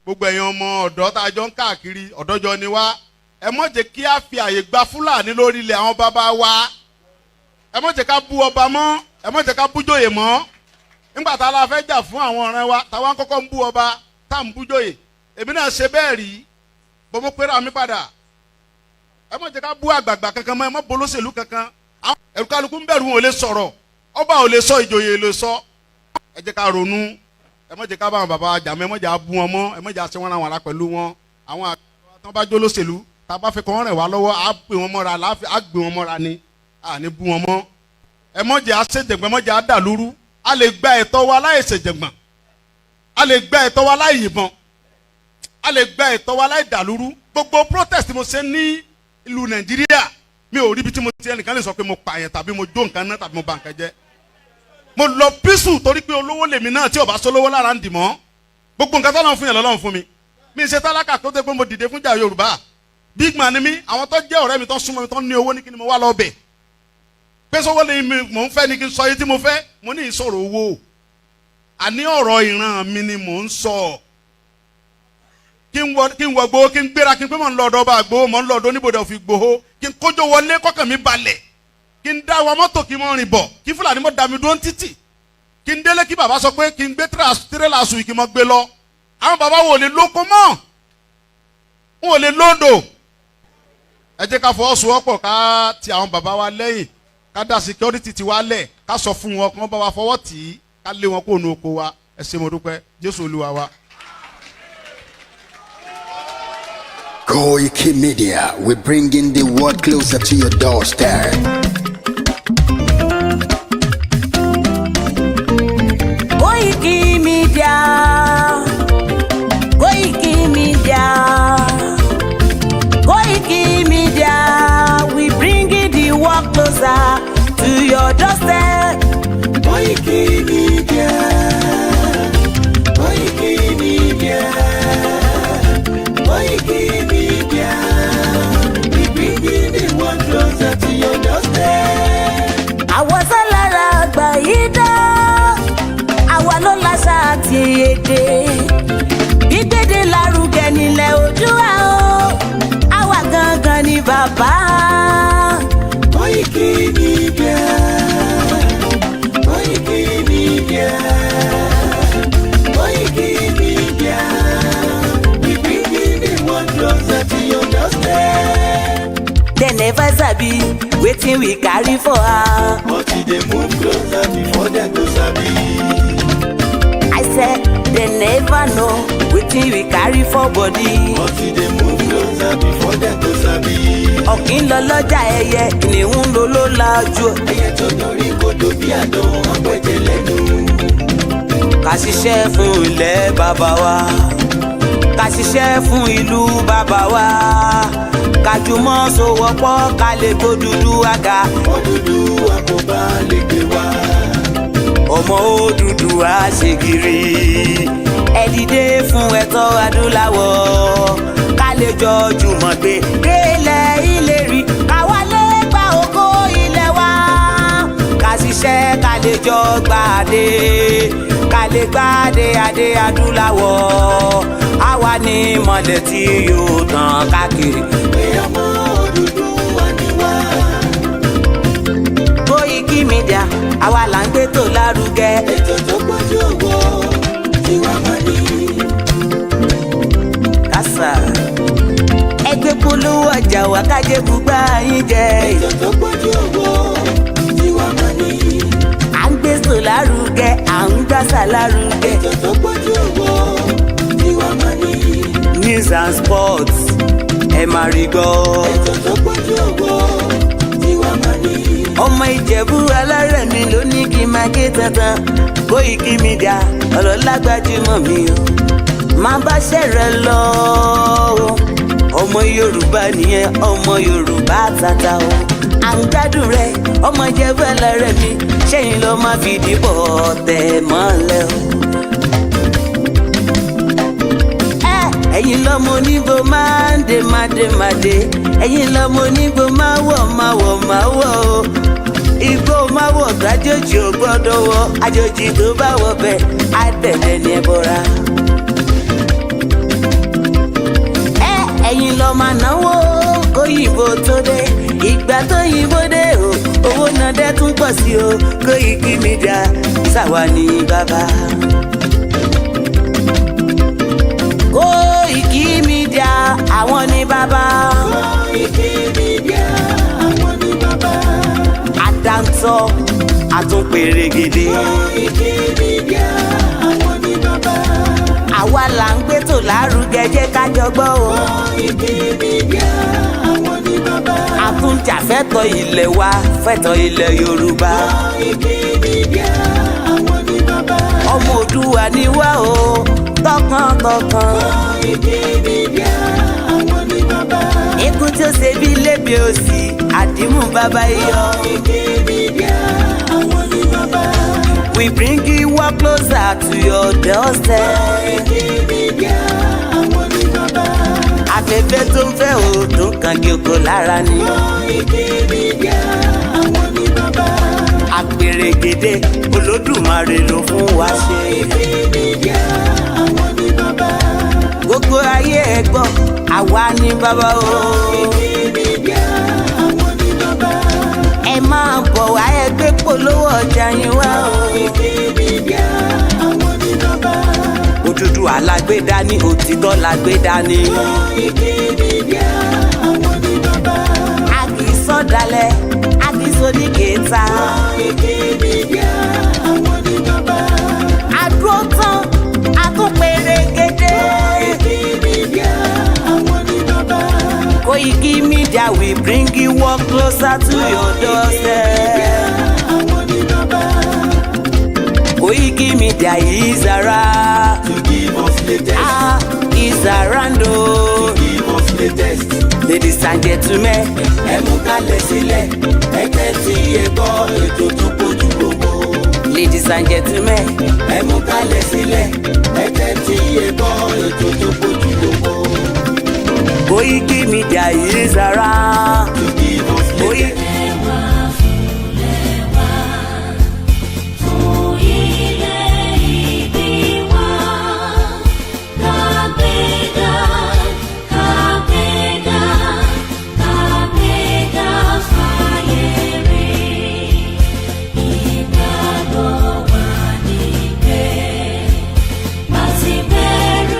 gbogbo ẹ̀yin ọmọ ọ̀dọ́ tá a jọ ń káàkiri ọ̀dọ́jọ́ ni wá ẹ má jẹ́ kí a fi àyè gba Fúlàní lórí ilẹ̀ àwọn bàbá wa ẹ má jẹ́ ká bú ọba mọ́ ẹ má jẹ́ ká bú jòyè mọ́ nígbà tá a la fẹ́ jà fún àwọn ọ̀rẹ́ wa táwa ń kọ́kọ́ ń bú ọba tá à ń bú jòyè èmi náà ṣe bẹ́ẹ̀ rí bọ́ mo pera mi padà ẹ má jẹ́ ká bú àgbààgbà kankan mọ́ ẹ má bolóṣèlú kankan ẹ̀rù kálukú ń bẹ̀rù wọn ò lè sọ̀rọ̀ ọba ò lè sọ ìjòyè lè sọ ẹ jẹ́ ká ronú ẹ má jẹ́ ká bá àwọn bàbá jà mọ́ ẹ má jẹ́ bú wọn mọ́ ẹ má jẹ́ ṣe wọn àwọn ará pẹ̀lú wọn àwọn àgbà tó bá jólóṣèlú tá a bá fẹ́ kọ́ wọn rẹ̀ wá lọ́wọ́ á gbé wọn mọ́ra á gbé wọn mọ́ra ni à ní bú wọn mọ́ ẹ má jẹ́ àṣejẹ̀gbọ́n ẹ má jẹ́ àdàlúrú a lè gba ẹ̀tọ́ wa láì ṣèjẹ̀gbọ́n a lè gba ẹ̀tọ́ wa láì yìnbọn a lè gba ẹ̀tọ́ wa láì dàlúrú gbogbo protest mo ṣe ní ìlú Nàìjíríà mi ò rí ibi tí mo ti ẹnìkan lè sọ pé mo pààyàn tàbí mo jó nǹkan náà tàbí mo bà nǹkan jẹ́ mo lọ písù torí pé olówó lèmi náà tí ò bá sólówó lára ń dì mọ́ gbogbo nǹkan tó lọ́n fún yẹn lọ́lọ́run fún mi mi ṣe tálákà tó tẹ́ pé mo dìde fún jà Yorùbá big man ni mi àwọn tó jẹ́ ọ̀rẹ́ mi tó súnmọ́ mi tó ní owó ní kí ni mo wá lọ bẹ̀ pé sọ́wọ́ lè mi mò ń fẹ́ ni kí n sọ yìí tí mo fẹ́ mo ní ìsọ̀rọ̀ owó àní ọ̀rọ̀ ìran mi ni mò ń sọ kí n wọ gbowó kí n gbéra kí n pé mò ń lọ ọ̀dọ̀ ọba àgbowó mò ń lọ ọ̀dọ̀ oníbodè òfin gbowó kí n kójó wọlé kọ́kàn mi balẹ̀ kí n dá wa mọ́tò kí n mọ́ rìn bọ̀ kí Fúlàní mọ́ da mi dúró títì kí n délé kí bàbá sọ pé kí n gbé tírélà sùn kí n mọ́ gbé lọ àwọn bàbá wo lè lóko mọ́ wọn ò lè lóńdò ẹ jẹ́ ká fọwọ́sowọ́pọ̀ ká ti àwọn bàbá wa lẹ́yìn ká dá security ti wá lẹ̀ ká sọ fún wọn kí wọ́n bá wa fọwọ́ tì í ká lé wọn kó nu oko wa ẹ ṣé mo dúpẹ́ Jésù Olúwa wa. KOIKIMEDIA, we're bringing the world closer to your doorstep. KOIKIMEDIA, KOIKIMEDIA, KOIKIMEDIA, we bringing the world closer to your doorstep. KOIKIMEDIA, KOIKIMEDIA, KOIKIMEDIA, we bringing the world closer to your doorstep. Àwọn sálára àgbà yìí dá, àwa ló láṣà àti èdè. Gbígbédè lárugẹ nílẹ̀ Oòduà o, àwa gangan ni bàbá. KOIKIMEDIA, KOIKIMEDIA, KOIKIMEDIA, we bringing the world closer to your doorstep. They never sabi wetin we carry for her. But they move closer before they go sabi. I said they never know wetin we carry for body. But they move closer before they go sabi. Ọ̀kín lọ lọ́jà ẹyẹ, kìnìún ló ló lajú. Ẹyẹ tó dorí kodò bí àdán ọgbẹ́jẹ lẹ́nu. Ká ṣiṣẹ́ fún ilẹ̀ bàbá wa, ká ṣiṣẹ́ fún ìlú bàbá wa, ká jùmọ̀ sowọ́pọ̀ ká lè tó dúdú àga. Odùduwà kò bá lè gbé wá. Ọmọ Odùduwà ṣègìrì, ẹ dìde fún ẹ̀tọ́ adúláwọ̀, ká lè jọ jùmọ̀ gbé délẹ̀ ìlérí, ká wálé gba ògo ilẹ̀ wa, ká ṣiṣẹ́ ká lè jọ gbàdé, ká lè gbàdé adé adúláwọ̀, àwa ni mọ̀lẹ̀ tí yóò tàn káàkiri. Pé ọmọ Odùduwà ni wá. KOIKIMEDIA, àwa là ń gbé tó lárugẹ. Ètò tó pọ̀jù owó tí wàá máa ní. Kásá ẹgbẹ́ polówó ọjà wà kájé gbúgbà yín jẹ. Ètò tó pọ̀jù owó tí wàá máa ní. À ń gbé tó lárugẹ, à ń gbàsà lárugẹ. Ètò tó pọ̀jù owó tí wàá máa ní. News and sports ẹ máa rí gbọ́. Ètò tó pọ̀jù owó tí wàá máa ní. Ọmọ Ìjẹ̀bú alárẹ̀ mi ló ní kí n máa ké tantan. KOIKIMEDIA ọlọ́lá gbajúmọ̀ mi o, máa bá ṣẹ̀rẹ̀ lọ o. Ọmọ Yorùbá nìyẹn, ọmọ Yorùbá tata o. À ń gbádùn rẹ, ọmọ Ìjẹ̀bú alárẹ̀ mi, ṣẹ́yìn ló máa fi dìbò tẹ̀ mọ́lẹ̀ o. Ẹ̀yin lọ́mọ onígbò máa ń dé mádémádé, ẹ̀yin lọ́mọ onígbò máa wọ̀ o. Igbó máa wọ̀ gbàjòjì ò gbọ́dọ̀ wọ̀, àjòjì tó bá wọ̀ bẹ́ẹ̀ á tẹ̀lé ní ẹbọra. lọ máa náwó kóyìnbó tó dé ìgbà tó yìnbó dé o owó náà dẹ́ tún pọ̀ sí o Koiki Media ṣàwa ní bàbá. Koiki Media àwọn ní bàbá. Koiki Media àwọn ní bàbá. Àdáńtọ́ àtúnpèrègèdè. Koiki Media àwọn ní bàbá. Àwa là ń gbétò lárugẹ jẹ́ ká jọ gbọ́ o. Koiki Media àwọn ní bàbá. Àtúnjàfẹ́tọ̀ ilẹ̀ wa fẹ́tọ̀ ilẹ̀ Yorùbá. Koiki Media àwọn ní bàbá. Ọmọ Òdùwà ni wá o tọkàntọkàn. Koiki Media àwọn ní bàbá. Ikun tí ó ṣe bí lébi òsì àdìmú bàbá iyọ̀. Koiki Media àwọn ní bàbá. We bring you up closer to your doorstep. Koiki Media àwọn ní bàbá. Afẹ́fẹ́ tó ń fẹ́ o tó ń kan kí oko lára ni. Koiki Media àwọn ní bàbá. Àpèrègèdè Olódùmarè ló fún wa ṣe. Koiki Media àwọn ní bàbá. Gbogbo ayé ẹ gbọ́ àwa ní bàbá o. Koiki Media àwọn ní bàbá. Ẹ máa bọ̀ wá ẹ gbé polówó ọjà yín wá o. Koiki Media àwọn ní bàbá. Odùduwà lágbèdá ní òtítọ́ lágbèdá ní. Koiki Media àwọn ní bàbá. A kì í sọ̀dálẹ̀ a kì í sọ ní kẹta. Koiki Media àwọn ní bàbá. Àdúró tán a tún pèrègèdè. Koiki Media àwọn ní bàbá. Koiki Media we bring you work closer to your doorstep. Àwọn ní bàbá. Koiki Media is around. To give us latest. Is around o. Give us latest. Ladies and gentlemen, Ẹ mú kalẹ̀ sílẹ̀, ẹ tẹ́tí ẹ gbọ́ ètò tó kojú gbogbo. ladies and gentlemen, Ẹ mú kalẹ̀ sílẹ̀, ẹ tẹ́tí ẹ gbọ́ ètò tó kojú gbogbo. Koiki Media is around. To give us latest. Basi beru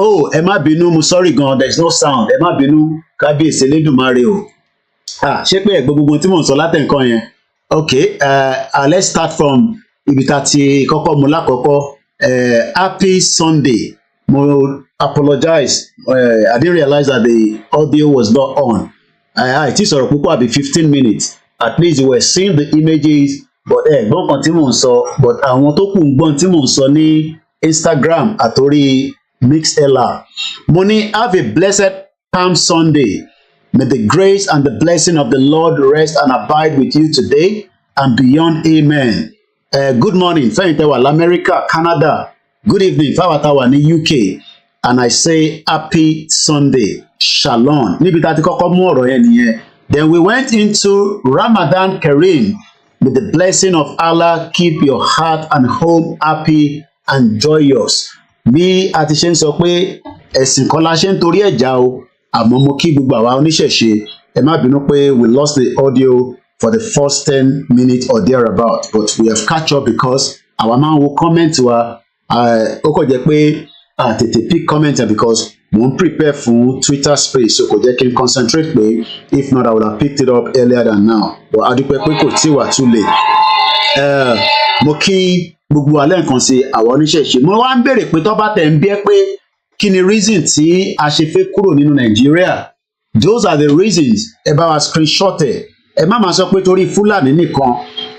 Oh, ẹ má bínú, mo sorry gan, there is no sound. Ẹ má bínú, kábíyèsí Elédùmarè o. Ṣé pé ẹ̀gbọ́n gbogbo tí mò ń sọ látẹ̀ǹkan yẹn? Okay, let's start from ibi tá ti kọ́kọ́ mu lákọ̀ọ́kọ́. Happy Sunday. Mo apologize. I didn't realize that the audio was not on. It is sọ̀rọ̀ púpọ̀ àbí 15 minutes. At least you were seeing the images, but ẹ̀gbọ́n kan tí mò ń sọ, but àwọn tó kù ń gbọ́n tí mò ń sọ ní Instagram àtòrí MixLR. Mo ní have a blessed Palm Sunday. May the grace and the blessing of the Lord rest and abide with you today and beyond. Amen. Good morning, fẹ́yìn tẹ́ wà l'Amẹ́ríkà, Canada. Good evening, fáwọn tá wà ní UK. And I say happy Sunday. Shalom. Níbi tá ti kọ́kọ́ mú ọ̀rọ̀ yẹn nìyẹn. Then we went into Ramadan Kareem. May the blessing of Allah keep your heart and home happy and joyous. Bí a ti ṣe ń sọ pé ẹ̀sìn kan la ṣe ń torí ẹ̀já o, àmọ́ mo kí gbogbo àwa oníṣẹ̀ṣe, ẹ má bínú pé we lost the audio for the first 10 minutes or thereabout, but we have catch up because àwa máa ń wo comment wa, ó kàn jẹ́ pé tètè pick comment because mo ń prepare fún Twitter space, so kò jẹ́ kí n concentrate pé if not I would have picked it up earlier than now, but a dúpẹ́ pé kò tí wà too late. Mo kí gbogbo alẹ́ nǹkan sí àwọn oníṣẹ̀ṣe. Mo wá ń béèrè pé tó bá tẹ̀ ń bí ẹ pé kí ni reason tí a ṣe fẹ́ kúrò nínú Nàìjíríà? Those are the reasons. Ẹ bá wa screenshot ẹ̀. Ẹ má máa sọ pé torí Fúlàní nìkan.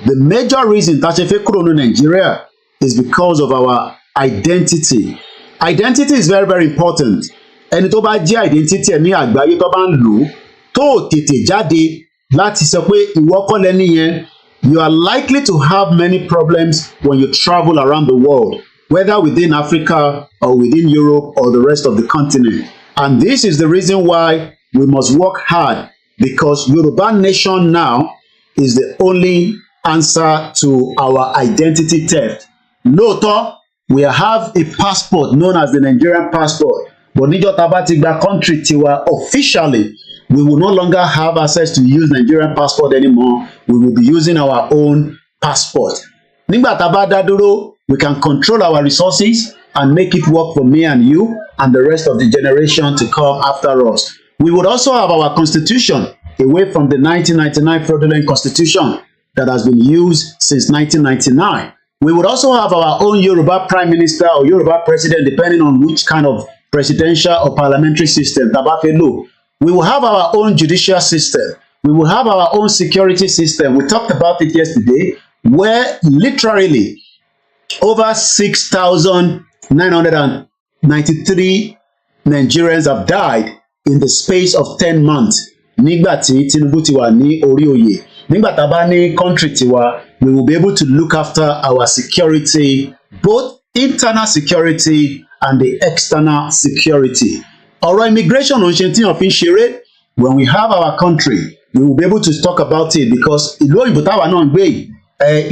The major reason tá a ṣe fẹ́ kúrò nínú Nàìjíríà is because of our identity. Identity is very, very important. Ẹni tó bá jẹ́ identity ẹ̀ ní àgbáyé tó bá ń lò tó tètè jáde láti sọ pé ìwọ kọ́ lẹ́ni yẹn, you are likely to have many problems when you travel around the world, whether within Africa or within Europe or the rest of the continent. And this is the reason why we must work hard, because Yoruba nation now is the only answer to our identity theft. Lóòótọ́, we have a passport known as the Nigerian passport, but níjọ́ tá bá ti gba country tiwa officially, we will no longer have access to use Nigerian passport anymore. We will be using our own passport. Nígbà tá bá dá dúró, we can control our resources and make it work for me and you and the rest of the generation to come after us. We would also have our constitution, away from the 1999 fraudulent constitution that has been used since 1999. We would also have our own Yoruba prime minister or Yoruba president, depending on which kind of presidential or parliamentary system tá bá fẹ́ lò. We will have our own judicial system. We will have our own security system. We talked about it yesterday, where literally over 6,993 Nigerians have died in the space of 10 months. Nígbà tí Tinubu ti wà ní orí oyè. Nígbà tá bá ní country tiwa, we will be able to look after our security, both internal security and the external security. Ọ̀rọ̀ immigration ò ń ṣe tí wọ́n fi ń ṣeré. When we have our country, we will be able to talk about it because ìlú òyìnbó táwa náà ń gbé yìí,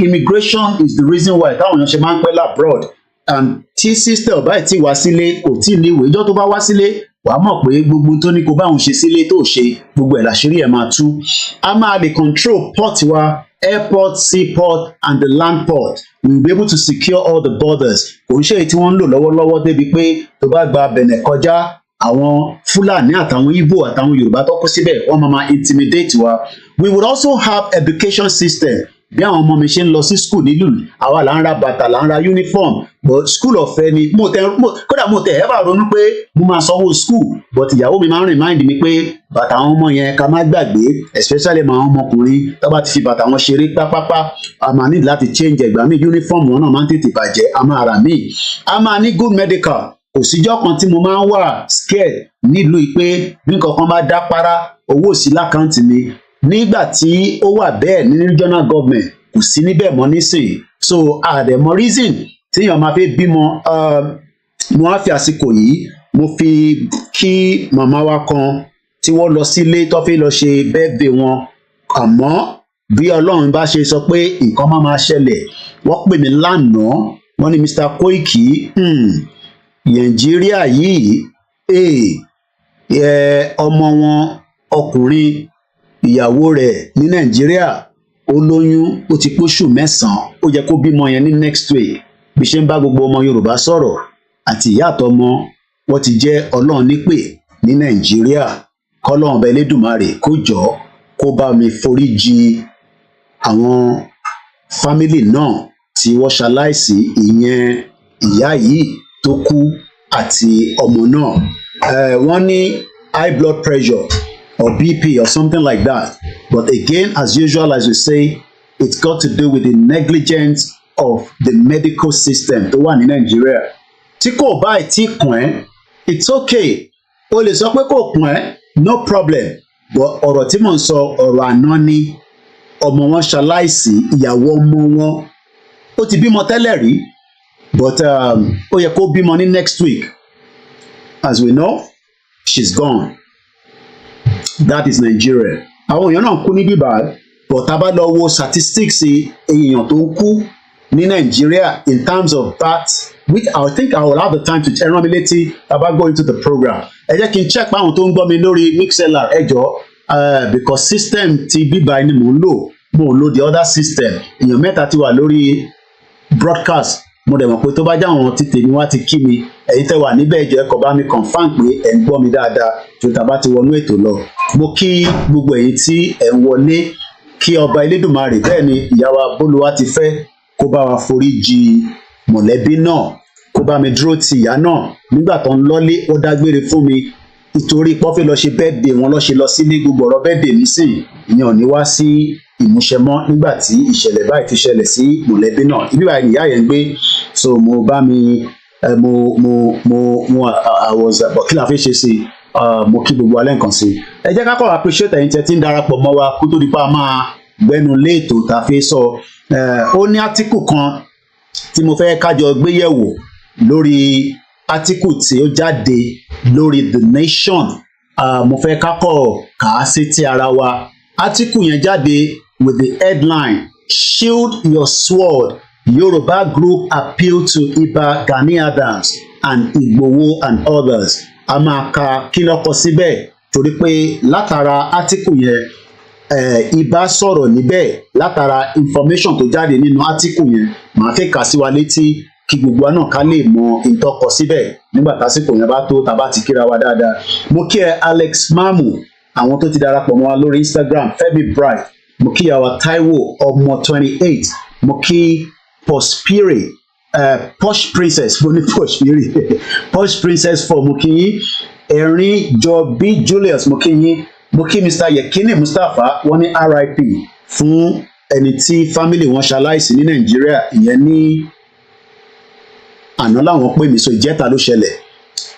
immigration is the reason why táwọn èèyàn ṣe máa ń pẹ́ labroad, and tí system báyìí tí wá sílé kò tí ì níwèé, ìjọ tó bá wá sílé wàá mọ̀ pé gbogbo tó ní kó báwọn ṣe sílé tó ṣe gbogbo ẹ̀ làṣírí ẹ̀ máa tú. A máa lè control port wa, airport, seaport and the land port. We will be able to secure all the borders. Kò ń ṣe èyí tí wọ́n ń lò lọ́wọ́lọ́wọ́ débi pé tó bá gba Benin kọjá, àwọn Fúlàní àtàwọn Igbo àtàwọn Yorùbá tó kó síbẹ̀ wọ́n máa intimidate wa. We would also have education system. Bí àwọn ọmọ mi ṣe ń lọ sí school nílùú, àwa là ń ra bàtà, là ń ra uniform, but school ọ̀fẹ́ ni. Kódà mo tẹ̀ ẹ́ bá ronú pé mo máa sanwó school, but ìyàwó mi máa ń remind mi pé bàtà àwọn ọmọ yẹn ká má gbàgbé, especially àwọn ọmọkùnrin tó bá ti fi bàtà wọn ṣeré pápápá, a máa need láti change ẹ̀gbà mi, uniform wọn náà máa ń tètè bàjẹ́, a máa rà míì. A máa ní good medical. Kò síjọ́ kan tí mo máa ń wà scared nílùú pé bí nǹkan kan bá dá para, owó sí lákàntì mi. Nígbà tí ó wà bẹ́ẹ̀ ní regional government, kò sí níbẹ̀ mọ́ nísìnyí. So àdẹ̀mọ́ reason téèyàn máa fẹ́ bímọ. Mo á fi àsìkò yìí mo fi kí màmá wa kan tí wọ́n lọ sílé tó fẹ́ lọ ṣe birthday wọn, àmọ́ bí Ọlọ́run bá ṣe sọ pé nǹkan máa ṣẹlẹ̀, wọ́n pè mí lánàá, wọ́n ní Mr. Koiki, Nàìjíríà yìí, ọmọ wọn ọkùnrin, ìyàwó rẹ̀ ní Nàìjíríà ó lóyún, ó ti póṣù 9, ó yẹ kó bímọ yẹn ní next week. Bí ṣe ń bá gbogbo ọmọ Yorùbá sọ̀rọ̀ àti ìyá àtọmọ, wọ́n ti jẹ́ Ọlọ́run nípè ní Nàìjíríà. Kọ́lọ́run ọba Elédùmarè kó jọ̀ọ́ kó bá mi foríjì àwọn fámílì náà tí wọ́n ṣaláìsí, ìyẹn ìyá yìí tó kú àti ọmọ náà. Wọ́n ní high blood pressure or BP or something like that. But again, as usual, as we say, it's got to do with the negligence of the medical system tó wà ní Nàìjíríà. Tí kò bá tí kàn ẹ́, it's okay. O lè sọ pé kò kàn ẹ́, no problem. But ọ̀rọ̀ tí mò ń sọ ọ̀rọ̀ àná ni ọmọ wọn ṣaláìsí, ìyàwó ọmọ wọn ó ti bímọ tẹ́lẹ̀ rí, but ó yẹ kó bímọ ní next week. As we know, she's gone. That is Nigeria. Àwọn èèyàn náà kú ní bíbá, but tá bá lọ wo statistics èèyàn tó ń kú ní Nigeria in terms of that, which I think I will have the time to rán mi létí about going to the program. Ẹ jẹ́ kí n check báwọn tó ń gbọ́ mi lórí Mixlr ẹ jọ̀ọ́, because system ti bíbá ni mò ń lò, mo ń lo the other system. Èèyàn mẹ́ta ti wà lórí broadcast. Mo dẹ̀ mọ̀ pé tó bá jẹ́ àwọn tí tèmi wá ti kí mi, ẹ̀yin tẹ́ wà níbẹ̀ ẹ jọ̀ọ́ ẹ kàn bá mi confirm pé ẹ̀ ń gbọ́ mi dáadáa tó tá bá ti wọnú ètò lọ. Mo kí gbogbo ẹ̀yin tí ẹ̀ ń wọlé, kí ọba Elédùmarè bẹ́ẹ̀ ni ìyá wa Bólúwa ti fẹ́ kó bá wa foríjì mọ̀lẹ́bí náà, kó bá mi dúró ti ìyá náà nígbà tó ń lọ́lé. Ó dágbére fún mi nítorí pọ́fẹ́ lọ ṣe birthday wọn lọ́ ṣe lọ sílé, gbogbo ọ̀rọ̀ birthday nísìn ìyẹn ò ní wá sí ìmúṣẹ mọ́ nígbà tí ìṣẹ̀lẹ̀ báyìí ti ṣẹlẹ̀ sí mọ̀lẹ́bí náà. Ibi báyìí ìyá yẹn ń gbé, so mo bá mi I was kí la fi ṣe sí mo kí gbogbo alẹ́ nǹkan sí. Ẹ jẹ́ ká kọ́ appreciate ẹ̀yin tẹ́ tí ń darapọ̀ mọ́ wa kó tó di pa máa gbẹ́nu lé ètò tá a fi sọ. Ó ní átíkù kan tí mo fẹ́ kájọ gbéyẹ̀wò lórí átíkù tí ó jáde lórí The Nation. Mo fẹ́ kákọ̀ kà á sí ti ara wa. Átíkù yẹn jáde with the headline "Shield Your Sword, Yoruba Group Appeal to Iba Gani Adams and Igboho and Others." A máa ka kí ló kọ síbẹ̀ torí pé látara átíkù yẹn Iba sọ̀rọ̀ níbẹ̀ látara information tó jáde nínú átíkù yẹn. Màá fẹ́ kà sí wa létí kí gbogbo wa náà ká lè mọ ìtọ́kọ síbẹ̀ nígbà tásìkò yẹn bá tó tá bá ti kíra wa dáadáa. Mo kí ẹ Alex Mamu, àwọn tó ti darapọ̀ mọ́ wa lórí Instagram, Femi Bright, mo kí àwa Taiwo ọmọ 28, mo kí Pospiri, Posh Princess, mo ní Pospiri Posh Princess for mo kí yín, Erin Jobi Julius mo kí yín, mo kí Mr. Yekini Mustapha, wọ́n ní RIP fún ẹni tí family wọn ṣaláìsí ní Nàìjíríà, ìyẹn ní àná làwọn pè mí, so ìjẹta ló ṣẹlẹ̀.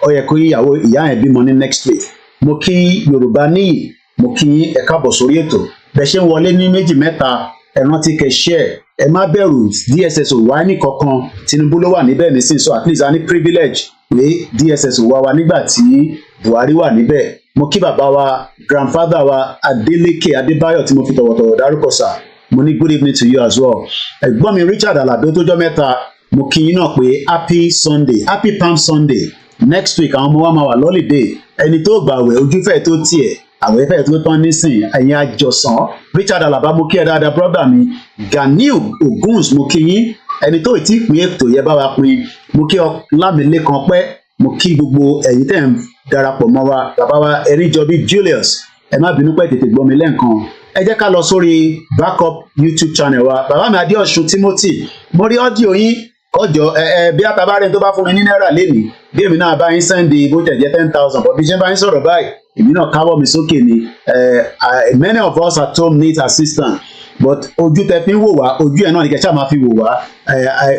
Ó yẹ kó ìyá yẹn bímọ ní next week. Mo kí Yorùbá níyì, mo kí yín ẹ káàbọ̀ sórí ètò. Bẹ́ẹ̀ ṣe ń wọlé ní méjì mẹ́ta, ẹ rántí kẹ́ share, ẹ má bẹ̀rù, DSS ò wá ní kankan, Tinubu ló wà níbẹ̀ nísìn, so at least a ní privilege pé DSS ò wá wa nígbà tí Buhari wà níbẹ̀. Mo kí bàbá wa grandfather wa Adeleke Adébáyọ̀ tí mo fi tọ̀wọ̀tọ̀wọ̀ dárúkọ sà, mo ní good evening to you as well. Ẹ̀gbọ́n mi Richard Alabi tó jọ́ mẹ́ta, mo kí yín náà pé happy Sunday, happy Palm Sunday. Next week àwọn ọmọ wa máa wà lọ́lídé, ẹni tó gbàwẹ̀ ojúfẹ́ tó tiẹ̀ àwẹ̀ fẹ́ tó tán nísìn ẹ̀yin àjọsán. Richard Alaba mo kí ẹ dáadáa, brother mi Ganiu Oguns mo kí yín, ẹni tó ti pín ètò yẹ bá wa pín, mo kí ọ Lámilékan pẹ́, mo kí gbogbo ẹ̀yin tẹ́ ń darapọ̀ mọ́ wa, bàbá wa Erinjobi Julius, ẹ má bínú pé tètè gbọ́ mi lẹ́ǹkan. Ẹ jẹ́ ká lọ sórí backup YouTube channel wa, bàbá mi Adéọ̀ṣun Timothy, mo rí ọ́díò yín ọjọ́ bí àtàbárẹ̀ tó bá fún mi ní náírà lénìí, bí èmi náà bá yín sẹ́ndì bó tẹ̀ jẹ́ 10,000, but bí ṣe bá yín sọ̀rọ̀ báyìí èmi náà káwọ́ mi sókè ni. Many of us at home need assistance, but ojú tẹ fi ń wò wá, ojú ẹ̀ náà ni kẹ́sà máa fi wò wá.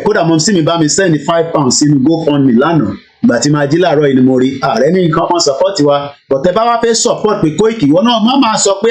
Kódà mọ̀ sí mi bá mi sẹ́ndì £5 sínú GoFundMe lánàá, ìgbà tí máa jí láàárọ̀ yìí ni mo rí ààrẹ ní nǹkan kan support wa, but ẹ bá wá fẹ́ support pé Koiki, ìwọ náà má máa sọ pé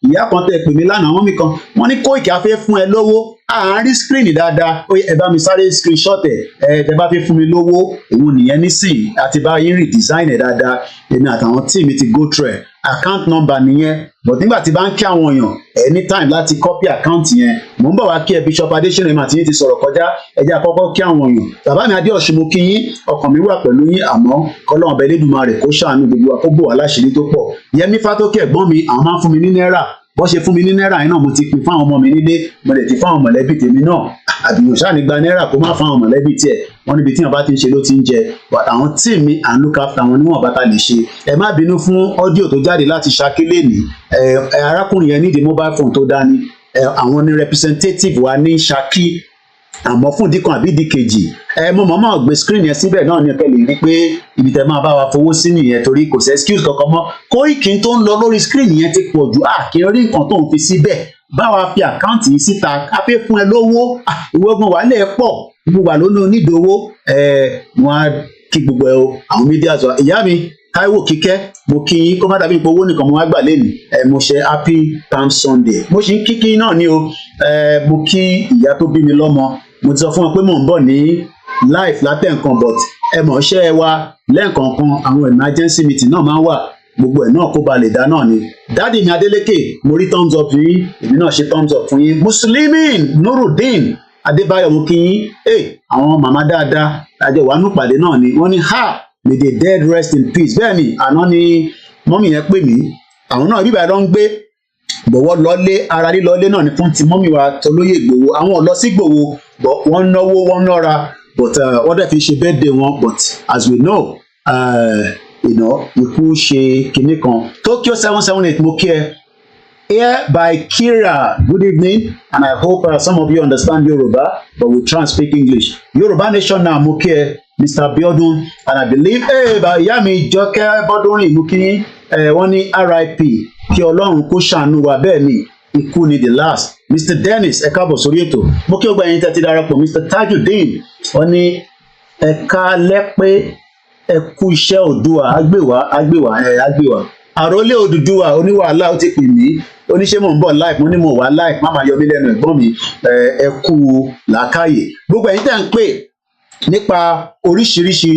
ìyá kan tẹ pè mí lánàá wọ́n mi kan wọ́n ní Koiki a fẹ́ fún ẹ lówó, àárín screen dáadáa, ó yẹ ẹ bá mi sáré screenshot ẹ bá fẹ́ fún mi lówó, òun nìyẹn nísìn àti bá yín redesign ẹ dáadáa, èmi àtàwọn tí mi ti go through account number nìyẹn, but nígbà tí bá ń kí àwọn èèyàn anytime láti copy account yẹn, mò ń bọ̀ wá kí ẹ Bishop Adesina àti yín ti sọ̀rọ̀ kọjá, ẹ jẹ́ àkọ́kọ́ kí àwọn èèyàn. Bàbá mi Adéọ̀ṣun mo kí yín, ọkàn mi wà pẹ̀lú yín, àmọ́ kọ́lọ́run ọba Elédùmarè kó ṣàánú gbogbo wa, kó bò wá láṣìírí tó pọ̀. Yẹmí Fátókè ẹ̀gbọ́n mi, àwọn máa ń fún mi ní náírà, bó ṣe fún mi ní náírà yẹn náà mo ti pín fáwọn ọmọ mi nílé mo lè ti fáwọn mọ̀lẹ́bí tèmi náà àbíyàn ṣáà ní gba náírà kó má fáwọn mọ̀lẹ́bí tiẹ̀ wọ́n níbi tí wọ́n bá ti ń ṣe ló ti ń jẹ àwọn tí mi à ń look after wọn níwọ̀n bá ta lè ṣe ẹ má bínú fún ọ́díò tó jáde láti Ṣakí lẹ́nìí arákùnrin yẹn nídìí mobile phone tó dání àwọn ní representative wa ní Ṣakí àmọ́ fún díkan àbí díkejì mo mọ̀ọ́mọ̀ gbé screen yẹn síbẹ̀ náà ní ẹ̀kẹ́ lè rí pé ibi tẹ́ máa bá wa fowó sí nìyẹn torí kò sí excuse kankan mọ́ Koiki tó ń lọ lórí screen yẹn ti pọ̀ jù kí n rí nǹkan tó ń fi síbẹ̀ bá wa fi àkáǹtì yìí síta ká fẹ́ fún ẹ lówó ìwọ́gbọ̀n wà lẹ̀ pọ̀ gbogbo wà lónìí onídòwó wọn á kí gbogbo ẹ o àwọn media sọ ìyá mi Táíwò Kíkẹ́ mo kí yín kó má dàbí pé owó nìkan mo wá gbà lẹ́nu mo ṣe happy palm Sunday mo ṣe ń kíkí náà ni o mo kí ìyá tó bí mi lọ́mọ mo ti sọ fún wọn pé mò ń bọ̀ ní live látẹ̀ǹkan but mọ̀ ṣẹ́ wa lẹ́ẹ̀kọ̀ọ̀kan àwọn emergency meeting náà máa ń wà gbogbo ẹ̀ náà kó ba lè dá náà ni dáàdì mi Adélékè mo rí thumbs up fún yín èmi náà ṣe thumbs up fún yín Muslimin Nurudeen Adébáyọ̀ mo kí yín àwọn màmá dáadáa àjọ wà nípàdé náà ni wọ́n ní may the dead rest in peace bẹ́ẹ̀ ni àná ni mọ́mì yẹn pè mí àwọn náà bíbá ló ń gbé bọ̀wọ́ lọ́lé ara lílọ́lé náà ni fún ti mọ́mì wa Tolóyè Ìgbòho àwọn ò lọ sí Ìgbòho but wọ́n náwó wọ́n nọ́ra but wọ́n dẹ̀ fi ṣe birthday wọn but as we know ikú ṣe kinní kan Tokyo 778 mo kí ẹ here by Kira good evening and I hope some of you understand Yoruba but we try and speak English Yoruba Nation now mo kí ẹ Mr. Biodun and I believe ìyá mi Jọkẹ́ Bọ́dúnrìn mú kí wọ́n ní RIP kí Ọlọ́run kó ṣàánú wa bẹ́ẹ̀ ni ikú ni the last Mr. Dennis ẹ káàbọ̀ sórí ètò mo kí ọgbà yín tẹ́tí darapọ̀ Mr. Tajudeen wọ́n ní ẹ̀ka lẹ́pẹ́ ẹ̀kú iṣẹ́ Oòduà àgbèwà àròlé Odùduwà oníwàhálà ó ti pè mí oníṣẹ́ mò ń bọ̀ live mo ní mo wà live má máa yọ mí lẹ́nu ẹ̀gbọ́n mi ẹ̀kú làákàyè gbogbo ẹ̀yin tẹ́ ń pè nípa oríṣiríṣi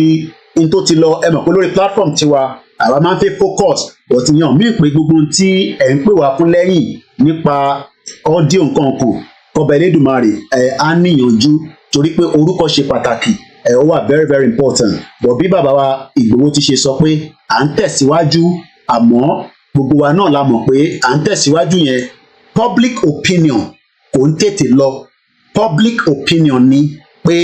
n tó ti lọ ẹ mọ̀ pé lórí platform tiwa àwa máa ń fi focus but yan mí pé gbogbo tí ẹ̀ ń pè wá fún lẹ́yìn nípa audio nǹkan kan kọbẹ̀ Elédùmarè á níyànjú torí pé orúkọ ṣe pàtàkì ó wà very very important but bí bàbá wa Ìgbòho ti ṣe sọ pé à ń tẹ̀síwájú àmọ́ gbogbo wa náà la mọ̀ pé à ń tẹ̀síwájú yẹn public opinion kò ń tètè lọ public opinion ni pé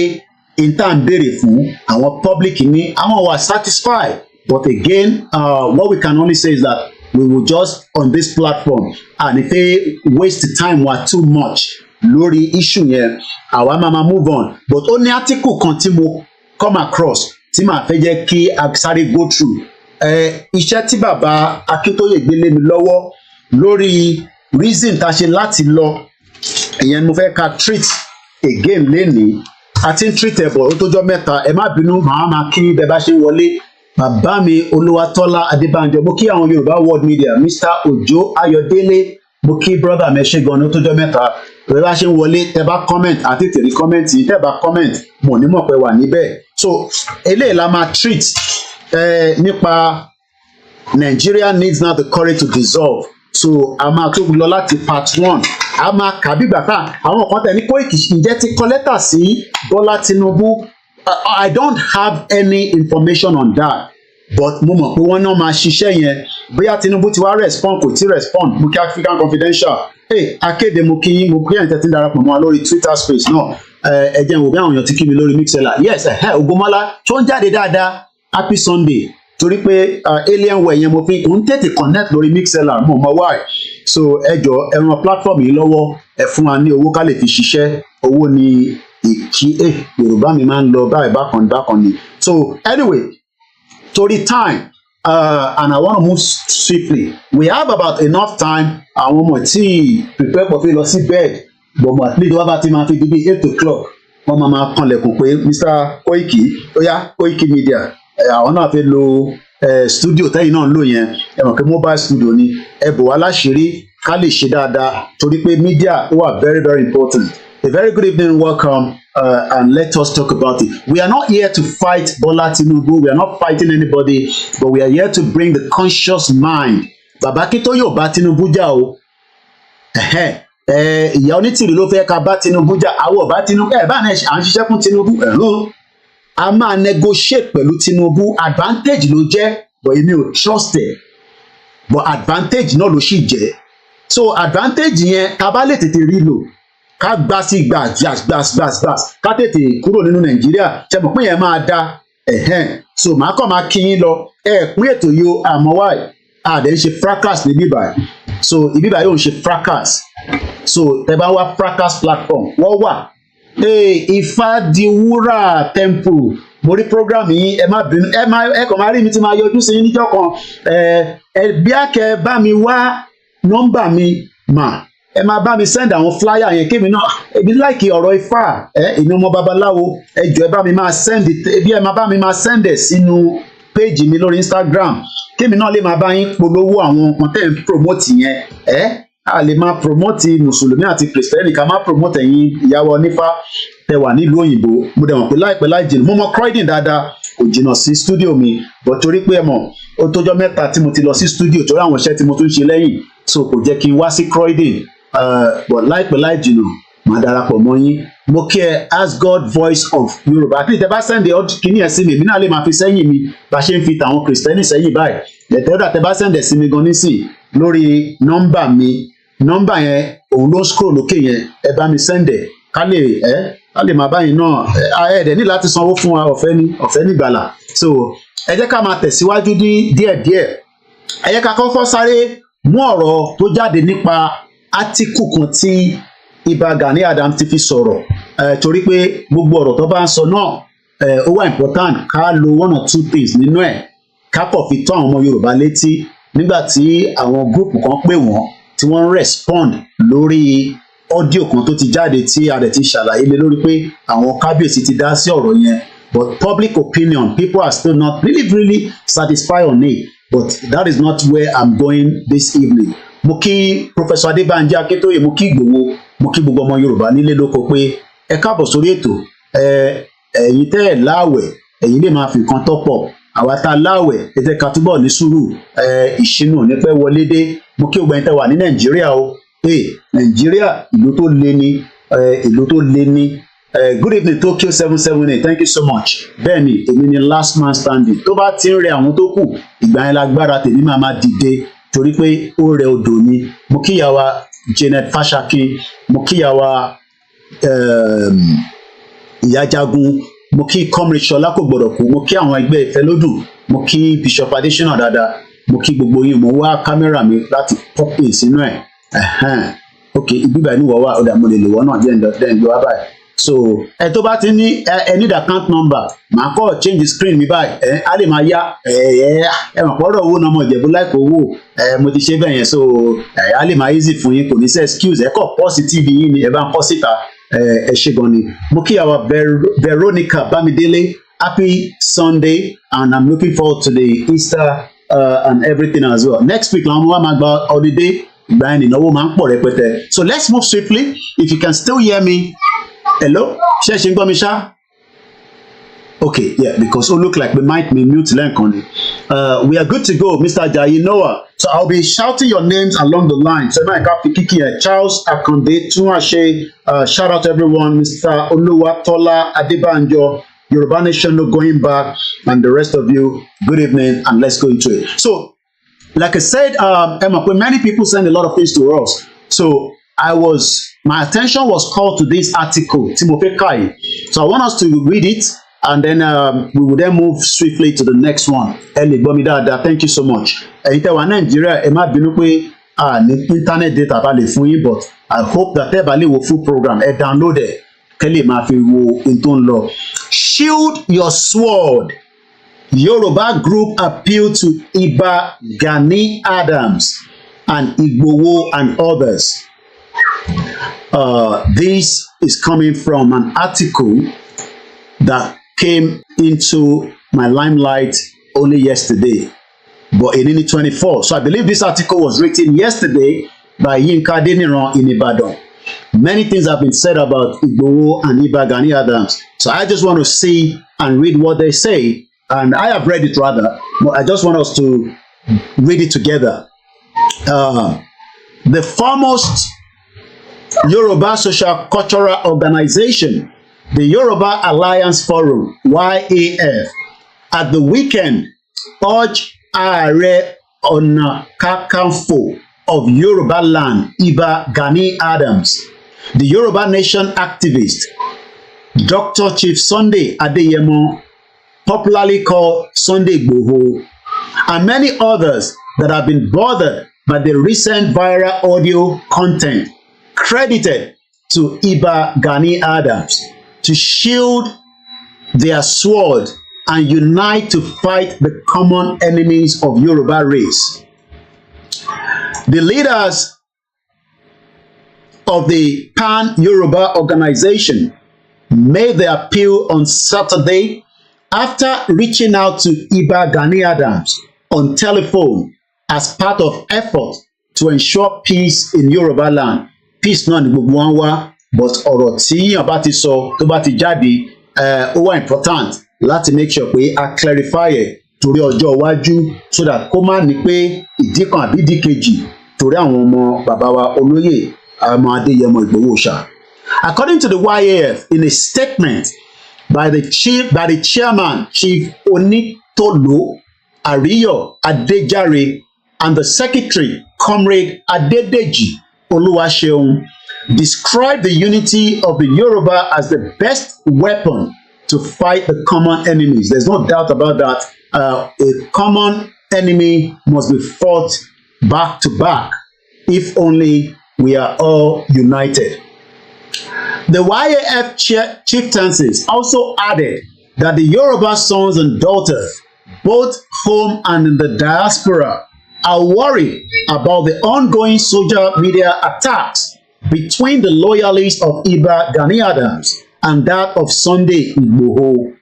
intan béèrè fún àwọn public ní àwọn wà satisfied but again what we can only say is that we will just on this platform and if they waste time wa too much lórí issue yẹn àwa máa move on but ó ní article kan tí mo come across tí màá fẹ́ jẹ́ kí a sáré go through iṣẹ́ tí bàbá Akíntóyè gbélé mi lọ́wọ́ lórí reason tá a ṣe láti lọ ìyẹn mo fẹ́ ká treat again lénìí àti ń treat ẹ̀bọ̀ ó tójọ́ mẹ́ta ẹ má bínú màá máa kí bẹ́ẹ̀ bá ṣe wọlé bàbá mi Olúwatọ́lá Adébánjọ mo kí àwọn Yorùbá World Media Mr. Òjó Ayọ̀délé mo kí brother mi ṣe gan ní ó tójọ́ mẹ́ta bẹ́ẹ̀ bá ṣe ń wọlé tẹ́ bá comment àti tẹ̀lé comment yìí tẹ́ bá comment mo ní mọ̀ pé wà níbẹ̀ so eléyìí la máa treat nípa Nigeria needs now the courage to dissolve so a máa tó lọ láti part 1 a máa kà bí gbàtà àwọn kan tẹ̀ ní Koiki ǹjẹ́ ti kọ lẹ́tà sí Bọ́lá Tinubu I don't have any information on that but mo mọ̀ pé wọ́n náà máa ṣiṣẹ́ yẹn bóyá Tinubu ti wá respond kò tí respond mo kí African Confidential akéde mo kí ẹ̀yin tẹ́tí darapọ̀ mọ́ wa lórí Twitter space náà ẹ jẹ́ n wò bí àwọn èèyàn ti kí mi lórí Mixlr yes Ògúnmọ́lá tó ń jáde dáadáa happy Sunday torí pé alienware yẹn mo fi kò ń tètè connect lórí Mixlr mo mọ why so ẹ jọ ẹ ran platform yìí lọ́wọ́ ẹ fún wa ní owó ká lè fi ṣiṣẹ́ owó ni ìkí Yorùbá mi máa ń lọ báyìí bákan ni so anyway torí time and I want to move swiftly we have about enough time àwọn ọmọ tí prepare for fi lọ sí bed but at least wọ́n bá ti máa fi di bí 8 o'clock wọ́n máa kanlẹ̀kùn pé Mr. Koiki ó yá KOIKIMEDIA àwọn náà fẹ́ lo studio tẹ́yìn náà ń lò yẹn ẹ mọ̀ pé mobile studio ni ẹ bò wá láṣìírí ká lè ṣe dáadáa torí pé media wà very very important. A very good evening, welcome, and let us talk about it. We are not here to fight Bola Tinubu. We are not fighting anybody, but we are here to bring the conscious mind. Bàbá Akíntóyè ò bá Tinubu jà o. Ìyá onítìrì ló fẹ́ ká bá Tinubu jà. Àwọn ò bá Tinubu bá náà à ń ṣiṣẹ́ fún Tinubu. A máa negotiate pẹ̀lú Tinubu. Advantage ló jẹ́, but èmi ò trust ẹ̀. But advantage náà ló sì jẹ́. so advantage yẹn tá bá lè tètè rí lò ká gbá sí gbàs ká tètè kúrò nínú Nàìjíríà ṣe mọ̀ pé yẹn máa da so màá kàn máa kí yín lọ pín ètò yìí o àmọ́ wáì àdé ń ṣe fracas ní bíbá so ìbíbá yóò ń ṣe fracas so tẹ́ bá wá fracas platform wọ́n wà Ifádiwúrà temple mo rí program yìí ẹ má bínú ẹ kàn máa rí mi tí máa yọjú sí yín níjọ́ kan bí àkẹ́ bá mi wá nọ́mbà mi mà ẹ máa bá mi send àwọn flyer yẹn kémi náà èmi láìkí ọ̀rọ̀ ifá èmi ọmọ babaláwo ẹ jọ̀ọ́ ẹ bá mi máa send bí ẹ máa bá mi máa send ẹ sínú page mi lórí Instagram kémi náà lè máa bá yín polówó àwọn nǹkan tẹ́ ń promote yẹn a lè máa promote mùsùlùmí àti kìrìsìtẹ́nì ká máa promote ẹ̀yin ìyàwó onífá tẹ́ wà nílùú òyìnbó mo dẹ̀ mọ̀ pé láìpẹ́ láì jìnnà mo mọ Croydon dáadáa kò jìnnà sí studio mi but torí pé ẹ mọ̀ ó tójọ́ mẹ́ta tí mo ti lọ sí studio torí àwọn iṣẹ́ tí mo tún ṣe lẹ́yìn so kò jẹ́ kí n wá sí Croydon but láìpẹ́ láì jìnnà màá darapọ̀ mọ́ yín mo kí ẹ Ask God Voice of Yoruba àti ìtẹ́ bá sẹ́ndẹ̀ kíní ẹ̀ sí mi èmi náà lè máa fi sẹ́yìn mi bá ṣe ń fi tàwọn kìrìsìtẹ́nì sẹ́yìn báyìí lẹ́tẹ̀ọ́dà tẹ́ bá sẹ́ndẹ̀ sí mi gan nísìn lórí nọ́mbà yẹn òun ló scroll lókè yẹn ẹ bá mi sẹ́ndẹ̀ ká lè máa báyìí náà ẹ̀ẹ́dẹ̀ ní láti sanwó fún wa ọ̀fẹ́ nígbàlà so ẹ jẹ́ ká máa tẹ̀síwájú díẹ̀díẹ̀ ẹ jẹ́ ká kọ́kọ́ sáré mú ọ̀rọ̀ tó jáde nípa átíkù kan tí Ìbà Gani Adams ti fi sọ̀rọ̀ torí pé gbogbo ọ̀rọ̀ tó bá ń sọ náà ó wà important ká lo one or two things nínú ẹ̀ ká kọ̀ fi tó àwọn ọmọ Yorùbá létí nígbà tí àwọn gúrùpù kan pè wọ́n tí wọ́n ń respond lórí ọ́díò kan tó ti jáde tí a rẹ̀ ti ṣàlàyé lé lórí pé àwọn kábíyèsí ti dá sí ọ̀rọ̀ yẹn but public opinion people are still not really satisfied on it but that is not where I'm going this evening. Mo kí Professor Adébánjí Akíntóyè mo kí Ìgbòho mo kí gbogbo ọmọ Yorùbá nílé lóko pé ẹ káàbọ̀ sórí ètò ẹ̀yin tẹ́ ẹ̀ láàwẹ̀ ẹ̀yin lè máa fi nǹkan tọ́pọ̀ àwa tá a láàwẹ̀ ẹ jẹ́ ká túbọ̀ ní sùúrù ìṣínú nípẹ́ wọlé dé mo kí gbogbo ẹ̀yin tẹ́ wà ní Nàìjíríà o Nàìjíríà ìlú tó lé ní good evening Tokyo 778 thank you so much bẹ́ẹ̀ni èmi ni last man standing tó bá ti ń rẹ àwọn tó kù ìgbà yẹn lágbára tèmi máa dìde torí pé ó rẹ odò ni mo kíyàwó Janet Fashakin mo kíyàwó ìyá Jagun mo kí comrade Ṣọlá kò gbọdọ̀ kú mo kí àwọn ẹgbẹ́ Ìfẹ́lódùn mo kí Bishop Adesina dáadáa mo kí gbogbo yín mo wá kámẹ́rà mi láti pọ́pì sínú ẹ̀ ok ibíbà ní wọ́wọ́ ọ̀dà mo lè lò wọ́n náà jẹ́ ǹdọ́ wá báyìí so ẹ tó bá ti ní ẹ need account number màá kọ́ change the screen mi báyìí á lè máa yá ẹ mọ̀ pọ́rọ̀ owó náà mọ̀ Ìjẹ̀bú láìpẹ́ owó mo ti ṣe bẹ́ẹ̀ yẹn so á lè máa easy fún yín kò ní sẹ́ excuse ẹ kọ́ pọ́sì tv yín ni ẹ bá ń pọ́ síta ẹ ṣe gan ni mo kí àwa Veronica Bamidele happy Sunday and I'm looking forward to the Easter and everything as well next week làwọn ọmọ wa máa gba holiday ìgbà yẹn ìnáwó máa ń pọ̀ rẹpẹtẹ so let's move swiftly if you can still hear me hello ṣé ẹ ṣe ń gbọ́ mi ṣá okay yeah because ó look like we might be mute lẹ́ǹkan ni we are good to go Mr. Ajayi Noah so I'll be shouting your names along the line so ẹ ká fi kíkì ẹ Charles Akande Túnwàṣe shout out to everyone Mr. Olúwatọ́lá Adébánjọ Yorùbá Nation no going back and the rest of you good evening and let's go into it so like I said many people send a lot of things to us so my attention was called to this article tí mo fẹ́ kà yìí so I want us to read it and then we will then move swiftly to the next one ẹ lè gbọ́ mi dáadáa thank you so much ẹ̀yin tẹ́ wà Nàìjíríà ẹ má bínú pé ní internet data bá lè fún yín but I hope that tẹ́ bá lè wo full program ẹ download ẹ kẹ́ lè máa fi wo ohun tó ń lọ. Shield your sword. Yoruba group appeal to Ìbà Gani Adams and Igboho and others. This is coming from an article that came into my limelight only yesterday, but in 24. So I believe this article was written yesterday by Yinka Adeniran in Ibadan. Many things have been said about Igboho and Ìbà Gani Adams. So I just want to see and read what they say. And I have read it rather, but I just want us to read it together. The foremost Yoruba social cultural organization, the Yoruba Alliance Forum, YAF, at the weekend urged Ààrẹ Ọ̀nà Kakanfò of Yoruba land, Iba Gani Adams, the Yoruba Nation activist, Dr. Chief Sunday Adeyemo, popularly called Sunday Igboho, and many others that have been bothered by the recent viral audio content credited to Iba Gani Adams to shield their sword and unite to fight the common enemies of Yoruba race. The leaders of the Pan-Yoruba organization made the appeal on Saturday after reaching out to Iba Gani Adams on telephone as part of effort to ensure peace in Yoruba land. Peace náà ni gbogbo wọn wá, but ọ̀rọ̀ tí yàn bá ti sọ tó bá ti jáde ó wà important láti make sure pé a clarify ẹ̀ torí ọjọ́ iwájú so that kó má ní pé ìdí kan àbí ìdí kejì torí àwọn ọmọ bàbá wa olóyè ọmọ Adéyẹmọ Ìgbòho Òòṣà. According to the YAF, in a statement by the chairman, Chief Onitolo Ariyo Adejare, and the secretary, Comrade Adedeji Oluwaseun, described the unity of the Yoruba as the best weapon to fight the common enemies. There's no doubt about that. A common enemy must be fought back to back if only we are all united. The YAF chieftaincies also added that the Yoruba sons and daughters, both home and in the diaspora, are worried about the ongoing social media attacks between the loyalists of Iba Gani Adams and that of Sunday Igboho.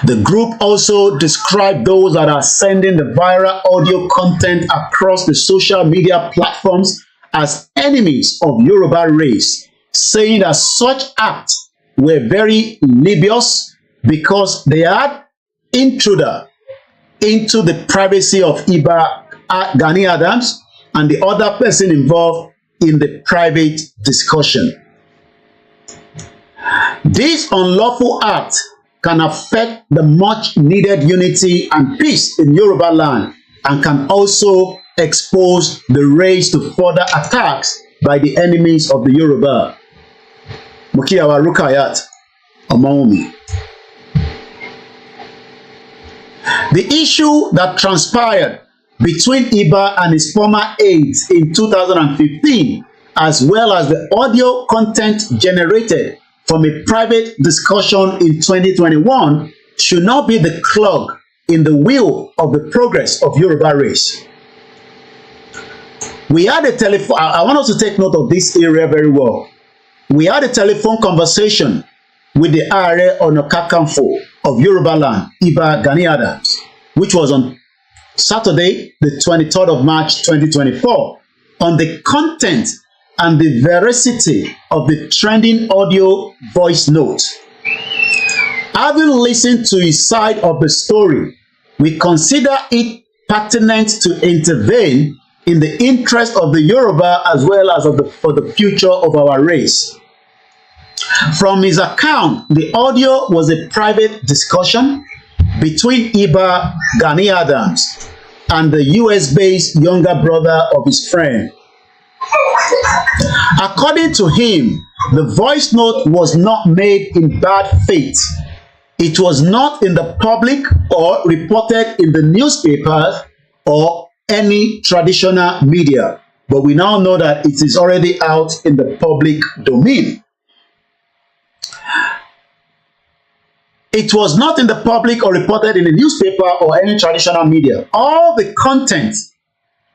The group also described those that are sending the viral audio content across the social media platforms as enemies of Yoruba race, saying that such acts were very dubious because they had intruder into the privacy of Iba Gani Adams and the other person involved in the private discussion. This unlawful act can affect the much needed unity and peace in Yoruba land and can also expose the race to further attacks by the enemies of the Yoruba. Mukiyawa Rukayat Omoumi. The issue that transpired between Iba and his former aides in 2015, as well as the audio content generated from a private discussion in 2021, should not be the clog in the wheel of the progress of Yoruba race. We had a telephone, I want us to take note of this area very well. We had a telephone conversation with the Ààrẹ Ọ̀nà Kakanfò of Yoruba land, Iba Gani Adams, which was on Saturday, the 23rd of March 2024, on the content and the veracity of the trending audio voice note. Having listened to his side of the story, we consider it pertinent to intervene in the interest of the Yoruba as well as for the future of our race. From his account, the audio was a private discussion between Iba Gani Adams and the US-based younger brother of his friend. According to him, the voice note was not made in bad faith. It was not in the public or reported in the newspapers or any traditional media, but we now know that it is already out in the public domain. It was not in the public or reported in the newspaper or any traditional media. All the content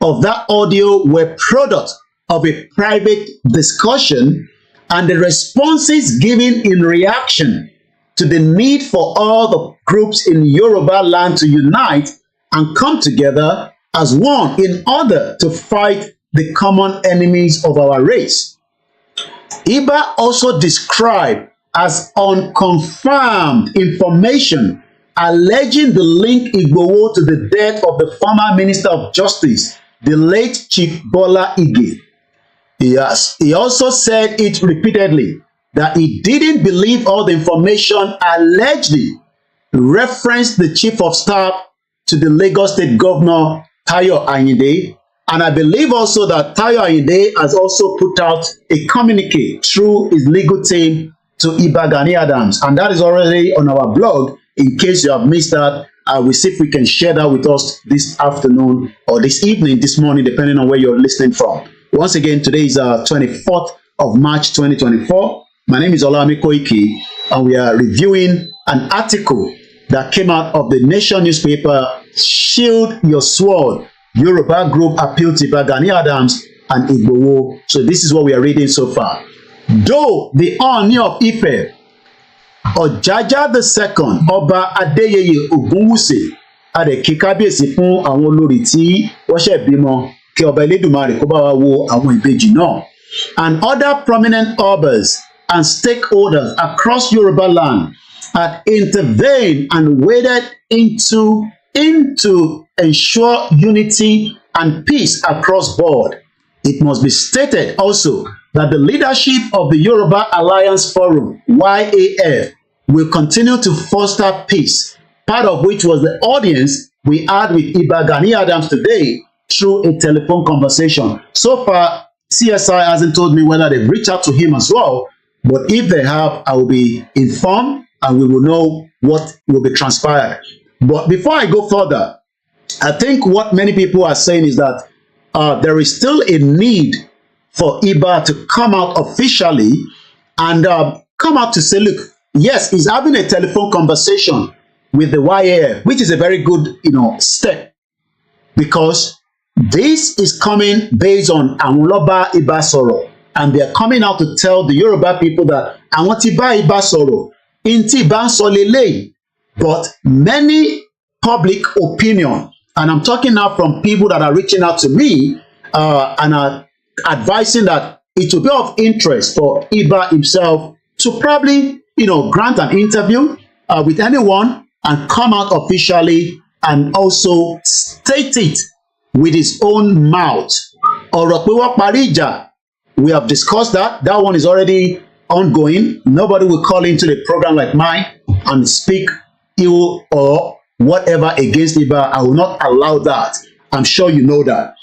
of that audio were product of a private discussion, and the responses given in reaction to the need for all the groups in Yoruba land to unite and come together as one in order to fight the common enemies of our race. Iba also described as unconfirmed information alleging the link Igboho to the death of the former Minister of Justice, the late Chief Bola Ige. He also said it repeatedly that he didn't believe all the information allegedly referenced the Chief of Staff to the Lagos State Governor Tayo Ayinde And I believe also that Tayo Ayinde has also put out a communique through his legal team to Iba Gani Adams. And that is already on our blog. In case you have missed that, I will see if we can share that with us this afternoon or this evening, this morning, depending on where you're listening from. Once again, today is 24th of March 2024. My name is OLAYOMI Koiki, and we are reviewing an article that came out of the Nation newspaper, Shield Your Sword. Yoruba group appeal to Iba Gani Adams and Igboho. So this is what we are reading so far. Though the Ooni of Ife, Ọ̀jájá II, Ọba Adéyẹyè Ògúnwùsì, adẹ̀kí kábíyèsí fún àwọn olórí tí wọ́n ṣẹ̀ bímọ kí ọba Elédùmarè kó bá wa wo àwọn ìbejì náà. And other prominent Obas and stakeholders across Yoruba land had intervened and waded into ensure unity and peace across board. It must be stated also that the leadership of the Yoruba Alliance Forum, YAF, will continue to foster peace, part of which was the audience we had with Iba Gani Adams today through a telephone conversation. So far, CSI hasn't told me whether they've reached out to him as well, but if they have, I will be informed and we will know what will be transpired. But before I go further, I think what many people are saying is that there is still a need for Iba to come out officially and come out to say, look, yes, he's having a telephone conversation with the YAF, which is a very good, step, because this is coming based on Awoloba Iba Soro, and they're coming out to tell the Yoruba people that àwọn tí bá Iba sọ̀rọ̀, in tí Iba ń sọ lélẹ́yìí. But many public opinion, and I'm talking now from people that are reaching out to me and are advising that it will be of interest for Iba himself to probably, grant an interview with anyone and come out officially and also state it with his own mouth. Ọ̀rọ̀ pé wọ́n parí ìjà, we have discussed that. That one is already ongoing. Nobody will call into the program like mine and speak ill or whatever against Iba. I will not allow that. I'm sure you know that.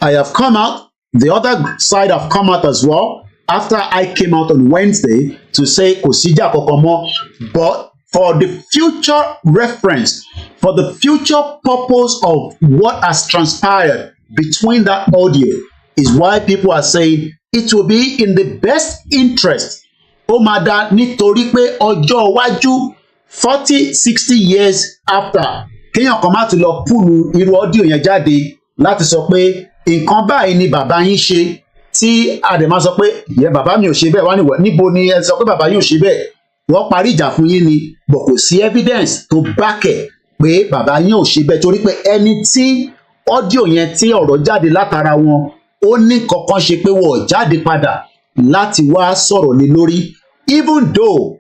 I have come out. The other side have come out as well after I came out on Wednesday to say kò síjà kankan mọ́. But for the future reference, for the future purpose of what has transpired between that audio is why people are saying it will be in the best interest. Ó máa dá nítorí pé ọjọ́ iwájú 40-60 years after kéèyàn kan má ti lọ púlù irú audio yẹn jáde láti sọ pé nǹkan báyìí ni bàbá yín ṣe tí àdèmá sọ pé ìyẹn bàbá mi ò ṣe bẹ́ẹ̀ wá níwọ̀ níbo ni ẹ sọ pé bàbá yín ò ṣe bẹ́ẹ̀ wọ́n parí ìjà fún yín ni bọ̀ kò sí evidence tó back ẹ̀ pé bàbá yín ò ṣe bẹ́ẹ̀ torí pé ẹni tí audio yẹn tí ọ̀rọ̀ jáde látara wọn ó ní kankan ṣe pé wọ́n jáde padà láti wá sọ̀rọ̀ lé lórí. Even though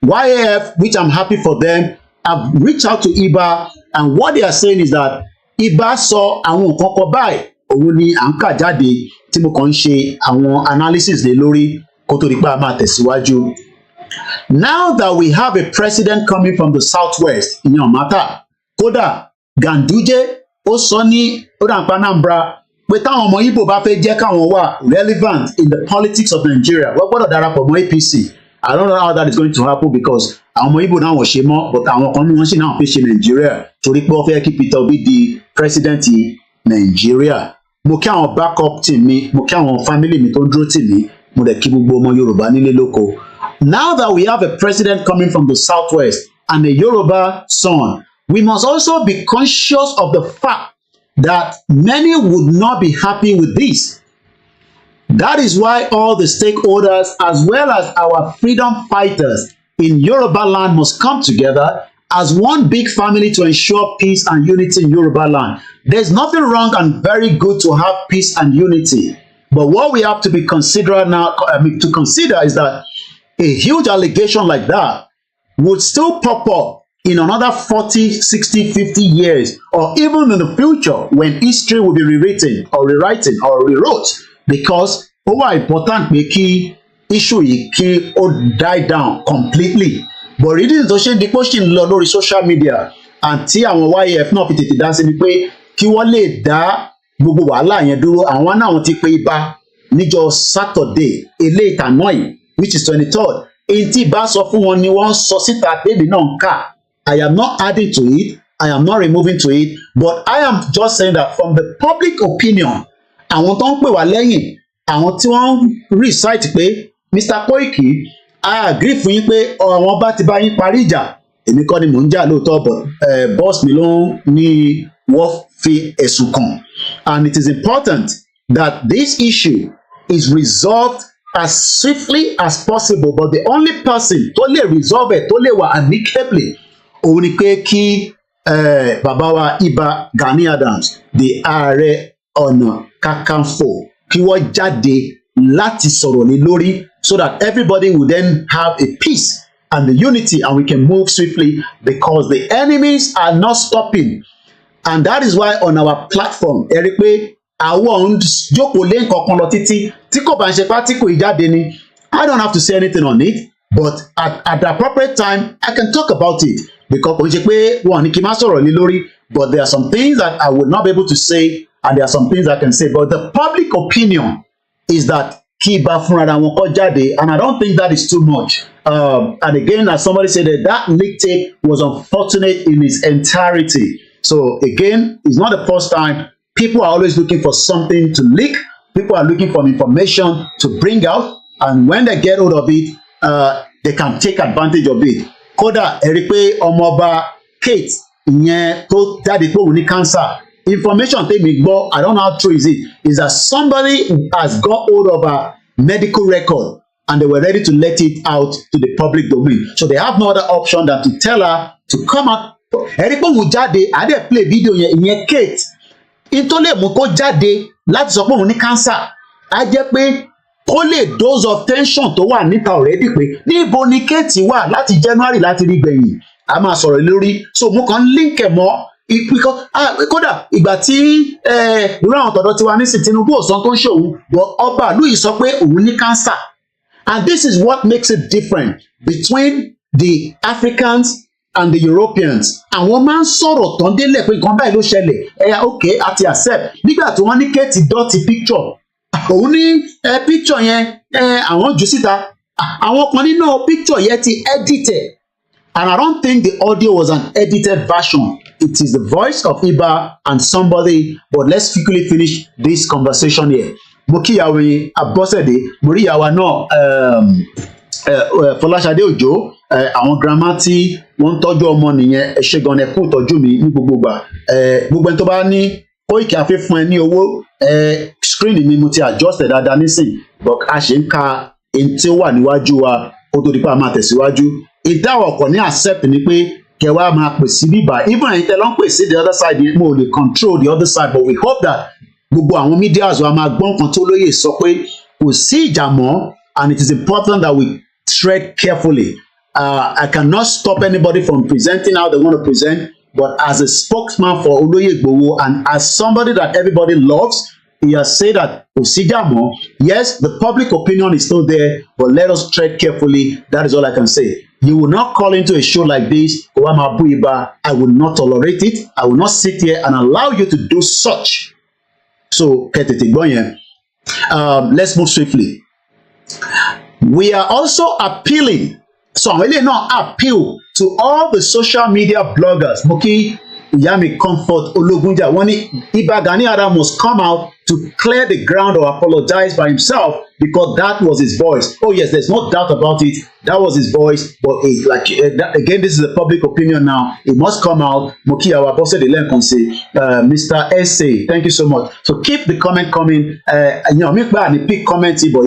YAF, which I'm happy for them, have reached out to Iba, and what they are saying is that Iba sọ àwọn nǹkan kan báyìí òun ni à ń kà jáde tí mo kàn ń ṣe àwọn analysis lé lórí kó tó di pé a máa tẹ̀síwájú. Now that we have a president coming from the southwest, ìyẹn ò mátà, kódà Ganduje ó sọ ní ó dà ń pa Anambra pé táwọn ọmọ Igbo bá fẹ́ jẹ́ káwọn wà relevant in the politics of Nigeria wọ́n gbọ́dọ̀ darapọ̀ mọ́ APC. I don't know how that is going to happen because àwọn ọmọ Igbo náà wọ́n ṣe mọ́ but àwọn kan ní wọ́n ṣì náà fi ṣe Nigeria torí pé wọ́n fẹ́ kí Peter Obi di president Nigeria. Mo kí àwọn backup team mi, mo kí àwọn family mi tó ń dúró tì mí, mo dẹ̀ kí gbogbo ọmọ Yorùbá nílé lóko. Now that we have a president coming from the southwest and a Yoruba son, we must also be conscious of the fact that many would not be happy with this. That is why all the stakeholders as well as our freedom fighters in Yoruba land must come together as one big family to ensure peace and unity in Yoruba land. There's nothing wrong and very good to have peace and unity. But what we have to be considerate now, to consider is that a huge allegation like that would still pop up in another 40, 60, 50 years, or even in the future when history will be rewritten or rewriting or rewrote, because ó wà important pé kí issue yìí kí ó die down completely. But reading tó ṣe ń di pé ó ṣì ń lọ lórí social media and tí àwọn YAF náà fi tètè dá sí ni pé kí wọ́n lè dá gbogbo wàhálà yẹn dúró. Àwọn náà ti pe Ìbà níjọ́ Saturday eléyìí tàná yìí which is 23rd. Èyí tí Ìbà sọ fún wọn ni wọ́n sọ síta tèmi náà ń kà. I am not adding to it, I am not removing to it, but I am just saying that from the public opinion, àwọn tó ń pè wá lẹ́yìn, àwọn tí wọ́n recite pé Mr. Koiki, I agree fún yín pé àwọn bá ti bá yín parí ìjà, èmi kọ́ ni mò ń jà lóòótọ́, but boss mi ló ní wọ́n fi ẹ̀sùn kàn. And it is important that this issue is resolved as swiftly as possible, but the only person tó lè resolve it, tó lè wà amicably, òun ni pé kí bàbá wa Ìbà Gani Adams, the Ààrẹ Ọ̀nà Kakanfò, kí wọ́n jáde láti sọ̀rọ̀ lé lórí so that everybody will then have a peace and the unity and we can move swiftly because the enemies are not stopping. And that is why on our platform, ẹ rí pé àwọn jókòó lé nǹkan kan lọ títí tí kò bá ń ṣe pátíkù ìjáde ni. I don't have to say anything on it, but at the appropriate time, I can talk about it because kò ń ṣe pé wọn ní kí n má sọ̀rọ̀ lé lórí, but there are some things that I would not be able to say and there are some things I can say. But the public opinion is that kí Ìbà fúnra wọn kó jáde, and I don't think that is too much. And again, as somebody said, that leak tape was unfortunate in its entirety. So again, it's not the first time. People are always looking for something to leak. People are looking for information to bring out, and when they get hold of it, they can take advantage of it. Kódà ẹ rí pé ọmọọba Kate ìyẹn tó jáde pé òun ní cancer. Information tèmi gbọ́, I don't know how true is it, is that somebody has got hold of a medical record and they were ready to let it out to the public domain. So they have no other option than to tell her to come out. Ẹ rí pé òun jáde, àdé play video yẹn ìyẹn Kate. Ìtò lè mú kó jáde láti sọ pé òun ní cancer. Á jẹ́ pé kó lè dose of tension tó wà níta already pé níbo ni Kate wà láti January láti rí gbẹ̀yìn. A máa sọ̀rọ̀ lórí. So mo kàn link ẹ̀ mọ́ kódà ìgbà tí irú àwọn tọ̀dọ̀ tiwa ní sí Tinubu ọ̀sán tó ń ṣe òun, ọba ìlú yìí sọ pé òun ní cancer. And this is what makes it different between the Africans and the Europeans. Àwọn máa ń sọ̀rọ̀ tán délẹ̀ pé nǹkan báyìí ló ṣẹlẹ̀, okay àti accept. Nígbà tí wọ́n ní Kate dọ́tí picture, òun ní picture yẹn àwọn jù síta, àwọn kan nínú picture yẹn ti edited. And I don't think the audio was an edited version. It is the voice of Ìbà and somebody. But let's quickly finish this conversation here. Mo kí ìyàwó yín Abọ́sẹ̀dé, mo rí ìyàwó náà Fọláṣadé Òjó, àwọn grandma tí wọ́n ń tọ́jú ọmọ nìyẹn, ẹ ṣé gan, ẹ kú ìtọ́jú mi ní gbogbo ìgbà. Gbogbo ẹni tó bá ní Koiki afẹ́ fún ẹ ní owó, screen mi mo ti adjust ẹ̀ dáadáa nísìn, but a ṣe ń ka ẹni tí ó wà níwájú wa kó tó di pé a máa tẹ̀síwájú. Ìdáwọ̀ ọkọ̀ ní accept ni pé kẹwàá máa pè sí bíbá, even ẹ̀yin tẹ́ ló ń pè sí the other side yẹn, mo lè control the other side, but we hope that gbogbo àwọn medias wa máa gbọ́ nǹkan tó lóye sọ pé kò sí ìjà mọ́, and it is important that we tread carefully. I cannot stop anybody from presenting how they want to present, but as a spokesman for Olóyè Igboho and as somebody that everybody loves, he has said that kò sí ìjà mọ́. Yes, the public opinion is still there, but let us tread carefully. That is all I can say. You will not call into a show like this, Owama Buiba. I will not tolerate it. I will not sit here and allow you to do such. So, let's move swiftly. We are also appealing. So, I'm really not appeal to all the social media bloggers. Moki Yami Comfort Ologunja. When Ìbà Gani Adams must come out to clear the ground or apologize by himself because that was his voice. Oh yes, there's no doubt about it. That was his voice. But again, this is a public opinion now. It must come out. Moki Awabose de Lenkonse, Mr. Essay, thank you so much. So keep the comment coming. Make me pick comment, but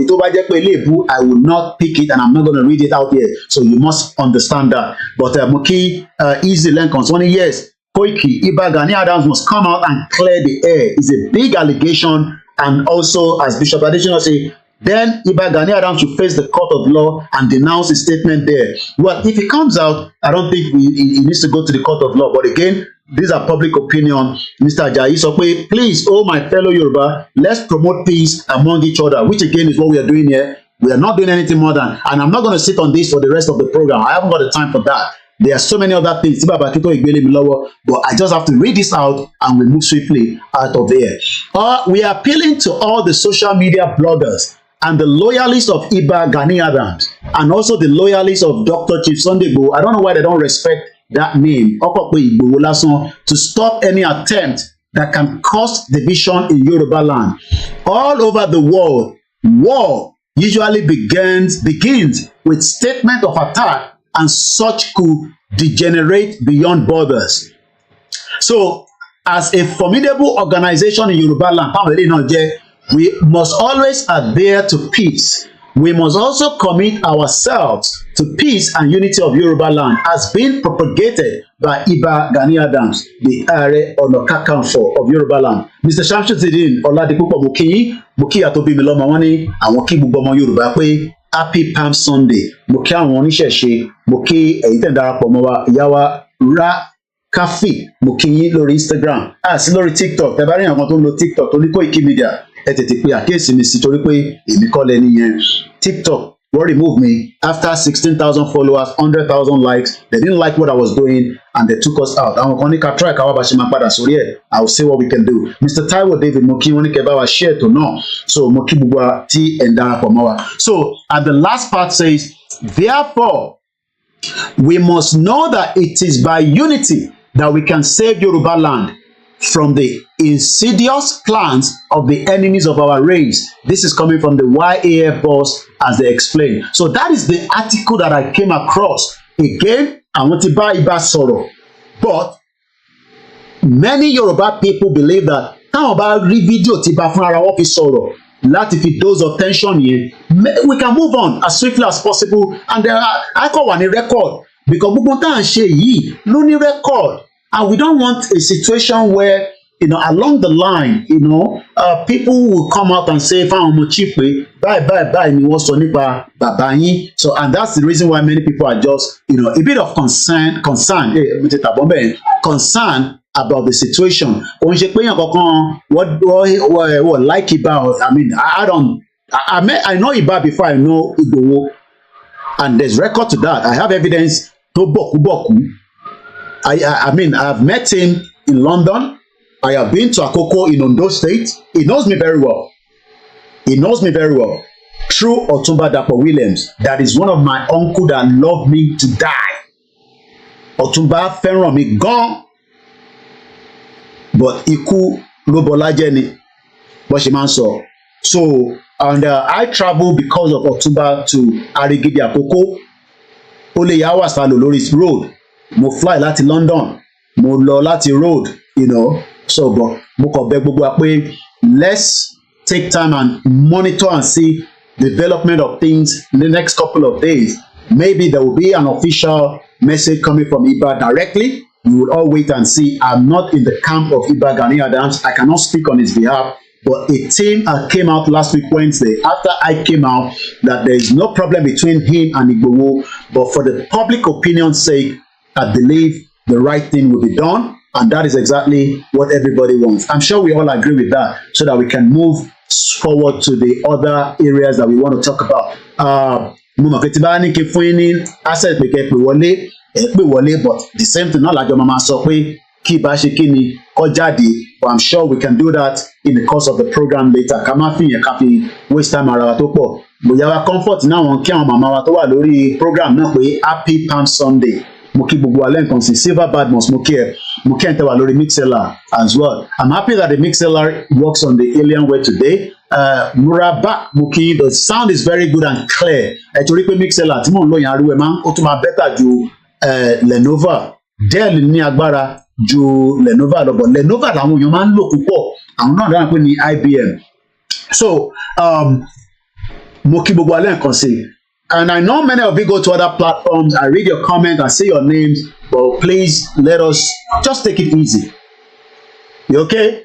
I will not pick it and I'm not going to read it out here. So you must understand that. But Moki Easy Lenkonse, yes. Koiki, Ìbà Gani Adams must come out and clear the air. It's a big allegation, and also, as Bishop Adesina say, then Ìbà Gani Adams should face the court of law and denounce his statement there. Well, if he comes out, I don't think he needs to go to the court of law. But again, these are public opinion. Mr. Ajayi sọ pé, please, oh my fellow Yoruba, let's promote peace among each other, which again is what we are doing here. We are not doing anything more than, and I'm not going to sit on this for the rest of the program. I haven't got the time for that. There are so many other things. But I just have to read this out and we move swiftly out of here. We are appealing to all the social media bloggers and the loyalists of Iba Gani Adams and also the loyalists of Dr. Chief Sunday Igboho. I don't know why they don't respect that name. To stop any attempt that can cause division in Yoruba land. All over the world, war usually begins with statement of attack, and such could degenerate beyond borders. So, as a formidable organization in Yoruba land, we must always adhere to peace. We must also commit ourselves to peace and unity of Yoruba land as being propagated by Iba Gani Adams, the Ààrẹ Ọ̀nà Kakanfò of Yoruba land. Mr. Shamsuddin Oladipupo Moki Atobimelomo wọ́n ní àwọn kí gbogbo ọmọ Yorùbá pé Happy Palm Sunday. Mo kí àwọn oníṣẹ̀ṣe, mo kí ẹ̀yin tẹ́ ń darapọ̀ mọ́ wa, ìyá wa Ra Kafi, mo kí yín lórí Instagram, sí lórí TikTok. Tẹ́ bá rí àwọn tó ń lo TikTok tó ní KOIKIMEDIA, ẹ tètè pé àkíyèsí mi sí torí pé èmi kọ́ lẹ́ni yẹn. TikTok wọ́n remove me after 16,000 followers, 100,000 likes. They didn't like what I was doing and they took us out. Àwọn kan ní ká try káwá bá ṣe máa padà sórí ẹ̀. I will see what we can do. Mr. Taiwo David mo kí wọ́n ní kẹ́ bá wa share tó náà. So mo kí gbogbo tí ẹ̀ ń darapọ̀ mọ́ wa. So at the last part says, therefore, we must know that it is by unity that we can save Yoruba land from the insidious plans of the enemies of our race. This is coming from the YAF boss as they explain. So that is the article that I came across. Again, I want to buy Iba sọ̀rọ̀. But many Yoruba people believe that táwọn bá rí fídíò tí Iba fún ara wọn fi sọ̀rọ̀ láti fi dose of tension yẹn, we can move on as swiftly as possible and I kàn wà ní record because gbogbo tá à ń ṣe yìí ló ní record. And we don't want a situation where, along the line, people will come out and say, "Fáwọn ọmọ chief pé bye ni wọ́n sọ nípa bàbá yín." So, and that's the reason why many people are just, a bit of concern about the situation. Kò ń ṣe pé yàn kankan what like Iba. I mean, I know Iba before I know Igboho, and there's record to that. I have evidence to boku. I mean, I've met him in London. I have been to Akoko in Ondo State. He knows me very well. Through Otumba Dapo Williams. That is one of my uncle that loved me to die. Otumba fẹ́ràn mi gan. But ikú ló bọlá jẹ́ ni. Bó ṣe máa ń sọ. So, and I travel because of Otumba to Arigidi Akoko. Oleyawa Salo Loris Road. Mo fly láti London, mo lọ láti road, so but mo kàn bẹ̀ gbogbo wa pé let's take time and monitor and see development of things in the next couple of days. Maybe there will be an official message coming from Iba directly. We will all wait and see. I'm not in the camp of Iba Gani Adams. I cannot speak on his behalf. But a team came out last week Wednesday after I came out that there is no problem between him and Igboho. But for the public opinion's sake, I believe the right thing will be done. And that is exactly what everybody wants. I'm sure we all agree with that so that we can move forward to the other areas that we want to talk about. But the same thing, not like your mama sọ pé kí Ìbá ṣe kí ni kó jáde, but I'm sure we can do that in the course of the program later. Ká má fi yẹn ká fi waste time ara wa tó pọ̀. Bóyá wa comfort náà wọn kí àwọn màmá wa tó wà lórí program náà pé Happy Palm Sunday. Mo kí gbogbo alẹ́ nǹkan sí Silver Badmus mo kí ẹ̀ ń tẹ́wà lórí Mixlr as well. I'm happy that the Mixlr works on the alien way today. Murabak mo kí the sound is very good and clear. Ẹ torí pé Mixlr tí mò ń lò yẹn ariwo ẹ̀ máa ó tún máa better ju Lenovo. Dell ní agbára ju Lenovo lọ, but Lenovo làwọn èèyàn máa ń lò púpọ̀, àwọn náà dáhùn pé ní IBM. So mo kí gbogbo alẹ́ nǹkan sí. And I know many of you go to other platforms, I read your comments, I see your names, but please let us just take it easy. You okay?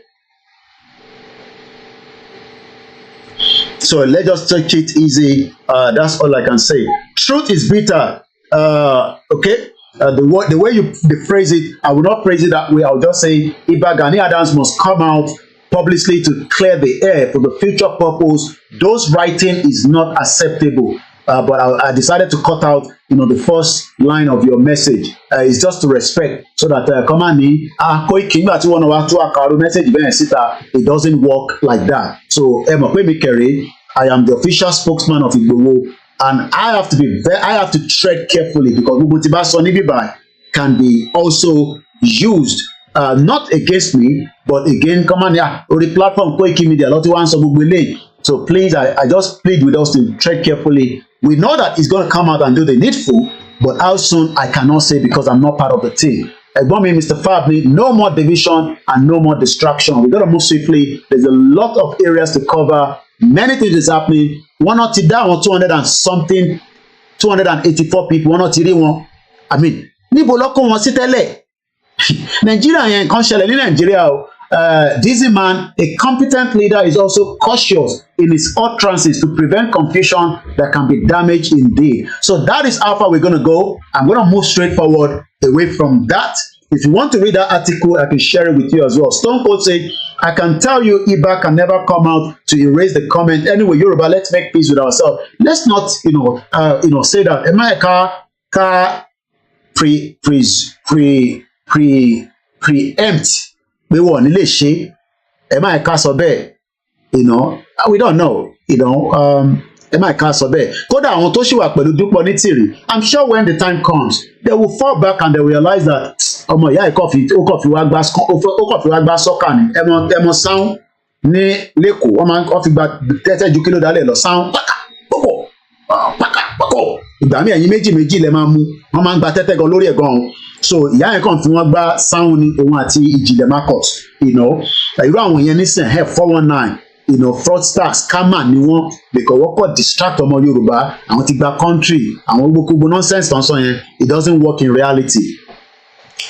So let's just take it easy. That's all I can say. Truth is bitter. Okay? The way you phrase it, I will not phrase it that way. I'll just say Iba Gani Adams must come out publicly to clear the air for the future purpose. Those writing is not acceptable. but I decided to cut out, the first line of your message. It's just to respect, so that come on in. Koiki, nígbà tí wọ́n wá tó àkàrò message bẹ́ẹ̀ síta, it doesn't work like that. So ẹ mọ̀ pé mi kẹ̀rẹ́, I am the official spokesman of Igboho, and I have to tread carefully, because gbogbo tí bá sọ ní bíbá can be also used. Not against me, but again, come on, or the platform KOIKIMEDIA, lot of ones of so please, I just plead with us to tread carefully. We know that it's going to come out and do the needful, but how soon I cannot say, because I'm not part of the team. Egbomi, Mr. Fabni, no more division and no more distraction. We're going to move swiftly. There's a lot of areas to cover. Many things is happening. One not down on 200 and something, 284 people. One not one. I mean, níbo ló kó wọn sí tẹ́lẹ̀? Nigeria yẹn nǹkan ṣẹlẹ̀ ní Nigeria o. This man, a competent leader, is also cautious in his utterances to prevent confusion that can be damaged indeed. So that is how far we're going to go. I'm going to move straight forward away from that. If you want to read that article, I can share it with you as well. Stone Cold said, I can tell you Iba can never come out to erase the comment. Anyway, Yoruba, let's make peace with ourselves. Let's not, say that. Preempt. We won't nílé ṣe. Ẹ má ká sọ bẹ́ẹ̀. We don't know. Ẹ má ká sọ bẹ́ẹ̀. Kódà àwọn tó ṣì wà pẹ̀lú Dúpọ̀ Nítìrì, I'm sure when the time comes, they will fall back and they will realize that ọmọ ìyá ó kàn fi wá gbá sọ́kà ni. Ẹ mọ sáún ní Lẹ́kọ̀ọ́, wọ́n fi gba tẹ́tẹ́ ju kíló dálẹ̀ lọ. Sáún pákà. Ìgbà míì ẹ̀yin méjì lẹ máa mú. Wọ́n máa ń gba tẹ́tẹ́ gan lórí ẹ̀ gan. So ìyá yẹn kàn fi wọ́n gbá sáwọn ní òun àti Ìjìnlẹ̀ Marcus, irú àwọn yẹn nísìn 419, fraudsters, scammer ni wọ́n, because wọ́n kọ́ distract ọmọ Yorùbá, àwọn ti gba country, àwọn gbogbo nonsense tó ń sọ yẹn, it doesn't work in reality.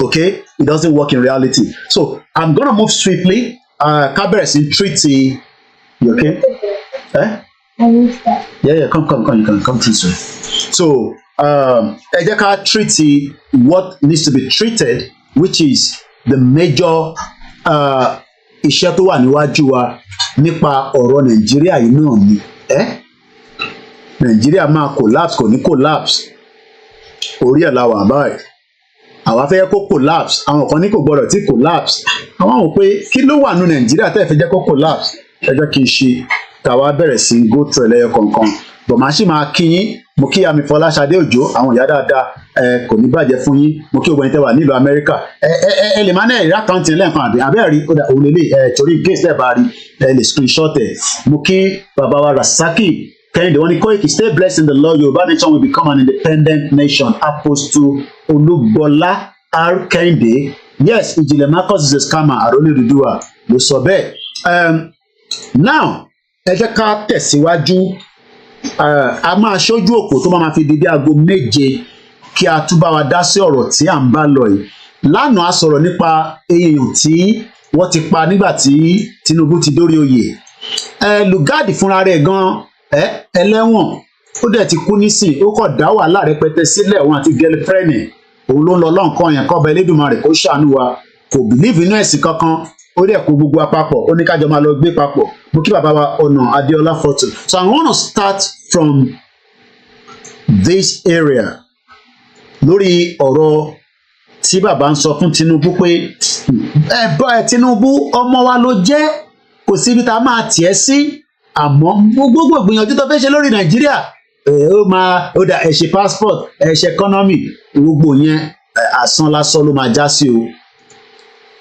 Okay, it doesn't work in reality. So I'm gonna move swiftly. Kábẹ̀rẹ̀ sí treaty. You okay? Yeah, come, you can come this way. So ẹ jẹ́ ká treat what needs to be treated, which is the major iṣẹ́ tó wà níwájú wa nípa ọ̀rọ̀ Nàìjíríà yìí náà ni. Nàìjíríà máa collapse, kò ní collapse, orí ẹ̀ la wà báyìí. Àwa fẹ́ kó collapse, àwọn kan ní kò gbọdọ̀ tí collapse. Àwọn wò pé kí ló wà nínú Nàìjíríà tẹ́ fẹ́ jẹ́ kó collapse? Ẹ jẹ́ kí n ṣe tàwa bẹ̀rẹ̀ sí go through ẹlẹ́yọ kọ̀ọ̀kan. Bọ̀ máa ṣì máa kí yín, mo kí àmì Fọláṣadé Òjó, àwọn ìyá dáadáa, kò ní bàjẹ́ fún yín. Mo kí ògbẹ́ni tẹ́ wà nílùú Amẹ́ríkà. Ẹ lè máa ní ẹ̀rí àkáǹtì lẹ́ẹ̀kan àbẹ́ rí òun lélẹ̀ torí case ẹ̀ bá rí ẹ lè screenshot ẹ̀. Mo kí bàbá wa Rasaki Kẹ́hìndé, wọ́n ní Koiki, stay blessed in the Lord. Yorùbá nation will become an independent nation. Apostle Olúgbọ́lá R. Kẹ́hìndé. Yes, Ìjìnlẹ̀ Marcus is a scammer. Àrólé Odùduwà ló sọ bẹ́ẹ̀. Now, ẹ jẹ́ ká tẹ̀síwájú. A máa ṣojú òpó tó máa fi di bí aago 7 kí a tún bá wa dá sí ọ̀rọ̀ tí à ń bá lọ yìí. Lánàá a sọ̀rọ̀ nípa èèyàn tí wọ́n ti pa nígbà tí Tinubu ti dórí oyè. Lugard fúnra rẹ̀ gan ẹlẹ́wọ̀n, ó dẹ̀ ti kú nísìn, ó kọ̀ dá wàhálà rẹpẹtẹ sílẹ̀ òun àti girlfriend òun ló ń lọ lọ́nkàn yẹn, kọ́ba Elédùmarè kó ṣàánú wa, kò believe inú ẹ̀sìn kankan, ó dẹ̀ kó gbogbo apapọ̀, ó ní kájọ máa lọ gbé papọ̀. Mo kí bàbá wa Ọ̀nà Adéọlá Fortune. So I want to start from this area lórí ọ̀rọ̀ tí bàbá ń sọ fún Tinubu pé Tinubu ọmọ wa ló jẹ́, kò síbi tá a máa tiẹ̀ sí, àmọ́ gbogbo ìgbìyànjú tó fẹ́ ṣe lórí Nàìjíríà ó dà ẹ ṣe passport, ẹ ṣe economy, gbogbo yẹn asán lásán ló máa já sí o.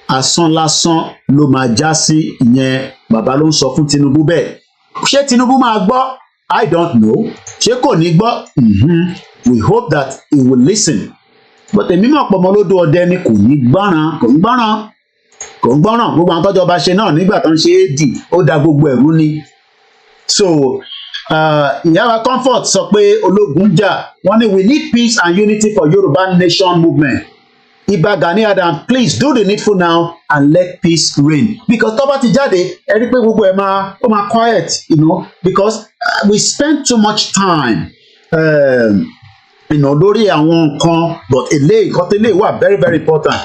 Asán lásán ló máa já sí, ìyẹn bàbá ló ń sọ fún Tinubu bẹ́ẹ̀. Ṣé Tinubu máa gbọ́? I don't know. Ṣé kò ní gbọ́? We hope that he will listen. But èmi mọ̀ pọ̀ mọ́ lódò ọdẹ ni kò ní gbọ́ràn, kò ń gbọ́ràn. Gbogbo àwọn tọ́jọ́ bá ṣe náà nígbà tó ń ṣe éèdì, ó da gbogbo ẹ̀rú ni. So ìyá wa Comfort sọ pé ológun jà, wọ́n ní we need peace and unity for Yoruba nation movement. Iba Gani Adam, please do the needful now and let peace reign. Because tó bá ti jáde, ẹ rí pé gbogbo ẹ̀ máa quiet, because we spend too much time lórí àwọn nǹkan, but nǹkan tẹ́lẹ̀ wà very very important.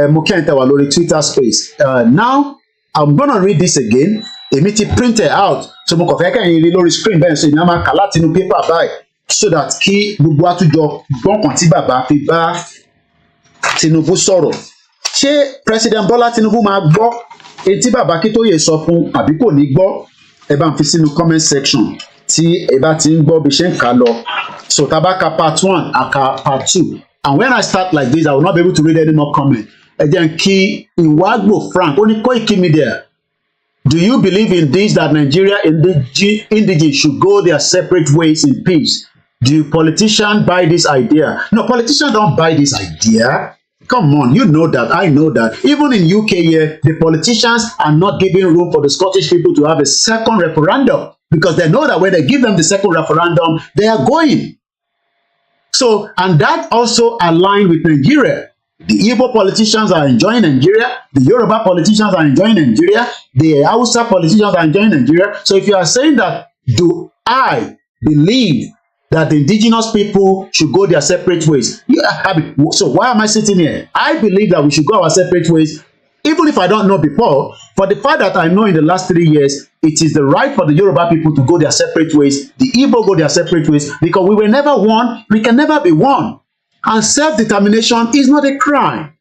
Mo kí ẹ̀yin tẹ́ wà lórí Twitter space. Now I'm gonna read this again. Èmi ti print it out, so mo kàn fẹ́ kẹ́yìn rí lórí screen bẹ́ẹ̀, so ìyá máa kà láti inú paper báyìí so that kí gbogbo àtújọ gbọ́nkàn tí bàbá fi bá Tinubu sọ̀rọ̀. Ṣé President Bola Tinubu máa gbọ́ etí bàbá Akíntóyè sọ fún àbí kò ní gbọ́? Ẹ bá ń fi sínú comment section tí ẹ bá ti ń gbọ́ bí ṣe ń kà lọ. So tá bá ka part 1, a ka part 2. And when I start like this, I will not be able to read any more comment. Ẹ jẹ́ n kí Ìwágbò Frank, ó ní Koiki Media. Do you believe in this, that Nigeria indigenous should go their separate ways in peace? Do politicians buy this idea? No, politicians don't buy this idea. Come on, you know that, I know that. Even in UK here, the politicians are not giving room for the Scottish people to have a second referendum because they know that when they give them the second referendum, they are going. So, and that also aligned with Nigeria. The Igbo politicians are enjoying Nigeria. The Yoruba politicians are enjoying Nigeria. The Hausa politicians are enjoying Nigeria. So if you are saying that, do I believe that the indigenous people should go their separate ways? Yeah, so why am I sitting here? I believe that we should go our separate ways, even if I don't know before. For the fact that I know in the last 3 years, it is the right for the Yoruba people to go their separate ways. The Igbo go their separate ways because we were never one. We can never be one. And self-determination is not a crime.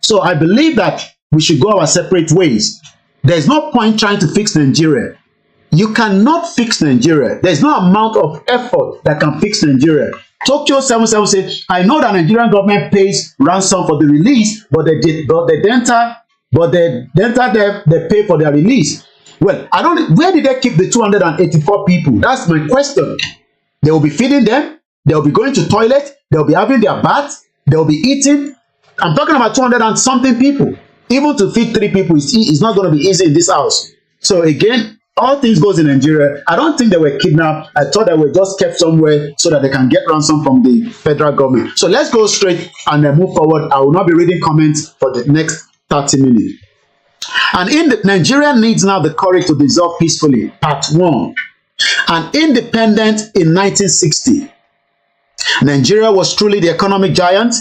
So I believe that we should go our separate ways. There's no point trying to fix Nigeria. You cannot fix Nigeria. There's no amount of effort that can fix Nigeria. Tokyo 77 says, I know that Nigerian government pays ransom for the release, but they pay for their release. Well, I don't. Where did they keep the 284 people? That's my question. They will be feeding them. They will be going to toilet. They'll be having their bath. They'll be eating. I'm talking about 200 and something people. Even to feed 3 people is not going to be easy in this house. So again, all things goes in Nigeria. I don't think they were kidnapped. I thought they were just kept somewhere so that they can get ransom from the federal government. So let's go straight and then move forward. I will not be reading comments for the next 30 minutes. And Nigeria needs now the courage to dissolve peacefully. Part 1. An independent in 1960. Nigeria was truly the economic giant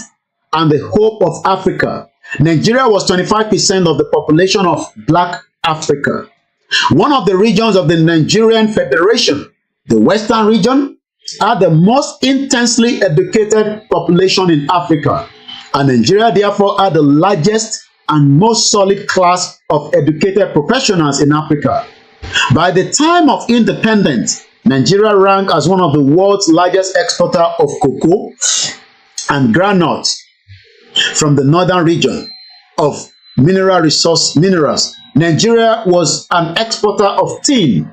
and the hope of Africa. Nigeria was 25% of the population of Black Africa. One of the regions of the Nigerian Federation, the Western region, had the most intensely educated population in Africa. And Nigeria therefore had the largest and most solid class of educated professionals in Africa. By the time of independence, Nigeria ranked as one of the world's largest exporter of cocoa and groundnuts from the northern region of minerals. Nigeria was an exporter of tin,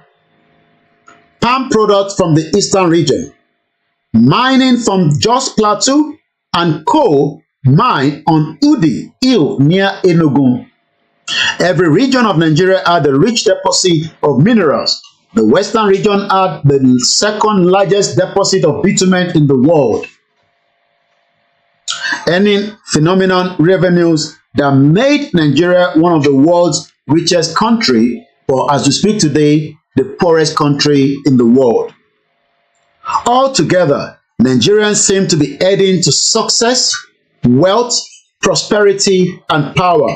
palm products from the eastern region, mining from Jos Plateau, and coal mine on Udi Hill near Enugu. Every region of Nigeria had a rich deposit of minerals. The western region had the second largest deposit of bitumen in the world, earning phenomenal revenues that made Nigeria one of the world's richest country, or as we speak today, the poorest country in the world. Altogether, Nigerians seem to be heading to success, wealth, prosperity, and power.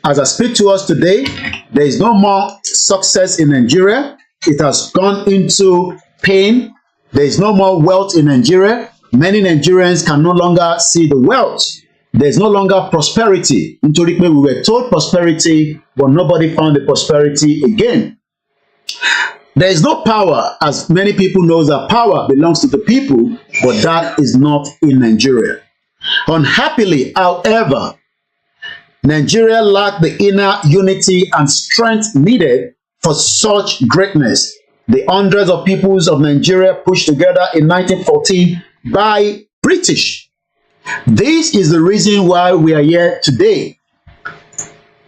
As I speak to us today, there is no more success in Nigeria. It has gone into pain. There is no more wealth in Nigeria. Many Nigerians can no longer see the wealth. There is no longer prosperity. Nítorí pé we were told prosperity, but nobody found the prosperity again. There is no power, as many people know that power belongs to the people, but that is not in Nigeria. Unhappily, however, Nigeria lacked the inner unity and strength needed for such greatness. The hundreds of peoples of Nigeria pushed together in 1914 by British. This is the reason why we are here today.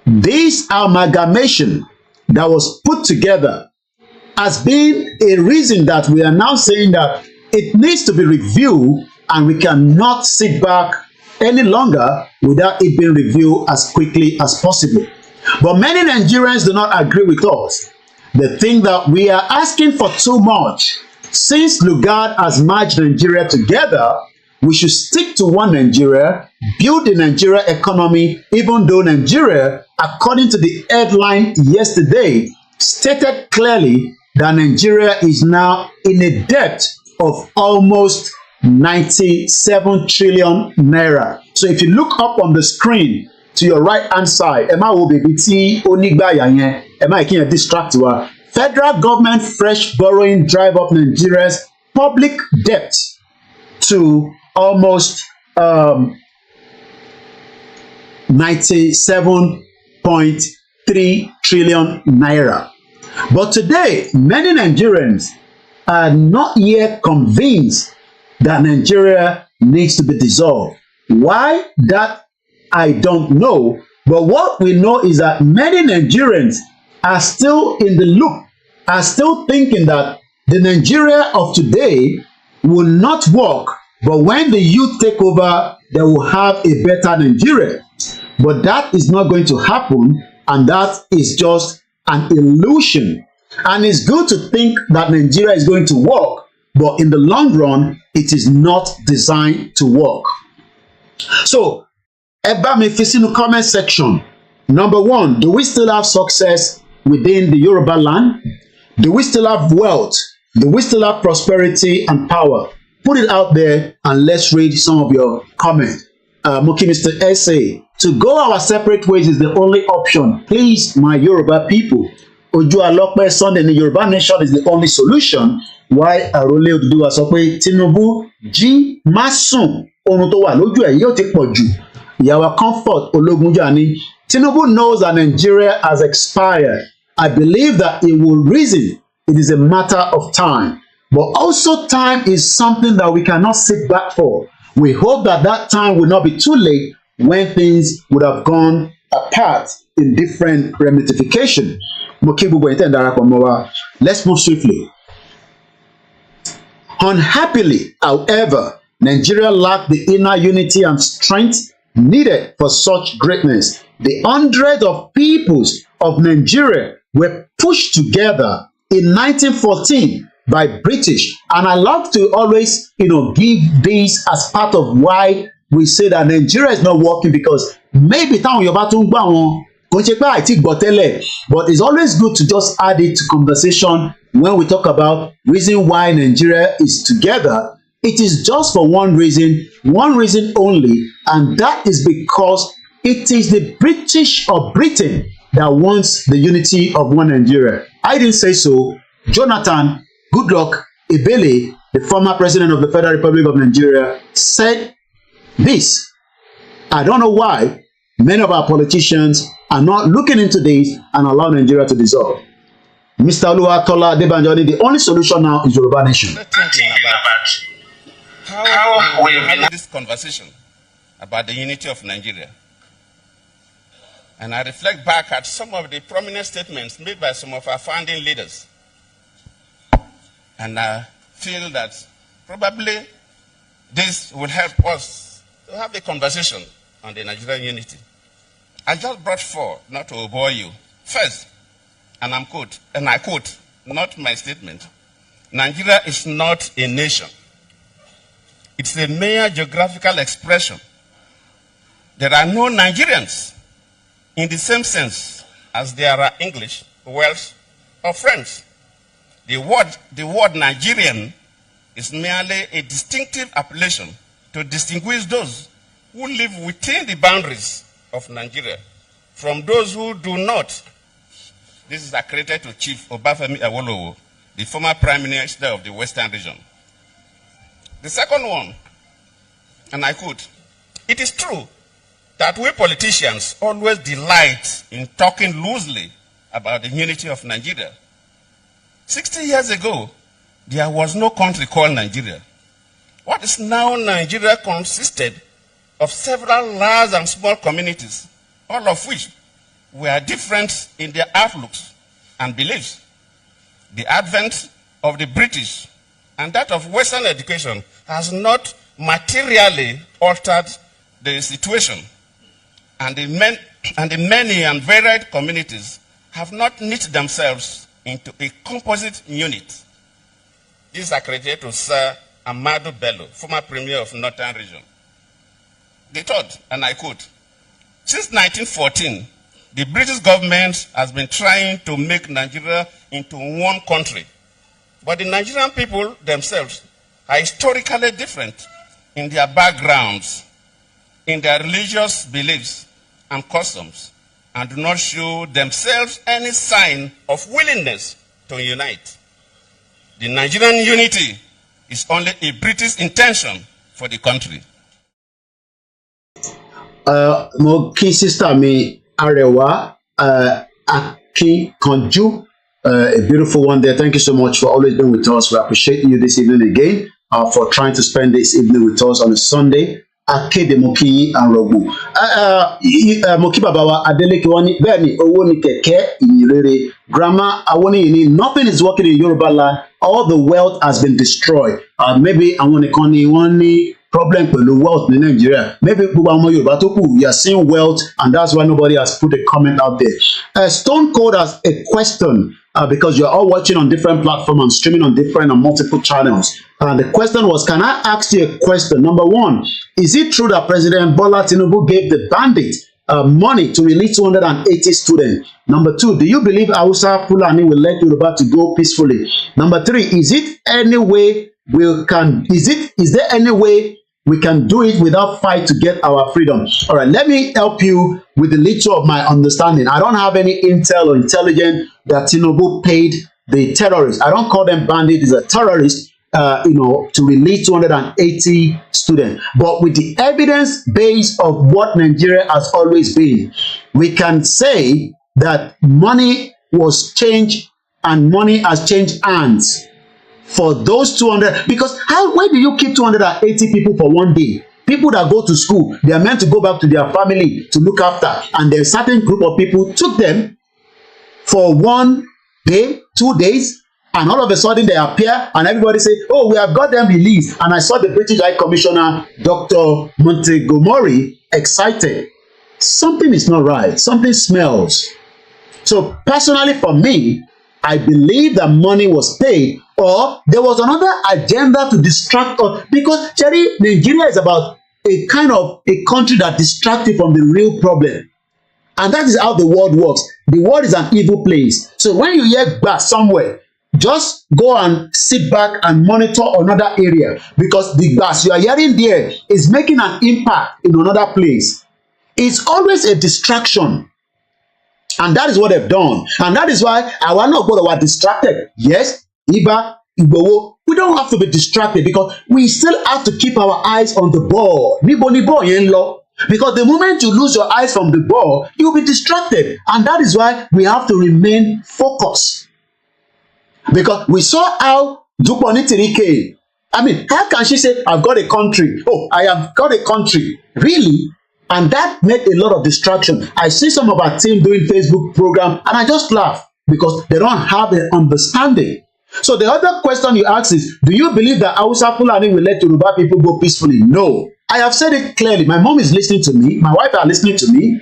This amalgamation that was put together has been a reason that we are now saying that it needs to be reviewed, and we cannot sit back any longer without it being reviewed as quickly as possible. But many Nigerians do not agree with us. They think that we are asking for too much. Since Lugard has merged Nigeria together, we should stick to one Nigeria, build the Nigeria economy, even though Nigeria, according to the headline yesterday, stated clearly that Nigeria is now in a debt of almost 97 trillion naira. So if you look up on the screen to your right hand side, ẹ má wo bèbí tí ó nígbàyà yẹn, ẹ má kí yẹn distract wa. Federal government fresh borrowing drive up Nigeria's public debt to almost 97.3 trillion naira. But today, many Nigerians are not yet convinced that Nigeria needs to be dissolved. Why? That I don't know. But what we know is that many Nigerians are still in the loop, are still thinking that the Nigeria of today will not work, but when the youth take over, they will have a better Nigeria. But that is not going to happen, and that is just an illusion. And it's good to think that Nigeria is going to work, but in the long run, it is not designed to work. So, ẹ bá mi fi sínú comment section. Number one, do we still have success within the Yoruba land? Do we still have wealth? Do we still have prosperity and power? Put it out there and let's read some of your comments. Muki Mr. SA, to go our separate ways is the only option. Please, my Yoruba people. Ojú Alọ́pẹ́ Sunday ní Yoruba nation is the only solution. Why Arole Oduduwa sọ pé Tinubu jí má sùn, oorun tó wà lójú ẹ̀ yóò ti pọ̀ jù. Ìyàwó Comfort Ológunjà ní Tinubu knows that Nigeria has expired. I believe that it will reason. It is a matter of time. But also time is something that we cannot sit back for. We hope that that time will not be too late when things would have gone apart in different ramifications. Let's move swiftly. Unhappily, however, Nigeria lacked the inner unity and strength needed for such greatness. The hundreds of peoples of Nigeria were pushed together in 1914 by British, and I love to always, give this as part of why we say that Nigeria is not working, because maybe táwọn Yorùbá tó ń gbà wọn kò ṣe pé àìtí gbọ́ tẹ́lẹ̀, but it's always good to just add it to conversation when we talk about reason why Nigeria is together. It is just for one reason only, and that is because it is the British or Britain that wants the unity of one Nigeria. I didn't say so. Jonathan Goodluck Ebele, the former president of the Federal Republic of Nigeria, said this. I don't know why many of our politicians are not looking into this and allow Nigeria to dissolve. Mr. Oluwatola Adebanjoni, the only solution now is Yoruba nation. How we had this conversation about the unity of Nigeria. And I reflect back at some of the prominent statements made by some of our founding leaders. And I feel that probably this will help us to have a conversation on the Nigerian unity. I just brought four, not to bore you. First, and I quote, not my statement, Nigeria is not a nation. It's a mere geographical expression. There are no Nigerians in the same sense as there are English, Welsh, or French. The word Nigerian is merely a distinctive appellation to distinguish those who live within the boundaries of Nigeria from those who do not. This is accredited to Chief Obafemi Awolowo, the former Prime Minister of the Western region. The second one, and I quote, it is true that we politicians always delight in talking loosely about the unity of Nigeria. 60 years ago, there was no country called Nigeria. What is now Nigeria consisted of several large and small communities, all of which were different in their outlooks and beliefs. The advent of the British and that of Western education has not materially altered the situation, and the many and varied communities have not knit themselves into a composite unit. This is accredited to Sir Amadu Bello, former Premier of Northern Region. The third, and I quote, since 1914, the British government has been trying to make Nigeria into one country, but the Nigerian people themselves are historically different in their backgrounds, in their religious beliefs and customs, and do not show themselves any sign of willingness to unite. The Nigerian unity is only a British intention for the country. Mo kí sister mi Arewa Akinkanju, a beautiful one there. Thank you so much for always being with us. We appreciate you this evening again, for trying to spend this evening with us on a Sunday. Akéde mo kí and Rogbu. Mo kí bàbá wa Adeleke wọ́n ní bẹ́ẹ̀ ni owó ni kẹ̀kẹ́ ìyìnrere. Grandma Awoniyi ni nothing is working in Yoruba land. All the wealth has been destroyed. Maybe àwọn nìkan ni wọ́n ní problem pẹ̀lú wealth ní Nigeria. Maybe gbogbo àwọn Yorùbá tó kù, we are seeing wealth, and that's why nobody has put a comment out there. Stone Cold has a question, because you're all watching on different platforms and streaming on different and multiple channels. And the question was, can I ask you a question? Number one, is it true that President Bola Tinubu gave the bandits money to release 280 students? Number two, do you believe Hausa Fulani will let Yoruba to go peacefully? Number three, is there any way we can do it without fight to get our freedom? All right, let me help you with the little of my understanding. I don't have any intel or intelligence that Tinubu paid the terrorists. I don't call them bandits, it's a terrorist, to release 280 students. But with the evidence base of what Nigeria has always been, we can say that money was changed and money has changed hands for those 200. Because why do you keep 280 people for one day? People that go to school, they are meant to go back to their family to look after, and there's a certain group of people took them for 1 day, 2 days, and all of a sudden they appear and everybody say, oh, we have got them released. And I saw the British High Commissioner, Dr. Montgomery, excited. Something is not right. Something smells. So personally for me, I believe that money was paid, or there was another agenda to distract us, because Cherry, Nigeria is about a kind of a country that distracted from the real problem. And that is how the world works. The world is an evil place. So when you hear back somewhere, just go and sit back and monitor another area, because the bass you are hearing there is making an impact in another place. It's always a distraction. And that is what they've done. And that is why I want not go to distracted. Yes, Iba, Igbowo, we don't have to be distracted, because we still have to keep our eyes on the ball. Because the moment you lose your eyes from the ball, you'll be distracted. And that is why we have to remain focused. Because we saw how Duponitiri came. I mean, how can she say, I've got a country? Oh, I have got a country. Really? And that made a lot of distraction. I see some of our team doing Facebook program, and I just laugh, because they don't have the understanding. So the other question you ask is, do you believe that Hausa Fulani will let Yoruba people go peacefully? No. I have said it clearly. My mom is listening to me. My wife are listening to me.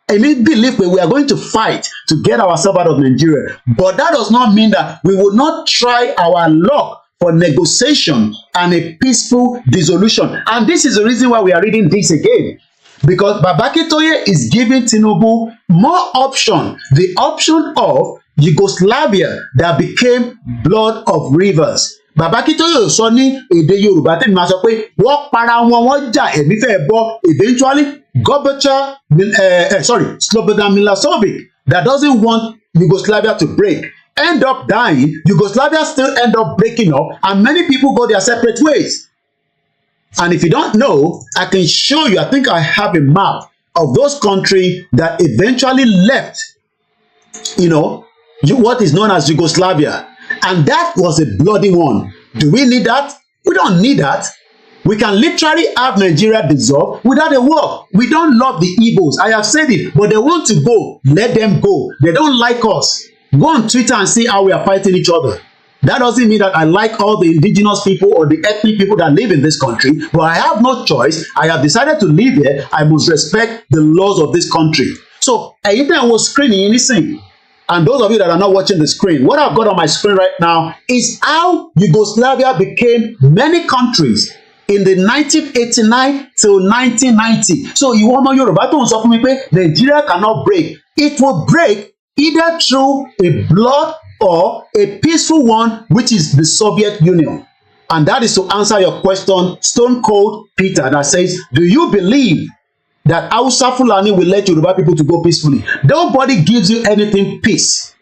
I believe we are going to fight to get ourselves out of Nigeria. But that does not mean that we will not try our luck for negotiation and a peaceful dissolution. And this is the reason why we are reading this again. Because Babakitoye is giving Tinubu more option. The option of Yugoslavia that became blood of rivers. Babakitoye sọ ní èdè Yorùbá tí màá sọ pé wọ́n para wọn jà ẹ̀mí fẹ́ bọ́. Eventually, Slobodan Milosevic, that doesn't want Yugoslavia to break, end up dying. Yugoslavia still end up breaking up, and many people go their separate ways. And if you don't know, I can show you, I think I have a map of those countries that eventually left, what is known as Yugoslavia. And that was a bloody one. Do we need that? We don't need that. We can literally have Nigeria dissolve without a war. We don't love the Igbos. I have said it, but they want to go. Let them go. They don't like us. Go on Twitter and see how we are fighting each other. That doesn't mean that I like all the indigenous people or the ethnic people that live in this country, but I have no choice. I have decided to live here. I must respect the laws of this country. So, anything was screening anything. And those of you that are not watching the screen, what I've got on my screen right now is how Yugoslavia became many countries in the 1989 till 1990. So you want Yoruba to sọ fún mi pé Nigeria cannot break. It will break either through a blood or a peaceful one, which is the Soviet Union. And that is to answer your question, Stone Cold Peter, that says, do you believe that Hausa Fulani will let Yoruba people to go peacefully? Nobody gives you anything peace.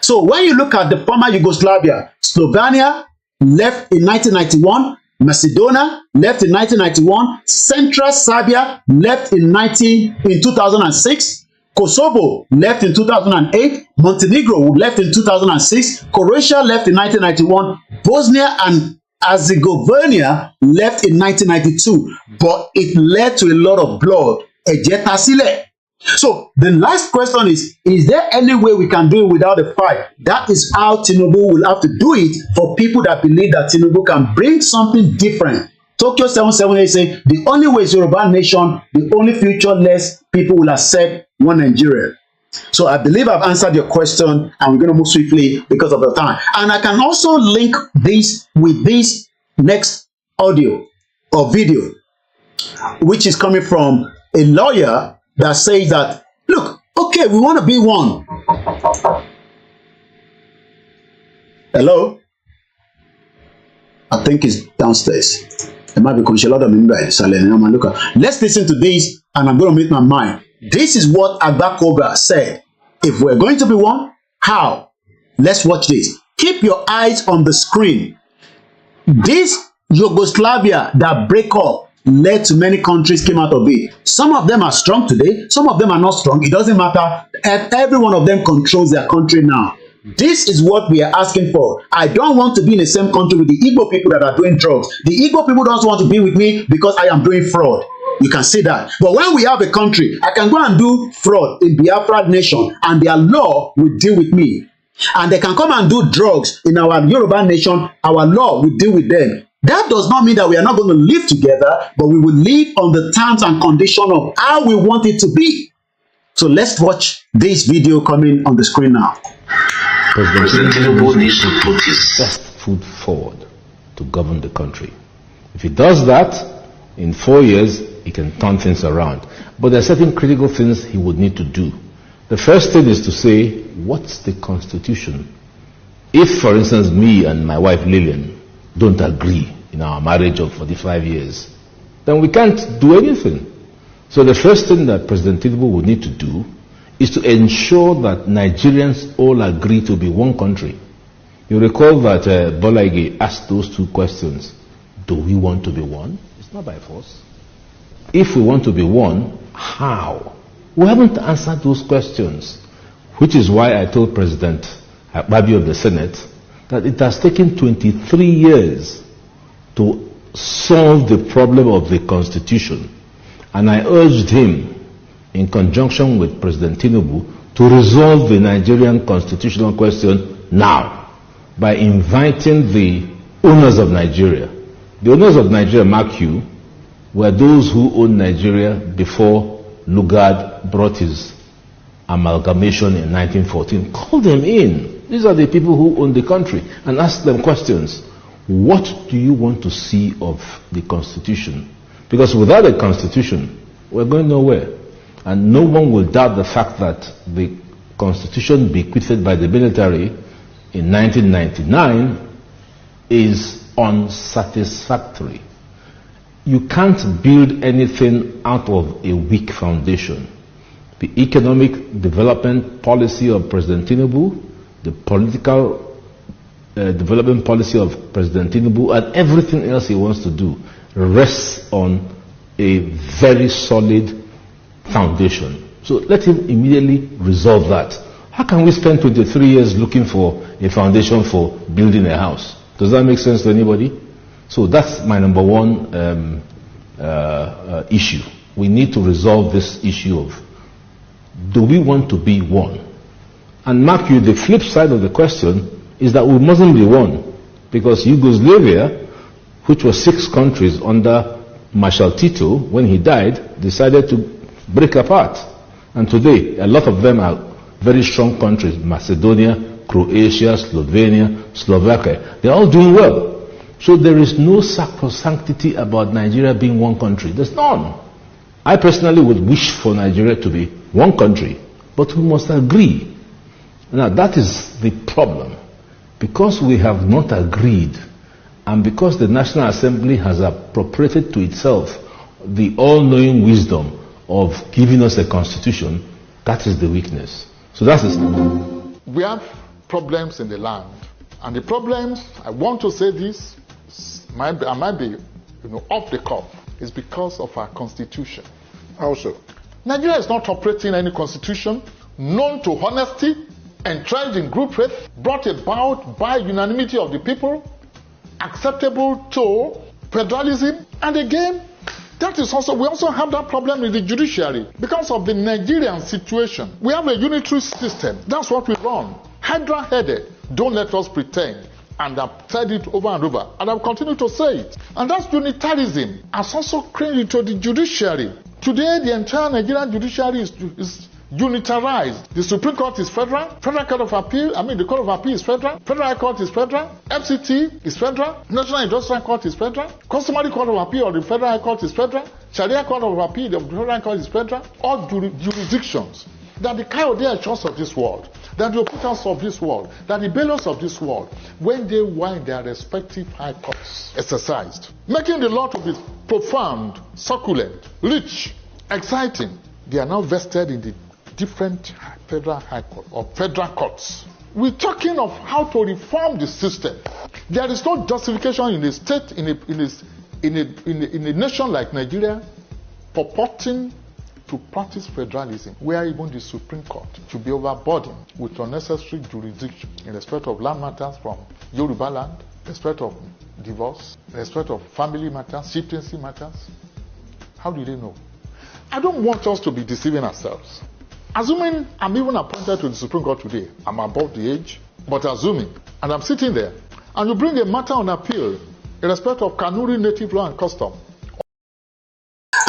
So when you look at the former Yugoslavia, Slovenia left in 1991, Macedonia left in 1991, Central Serbia left in 2006, Kosovo left in 2008, Montenegro left in 2006, Croatia left in 1991, Bosnia and Herzegovina left in 1992, but it led to a lot of blood. Ẹ̀jẹ̀ ta sílẹ̀. So the last question is there any way we can do it without a fight? That is how Tinubu will have to do it for people that believe that Tinubu can bring something different. Tokyo 778 say the only way is Yoruba nation, the only futureless people will accept one Nigeria. So I believe I've answered your question, and we're going to move swiftly because of the time. And I can also link this with this next audio or video, which is coming from a lawyer that says that, look, okay, we want to be one. Hello? I think it's downstairs. It might be Let's listen to this, and I'm going to make my mind. This is what Agbakoba said. If we're going to be one, how? Let's watch this. Keep your eyes on the screen. This Yugoslavia that break up led to many countries came out of it. Some of them are strong today. Some of them are not strong. It doesn't matter. And every one of them controls their country now. This is what we are asking for. I don't want to be in the same country with the Igbo people that are doing drugs. The Igbo people don't want to be with me because I am doing fraud. You can see that. But when we have a country, I can go and do fraud in Biafra nation and their law will deal with me. And they can come and do drugs in our Yoruba nation, our law will deal with them. That does not mean that we are not going to live together, but we will live on the terms and conditions of how we want it to be. So let's watch this video coming on the screen now. President Tinubu needs to put his best foot forward to govern the country. If he does that, in 4 years, he can turn things around. But there are certain critical things he would need to do. The first thing is to say, what's the constitution? If, for instance, me and my wife Lillian don't agree in our marriage of 45 years, then we can't do anything. So the first thing that President Tinubu would need to do is to ensure that Nigerians all agree to be one country. You recall that Bolaige asked those two questions. Do we want to be one? It's not by force. If we want to be one, how? We haven't answered those questions, which is why I told President Akpabio of the Senate that it has taken 23 years to solve the problem of the Constitution. And I urged him, in conjunction with President Tinubu, to resolve the Nigerian constitutional question now by inviting the owners of Nigeria. The owners of Nigeria, mark you, were those who owned Nigeria before Lugard brought his amalgamation in 1914. Call them in. These are the people who own the country, and ask them questions. What do you want to see of the Constitution? Because without a Constitution, we're going nowhere. And no one will doubt the fact that the Constitution bequeathed by the military in 1999 is unsatisfactory. You can't build anything out of a weak foundation. The economic development policy of President Tinubu, the political development policy of President Tinubu, and everything else he wants to do rests on a very solid foundation. So let him immediately resolve that. How can we spend 23 years looking for a foundation for building a house? Does that make sense to anybody? So that's my number one issue. We need to resolve this issue of, do we want to be one? And mark you, the flip side of the question is that we mustn't be one, because Yugoslavia, which was 6 countries under Marshal Tito, when he died, decided to break apart. And today, a lot of them are very strong countries: Macedonia, Croatia, Slovenia, Slovakia. They're all doing well. So there is no sacrosanctity about Nigeria being one country. There's none. I personally would wish for Nigeria to be one country, but we must agree. Now that is the problem. Because we have not agreed, And because the National Assembly has appropriated to itself the all-knowing wisdom of giving us a constitution, that is the weakness. So that's it. We have problems in the land. And the problems, I want to say this, I might be off the cuff, is because of our constitution. How so? Nigeria is not operating any constitution known to honesty, entrenched in group faith, brought about by unanimity of the people, acceptable to federalism. And again, that is also, we also have that problem in the judiciary because of the Nigerian situation. We have a unitary system. That's what we run. Hydra-headed. Don't let us pretend. And I've said it over and over. And I'll continue to say it. And that's unitarism. Has also crept into the judiciary. Today, the entire Nigerian judiciary is unitarized. The Supreme Court is federal. Federal Court of Appeal, the Court of Appeal is federal. Federal High Court is federal. FCT is federal. National Industrial Court is federal. Customary Court of Appeal of the Federal High Court is federal. Sharia Court of Appeal of the Federal High Court is federal. All jurisdictions. That the Kayode Echos of this world, that the Oputas of this world, that the Bellows of this world, when they were in their respective high courts, exercised, making the law to be profound, succulent, rich, exciting, they are now vested in the different federal high court or federal courts. We're talking of how to reform the system. There is no justification in a state, in a nation like Nigeria, purporting to practice federalism, where even the Supreme Court should be overburdened with unnecessary jurisdiction in respect of land matters from Yoruba land, respect of divorce, respect of family matters, chieftaincy matters. How do they know? I don't want us to be deceiving ourselves. Assuming I'm even appointed to the Supreme Court today, I'm above the age, but assuming, and I'm sitting there, and you bring a matter on appeal in respect of Kanuri native law and custom.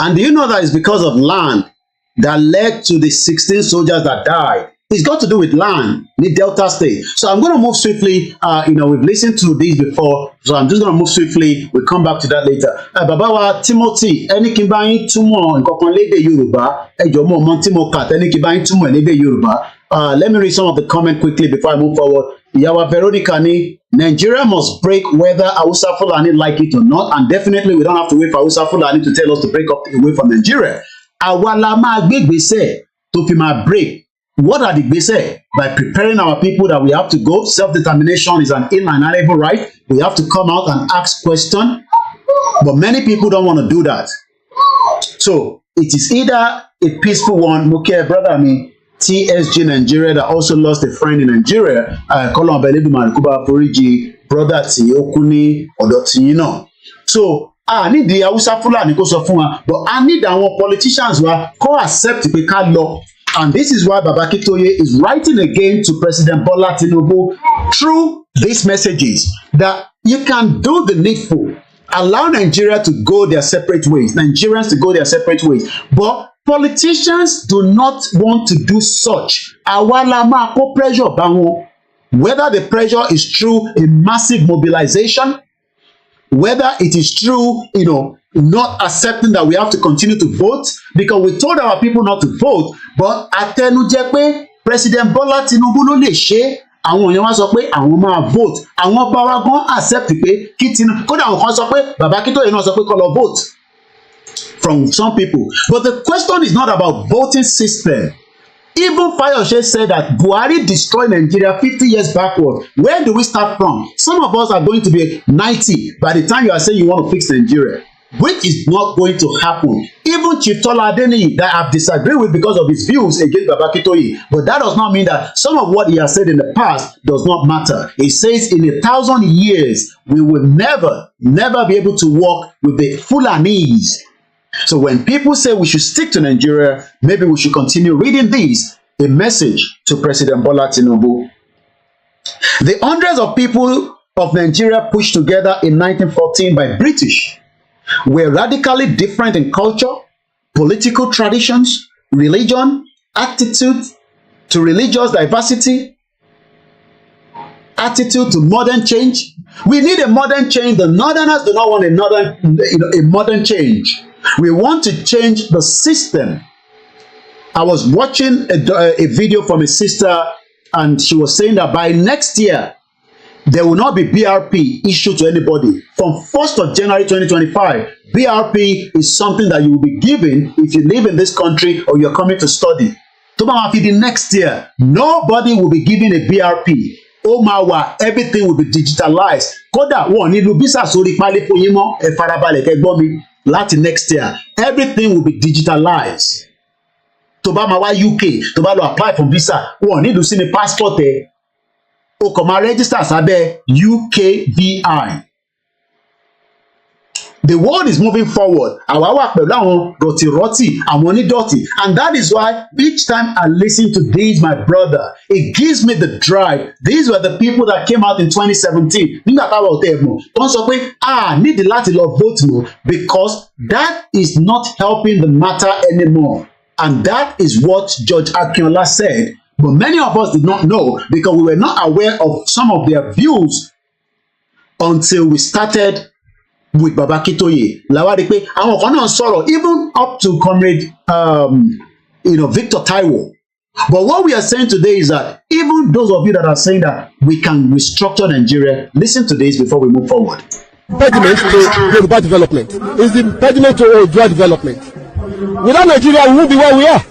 And do you know that it's because of land that led to the 16 soldiers that died? It's got to do with land in the Delta State. So I'm going to move swiftly. We've listened to this before, so I'm just going to move swiftly. We'll come back to that later. Babawa Timothy, ẹni kí n bá yín túmọ̀ nǹkan lédè Yorùbá, ẹ jọ̀ọ́ mo mọ̀ tí mo kà ẹni kí n bá yín túmọ̀ lédè Yorùbá. Let me read some of the comment quickly before I move forward. Ìyàwó Veronica ni Nigeria must break whether Hausa Fulani like it or not, and definitely we don't have to wait for Hausa Fulani to tell us to break up away from Nigeria. Àwa la máa gbé ìgbésẹ̀ tó fi máa break. What are the ìgbésẹ̀? By preparing our people that we have to go. Self-determination is an inalienable right. We have to come out and ask questions. But many people don't want to do that. So it is either a peaceful one, Muke brother, I mean, TSG Nigeria that also lost a friend in Nigeria. Kolon Beledumare Kuba Foriji, brother ti Okuni Odotino. So I need the Hausa Fulani kó sọ fún wa, but I need àwọn politicians wa kó accept pé ká lọ. And this is why Baba Akintoye is writing again to President Bola Tinubu through these messages that you can do the needful. Allow Nigeria to go their separate ways, Nigerians to go their separate ways. But politicians do not want to do such. Àwa la máa kó pressure bá wọn. Whether the pressure is through a massive mobilization, whether it is through, not accepting that we have to continue to vote, because we told our people not to vote, but àtẹnujẹ pé President Bola Tinubu ló lè ṣe, àwọn èèyàn wá sọ pé àwọn máa vote, àwọn bá wa gan accept pé kí Tinubu, kódà àwọn kan sọ pé Baba Akintoye náà sọ pé kó lọ vote from some people. But the question is not about voting system. Even Fayose said that Buhari destroyed Nigeria 50 years backward. Where do we start from? Some of us are going to be 90 by the time you are saying you want to fix Nigeria, which is not going to happen. Even Chief Tola Adeniyi that I've disagreed with because of his views against Baba Akintoye, but that does not mean that some of what he has said in the past does not matter. He says in 1,000 years, we will never be able to work with the Fulanese. So when people say we should stick to Nigeria, maybe we should continue reading this, a message to President Bola Tinubu. The hundreds of people of Nigeria pushed together in 1914 by British were radically different in culture, political traditions, religion, attitude to religious diversity, attitude to modern change. We need a modern change. The Northerners do not want a modern change. We want to change the system. I was watching a video from a sister, and she was saying that by next year, there will not be BRP issued to anybody. From 1st of January 2025, BRP is something that you will be given if you live in this country or you're coming to study. Tó bá máa fi di next year, nobody will be given a BRP. Ó máa wà, everything will be digitalized. Kódà wọn ní lu visa sórí pálí fún yín mọ́, ẹ farabalẹ̀ kẹ́ gbọ́ mi, láti next year, everything will be digitalized. Tó bá máa wá UK, tó bá lọ apply for visa, wọn ní lu sí ní passport ẹ. O kàn máa register sábẹ́ UKVI. The world is moving forward. Àwa wà pẹ̀lú àwọn rọ̀tìrọ̀tì, àwọn onídọ̀tí. And that is why each time I listen to this, my brother, it gives me the drive. These were the people that came out in 2017. Nígbà táwa ò tẹ̀ mọ̀, tó ń sọ pé, nídìí láti lọ vote mọ́, because that is not helping the matter anymore. And that is what Judge Akinola said. But many of us did not know because we were not aware of some of their views until we started with Baba Kitoye. La rí pé àwọn kan náà sọ̀rọ̀ even up to Comrade Victor Taiwo. But what we are saying today is that even those of you that are saying that we can restructure Nigeria, listen to this before we move forward. Impediment to Yoruba development is the impediment to Oodua development. Without Nigeria, we won't be where we are.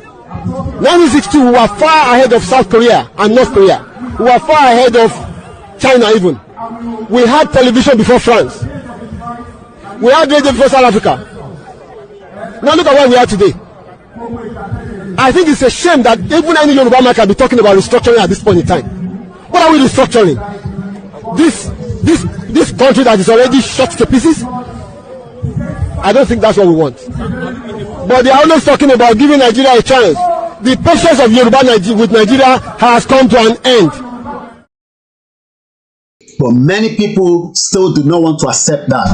1962, we were far ahead of South Korea and North Korea. We were far ahead of China even. We had television before France. We had radio before South Africa. Now look at where we are today. I think it's a shame that even any Yoruba man can be talking about restructuring at this point in time. What are we restructuring? This country that is already shot to pieces? I don't think that's what we want. But they are always talking about giving Nigeria a chance. The patience of Yoruba with Nigeria has come to an end. But many people still do not want to accept that.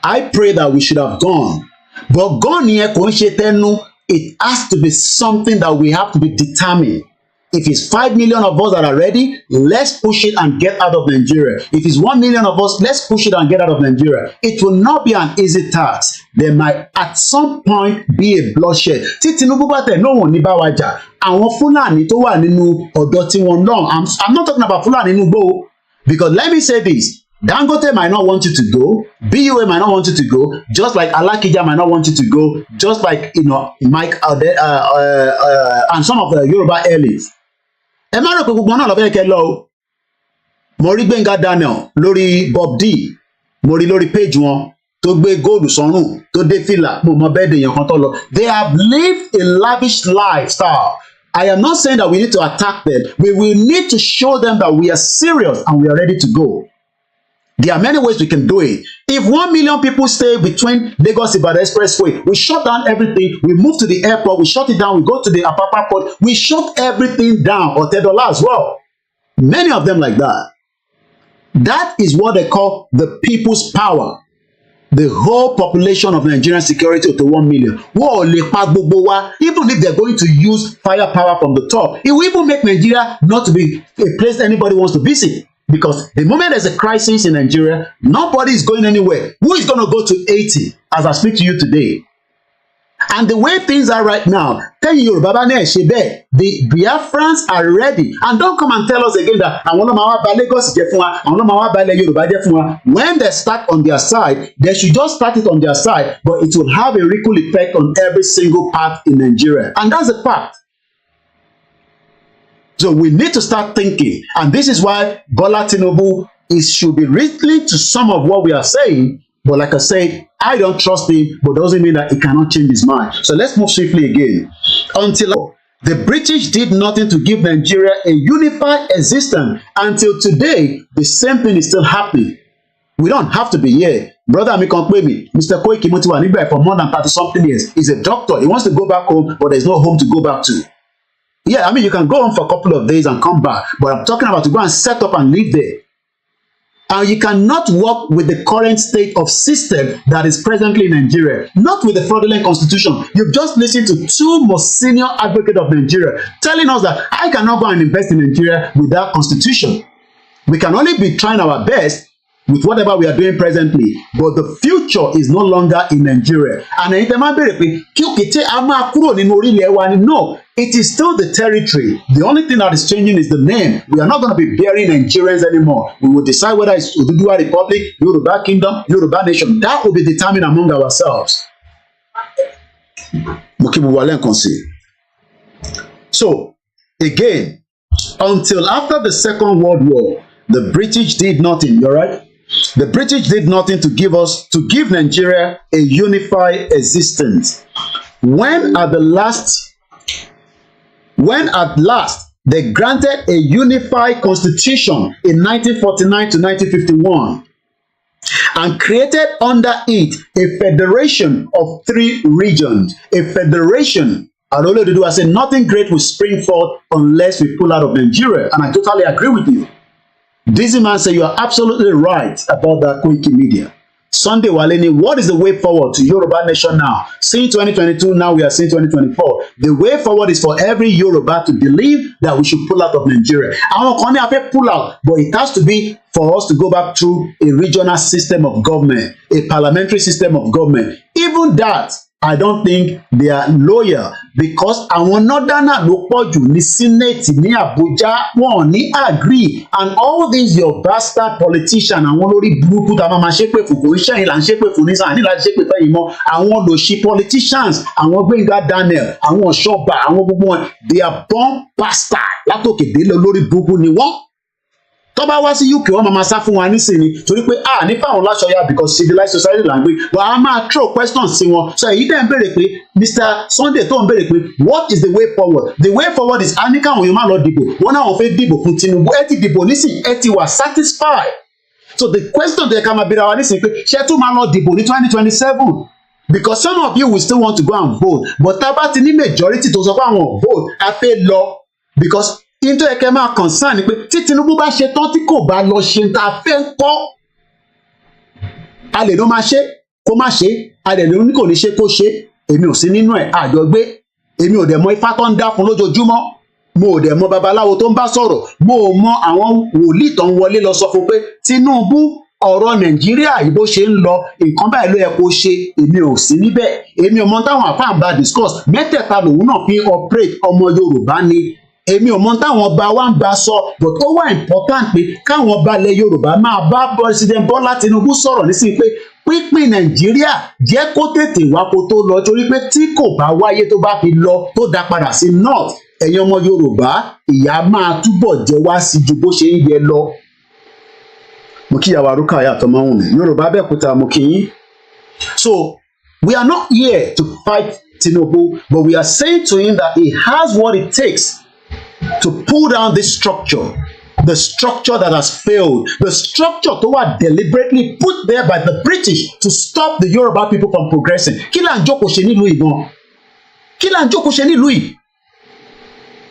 I pray that we should have gone. But gone here, it has to be something that we have to be determined. If it's 5 million of us that are ready, let's push it and get out of Nigeria. If it's 1 million of us, let's push it and get out of Nigeria. It will not be an easy task. There might at some point be a bloodshed. Tí Tinubu bá tẹ̀ no one ní bá wa jà. Àwọn Fúlàní tó wà nínú ọ̀dọ̀ tí wọ́n lọ. I'm not talking about Fúlàní nínú igbó. Because let me say this. Dangote might not want you to go. BUA might not want you to go. Just like Alakija might not want you to go. Just like Mike and some of the Yoruba elites. Ẹ má rò pé gbogbo náà lọ fẹ́ kẹ́ lọ o. Mo rí Gbénga Daniel lórí Bob D. Mo rí lórí page wọn tó gbé góòlù sọ́rùn tó dé fìlà mo mọ bẹ́ẹ̀ dèèyàn kan tó lọ. They have lived a lavish lifestyle. I am not saying that we need to attack them. We will need to show them that we are serious and we are ready to go. There are many ways we can do it. If 1 million people stay between Lagos Ibadan Expressway, we shut down everything. We move to the airport, we shut it down. We go to the Apapa port, we shut everything down. Or $10 as well. Many of them like that. That is what they call the people's power. The whole population of Nigerian security to 1 million. Even if they're going to use firepower from the top, it will even make Nigeria not to be a place anybody wants to visit. Because the moment there's a crisis in Nigeria, nobody is going anywhere. Who is going to go to 80 as I speak to you today? And the way things are right now, the Biafrans are ready. And don't come and tell us again that when they start on their side, they should just start it on their side, but it will have a ripple effect on every single part in Nigeria. And that's a fact. So we need to start thinking. And this is why Bola Tinubu should be listening to some of what we are saying. But like I said, I don't trust him, but doesn't mean that he cannot change his mind. So let's move swiftly again. Until the British did nothing to give Nigeria a unified existence. Until today, the same thing is still happening. We don't have to be here. Brother Amikonkwemi, Mr. Koiki Motiwa for more than 30-something years. He's a doctor. He wants to go back home, but there's no home to go back to. Yeah, I mean, you can go home for a couple of days and come back, but I'm talking about to go and set up and live there. And you cannot work with the current state of system that is presently in Nigeria, not with the fraudulent constitution. You've just listened to two most senior advocates of Nigeria telling us that I cannot go and invest in Nigeria without constitution. We can only be trying our best with whatever we are doing presently, but the future is no longer in Nigeria. And ẹ̀yin tẹ́ máa bèrè pé kí òkété a máa kúrò nínú orílẹ̀ wa ni, no, it is still the territory. The only thing that is changing is the name. We are not going to be bearing Nigerians anymore. We will decide whether it's Oduduwa Republic, Yoruba Kingdom, Yoruba Nation. That will be determined among ourselves. So, again, until after the Second World War, the British did nothing, you're right? The British did nothing to give Nigeria a unified existence. When at last they granted a unified constitution in 1949 to 1951 and created under it a federation of 3 regions, a federation. I say nothing great will spring forth unless we pull out of Nigeria, and I totally agree with you. Dizzy Man say you are absolutely right about that. KOIKIMEDIA. Sunday Waleni, what is the way forward to Yoruba Nation now? Seeing 2022, now we are seeing 2024. The way forward is for every Yoruba to believe that we should pull out of Nigeria. Àwọn kan ní a fẹ́ pull out, but it has to be for us to go back through a regional system of government, a parliamentary system of government. Even that, I don't think they are loyal, because àwọn northerner ló pọ̀ jù ní Senate ní Abuja, wọn ní agree, and all these your bastard politicians, àwọn lórí burúkú tá a máa ṣépè fún, kò iṣẹ́ yìí là ń ṣépè fún ní sáà ní láti ṣépè fẹ́ yìí mọ́, àwọn lòṣì politicians, àwọn Gbénga Daniel, àwọn Ọ̀ṣọ́bà, àwọn gbogbo wọn, they are born bastard látòkè délé lórí burúkú ni wọ́n. Tó bá wá sí UK wọ́n máa sá fún wa nísìnyí torí pé nípa àwọn láṣọyà because civilized society là ń gbé, but a máa throw questions sí wọn. So èyí dẹ̀ ń béèrè pé Mr. Sunday tó ń béèrè pé what is the way forward? The way forward is ní káwọn èèyàn máa lọ dìbò, wọ́n náà wọ́n fẹ́ dìbò fún Tinubu, ẹ ti dìbò nísìnyí, ẹ ti wà satisfied. So the question tó yẹ ká máa béèrè wa nísìnyí pé ṣé tún máa lọ dìbò ní 2027? Because some of you will still want to go and vote, but tá a bá ti ní majority tó sọ pé àwọn vote a fẹ́ lọ, because into ẹ̀kẹ́ máa concern ni pé tí Tinubu bá ṣe tán tí kò bá lọ ṣe tá a fẹ́ ń kọ́, a lè ló máa ṣe kó má ṣe, a lè ló ní kò ní ṣe kó ṣe, èmi ò sí nínú ẹ̀ àjọgbé, èmi ò dẹ̀ mọ ifá tó ń dá fún lójoojúmọ́, mo ò dẹ̀ mọ babaláwo tó ń bá sọ̀rọ̀, mo ò mọ àwọn wòlíì tó ń wọlé lọ sọ fún pé Tinubu ọ̀rọ̀ Nàìjíríà yìí bó ṣe ń lọ nǹkan báyìí ló yẹ kó ṣe, èmi ò sí níbẹ̀, èmi ò mọ táwọn àfáà bá discuss, mẹ́tẹ̀ẹ̀ta lòun náà fi operate, ọmọ Yorùbá ni. Èmi ò mọ táwọn ọba wa ń bá sọ, but ó wà important pé káwọn ọba ilẹ̀ Yorùbá máa bá President Bọ́lá Tinubu sọ̀rọ̀ nísìnyí pé pínpín Nàìjíríà jẹ́ kó tètè wá kó tó lọ, torí pé tí kò bá wáyé tó bá fi lọ tó dá padà sí north, ẹ̀yin ọmọ Yorùbá ìyà máa túbọ̀ jẹ wá sí ju bó ṣe ń yẹ lọ. Mo kí ìyàwó arúkà àyàtọ̀ máa ń wùn Yorùbá Abẹ́òkúta, mo kí yín. So we are not here to fight Tinubu, but we are saying to him that he has what it takes to pull down this structure, the structure that has failed, the structure tó wà deliberately put there by the British to stop the Yoruba people from progressing. Kí là ń jókòó ṣe nílùú ìbọn? Kí là ń jókòó ṣe nílùú yìí?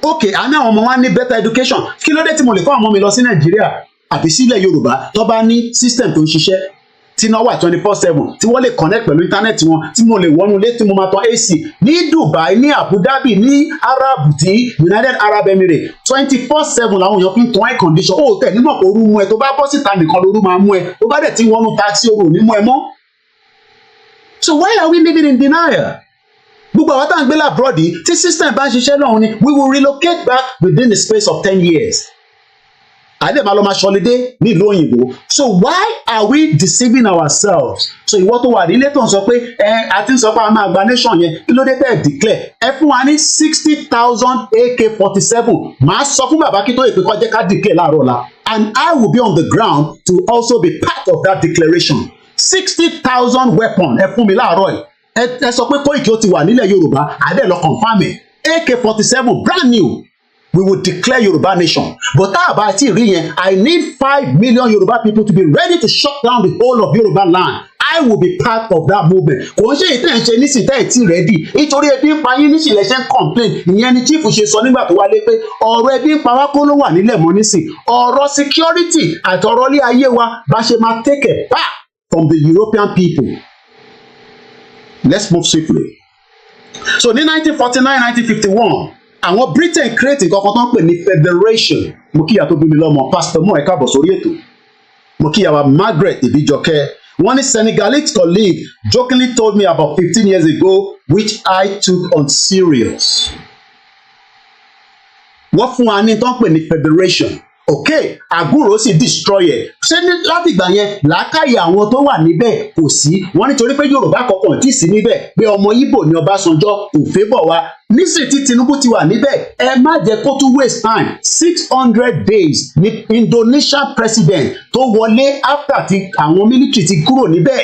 Okay, àná àwọn ọmọ wa ní better education. Kí ló dé tí mo lè kọ́ àwọn ọmọ mi lọ sí Nàìjíríà àbí sílẹ̀ Yorùbá tó bá ní system tó ń ṣiṣẹ́ tí náà wà 24/7 tí wọ́n lè connect pẹ̀lú internet wọn, tí mo lè wọnú ilé tí mo máa tan AC ní Dubai, ní Abu Dhabi, ní Arab, tí United Arab Emirates 24/7 làwọn èèyàn fi ń tan air condition. Ó tẹ̀ nímọ̀ pé ooru mú ẹ, tó bá bọ́ síta nìkan lóru máa mú ẹ, tó bá dẹ̀ tí wọnú taxi ooru ò ní mú ẹ mọ́. So why are we living in denial? Gbogbo àwọn tá à ń gbé labroad tí system bá ń ṣiṣẹ́ lọ́hùn ni we will relocate back within the space of 10 years. Àdé máa lọ máa ṣọlidé nílùú òyìnbó. So why are we deceiving ourselves? So ìwọ tó wà nílé tó ń sọ pé a ti ń sọ pé a máa gba nation yẹn, kí ló dé tẹ́ ẹ̀ declare? Ẹ fún wa ní 60,000 AK-47. Màá sọ fún bàbá kí tó yẹ pé kó jẹ́ ká declare láàárọ̀ ọ̀la. And I will be on the ground to also be part of that declaration. 60,000 weapon ẹ fún mi láàárọ̀ yìí. Ẹ sọ pé Koiki ó ti wà nílẹ̀ Yorùbá, àdé lọ confirm ẹ̀. AK-47 brand new. We will declare Yoruba nation. But tá a bá ti rí yẹn, I need 5 million Yoruba people to be ready to shut down the whole of Yoruba land. I will be part of that movement. Kò ń ṣe ìtẹ́ ń ṣe nísìnyí tẹ́ ẹ̀ tí ready. Nítorí ebi ń pa yín níṣìí lẹ́sẹ̀ ń complain. Ìyẹn ni chief ṣe sọ nígbà tó wálé pé ọ̀rọ̀ ebi ń pa wá kó ló wà nílẹ̀ mọ́ nísìnyí. Ọ̀rọ̀ security àti ọ̀rọ̀ ilé ayé wa bá ṣe máa take it back from the European people. Let's move swiftly. So ní 1949-1951, àwọn Britain create nǹkan kan tó ń pè ní federation. Mo kíyà tó bí mi lọ́mọ Pastor Mo ẹ káàbọ̀ sórí ètò. Mokiyawa Margaret Ibijoke. One Senegalese colleague jokingly told me about 15 years ago, which I took on serious. Wọ́n fún wa ní tó ń pè ní federation. Okay, àgúrò sì destroy ẹ̀. Ṣé ní láti ìgbà yẹn làákàyè àwọn tó wà níbẹ̀ kò sí? Wọ́n nítorí pé Yorùbá kankan tí sí níbẹ̀ pé ọmọ Ìgbò ní Ọbásanjọ́ kò fẹ́ bọ̀ wá. Nísìnyí tí Tinubu ti wà níbẹ̀, ẹ má jẹ́ kó tún waste time. 600 days ní Indonesian president tó wọlé after ti àwọn military ti kúrò níbẹ̀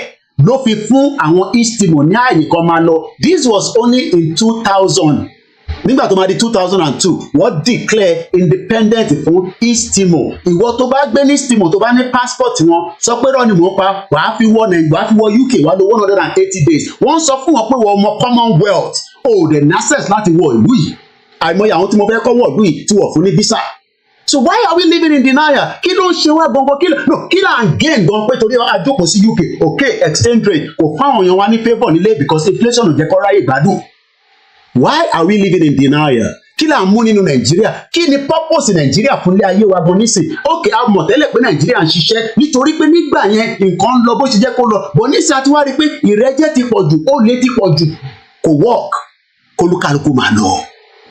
ló fi fún àwọn East Timor ní ààyè kan máa lọ. This was only in 2000. Nígbà tó máa di 2002 wọ́n declare independent fún East Timor. Ìwọ tó bá gbé ní East Timor tó bá ní passport wọn sọ pé rọ́ọ̀nì mò ń pa wàá fi wọ Nàìjíríà wàá fi wọ UK wàá lò 180 days. Wọ́n sọ fún wọn pé wọ́n ọmọ Commonwealth ò dẹ̀ ní access láti wọ ìlú yìí. Àìmọye àwọn tí mo fẹ́ kọ́ wọ ìlú yìí tí wọ́n fún ní visa. So why are we living in denial? Kí ló ń ṣe wá gangan? Kí là ń gain gan pé torí àjókòó sí UK? Okay, exchange rate kò fáwọn èèyàn wa ní favour nílé because inflation ò jẹ́ kó ráyè gbádùn. Why are we living in denial? Kí là ń mú nínú Nàìjíríà? Kí ni purpose Nàìjíríà fún ilé ayé wa gan nísìn? Okay, a mọ̀ tẹ́lẹ̀ pé Nàìjíríà ń ṣiṣẹ́ nítorí pé nígbà yẹn nǹkan ń lọ bó ṣe jẹ́ kó lọ. Bọ̀ nísìn àti wá rí i pé ìrẹ́jẹ ti pọ̀ jù, olè ti pọ̀ jù, kò work. Kólúkálukú máa lọ.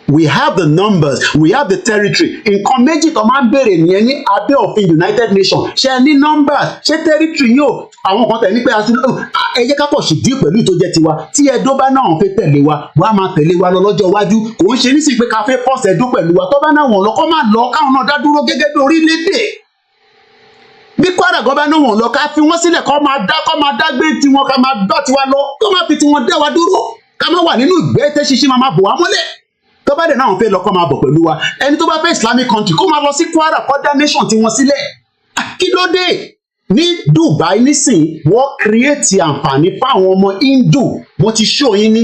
We have the numbers, we have the territory. Nǹkan méjì tó máa ń béèrè nìyẹn ní abẹ́ òfin United Nations. Ṣé ní numbers? Ṣé territory yóò? Àwọn kan tẹ̀ ní pé ẹ jẹ́ ká pọ̀ sí díẹ̀ pẹ̀lú ìtọ́jẹ́ tiwa. Tí Ẹdó bá náà fẹ́ tẹ̀lé wa, wọ́n á máa tẹ̀lé wa lọ lọ́jọ́ iwájú. Kò ń ṣe nísìnyí pé ká fẹ́ pọ́s Ẹdó pẹ̀lú wa. Tó bá náà wọ̀n lọ, kọ́ máa lọ káwọn náà dá dúró gẹ́gẹ́ bí orílẹ̀-èdè. Bí Kwara gan bá náà wọ̀n lọ, ká fi wọ́n sílẹ̀ kọ́ máa dá gbé tiwọn, ká máa bá tiwa lọ, kó máa fi tiwọn dá wa dúró. Ká má wà nínú ìgbẹ́ tẹ́ ṣíṣí máa bò wá mọ́lẹ̀. Tó bá dẹ̀ náà fẹ́ lọ kọ́ máa bọ̀ pẹ̀lú wa. Ẹni tó bá fẹ́ Islamic country kó máa lọ sí Kwara kọ́ dá nation tiwọn sílẹ̀. Kí ló dé? Ní Dubai nísìn wọ́n create àǹfààní fáwọn ọmọ Hindu. Mo ti show yín ní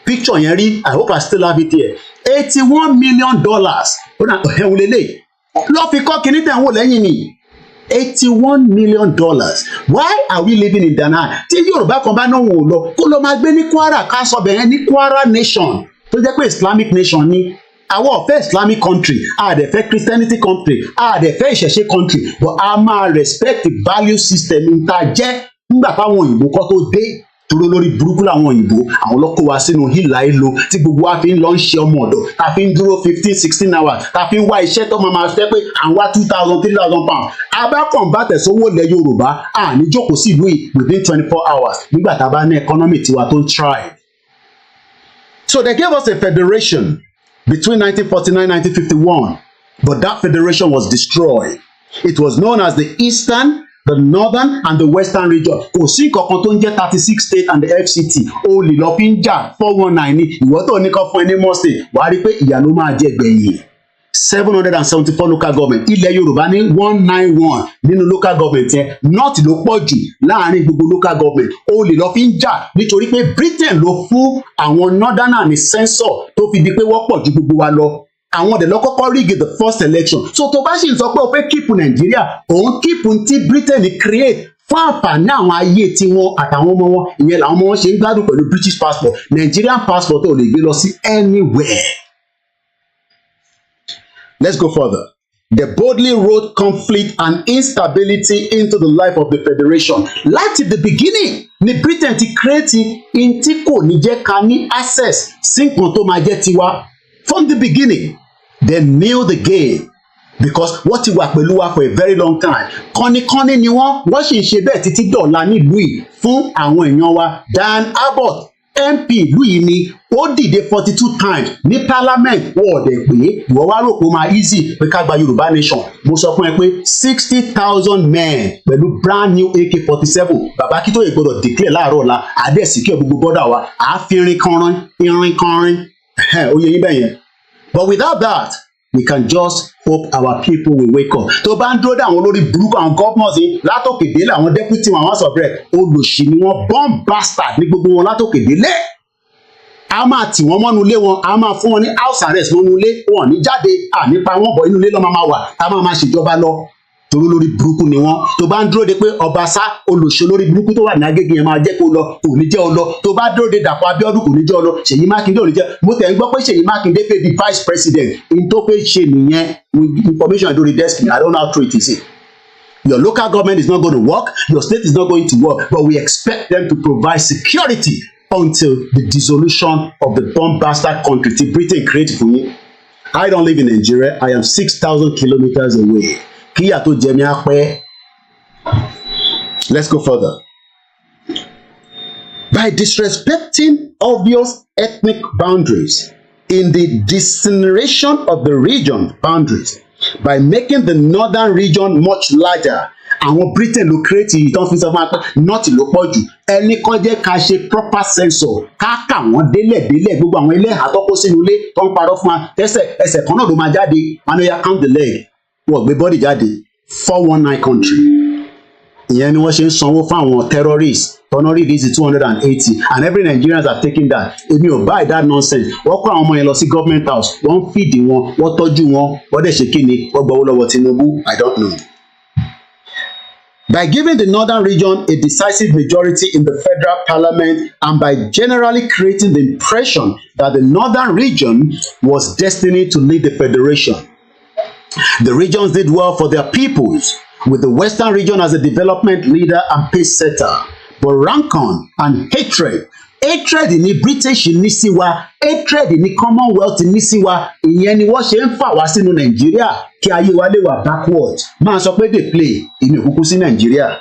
picture yẹn rí. I hope I still have it here. $81 million. Ó dà ẹ̀hún lélẹ̀. Lọ́ fi kọ́ kíní tẹ̀ ń wò lẹ́yìn ni. $81 million. Why are we living in denial? Tí Yorùbá kan bá náà wò lọ kó lọ máa gbé ní Kwara ká sọ bẹ̀rẹ̀ ní Kwara nation tó jẹ́ pé Islamic nation ni. Àwọn ọ̀fẹ́ Islamic country, a dẹ̀ fẹ́ Christianity country, a dẹ̀ fẹ́ ìṣẹ̀ṣe country, but a máa respect the value system níta jẹ́ nígbà táwọn òyìnbó kọ́ tó dé. Dúró lórí burúkú làwọn òyìnbbo, àwọn lọ́kọ̀ wa sínú hílà ìlò tí gbogbo wa fi ń lọ ń ṣe ọmọ ọ̀dọ̀, ta fi ń dúró 15-16 hours, ta fi ń wá iṣẹ́ tó máa fẹ́ pé à ń wá 2,000-3,000 pounds. Abákan bá tẹ̀sówó ilẹ̀ Yorùbá, à ní jókòó sí ìlú yìí within 24 hours nígbà tá a bá ní economy tiwa tó ń thrive. So they gave us a federation between 1949-1951, but that federation was destroyed. It was known as the Eastern, the Northern, and the Western region. Kò sí nǹkan tó ń jẹ́ 36 states and the FCT. O lè lọ fi ń jà 419 ní ìwọ tó ní kan fún ẹni mọ́ state. Wàá rí pé ìyà ló máa jẹ gbẹ̀yìn. 774 local government. Ilẹ̀ Yorùbá ní 191 nínú local government yẹn. North ló pọ̀ jù láàrin gbogbo local government. O lè lọ fi ń jà nítorí pé Britain ló fún àwọn Northerner ní censor tó fi di pé wọ́n pọ̀ ju gbogbo wa lọ. Àwọn ọ̀dẹ̀ lọ́kọ́kọ́ rig the first election. So tó bá sì ń sọ pé o fẹ́ kíìpù Nàìjíríà, òun kíìpù tí Britain create fún àǹfààní àwọn ayé tiwọn àtàwọn ọmọ wọn. Ìyẹn làwọn ọmọ wọn ṣe ń gbádùn pẹ̀lú British passport. Nigerian passport ò lè gbé lọ sí anywhere. Let's go further. They boldly wrote conflict and instability into the life of the federation. Láti the beginning ni Britain ti create in tí kò ní jẹ́ ká ní access sí nǹkan tó máa jẹ́ tiwa. From the beginning, they knew the game because wọ́n ti wà pẹ̀lú wa for a very long time. Kọ́nikọ́ni ni wọ́n sì ń ṣe bẹ́ẹ̀ títí dọ̀la nílùú yìí fún àwọn èèyàn wa. Dan Abbott MP ìlú yìí ni ó dìde 42 times ní parliament wọ́ọ̀dẹ̀ pé ìwọ wá rò pé ó máa easy pé ká gba Yorùbá nation. Mo sọ fún ẹ pé 60,000 men pẹ̀lú brand new AK-47 bàbá Akíntóyè gbọdọ̀ declare láàárọ̀ ọ̀la àdẹ́sìkẹ́ gbogbo bọ́dà wa àáfi irin kanrin oyè yín bẹ́ẹ̀ yẹn. But without that, we can just hope our people will wake up. Tó bá ń dúró dé àwọn olórí burúkú àwọn governors yìí látòkè délé àwọn deputy wọn àwọn sọ̀rọ̀ olùsí ni wọ́n bomb bastard ní gbogbo wọn látòkè délé. A máa tì wọ́n mọ́nu ilé wọn, a máa fún wọn ní house arrest mọ́nu ilé wọn ní jáde nípa wọn bọ̀ inú ilé lọ́ máa wà tá a máa ṣèjọba lọ. Torí lórí burúkú ni wọ́n. Tó bá ń dúró de pé Ọbaṣá olùṣe lórí burúkú tó wà ní Agége yẹn máa jẹ́ kó lọ kò ní jẹ́ ọ lọ. Tó bá dúró de Dàpọ̀ Abíọ́dún kò ní jẹ́ ọ lọ. Ṣèyí Mákindé ò ní jẹ́. Mo tẹ̀ ń gbọ́ pé Ṣèyí Mákindé fẹ́ di vice president. In tó fẹ́ ṣe nìyẹn information lórí desk I don't know how true it is. Your local government is not going to work, your state is not going to work, but we expect them to provide security until the dissolution of the bomb bastard country till Britain create for me. I don't live in Nigeria. I am 6,000 kilometers away. Let's go further. By disrespecting obvious ethnic boundaries in the disintegration of the region boundaries, by making the northern region much larger, àwọn Britain ló create ìtàn fi sọ fún wa pé north ló pọ̀ jù, ẹni kan jẹ́ ká ṣe proper census ká kà wọ́n délẹ̀ gbogbo àwọn ilé àtọ́kọ́ sínú ilé tó ń parọ́ fún wa ẹsẹ̀ kan náà ló máa jáde, wọn ló yá count the leg, wọ́n gbé body jáde. 419 country, ìyẹn ni wọ́n ṣe ń sanwó fún àwọn terrorists tọ́nà rí this 280 and every Nigerians are taking that. Èmi ò buy that nonsense. Wọ́n kó àwọn ọmọ yẹn lọ sí government house, wọ́n ń feed wọn, wọ́n tọ́jú wọn, wọ́n dẹ̀ ṣe kí ni, wọ́n gbowó lọ́wọ́ Tinubu, I don't know. By giving the northern region a decisive majority in the federal parliament and by generally creating the impression that the northern region was destined to lead the federation. The regions did well for their peoples, with the western region as a development leader and pace setter. But rancor and hatred ní British ní sí wa, hatred ní Commonwealth ní sí wa, ìyẹn ni wọ́n ṣe ń fà wá sínú Nàìjíríà kí ayé wa lè wà backward. Máa sọ pé they play ìní òkúkú sí Nàìjíríà.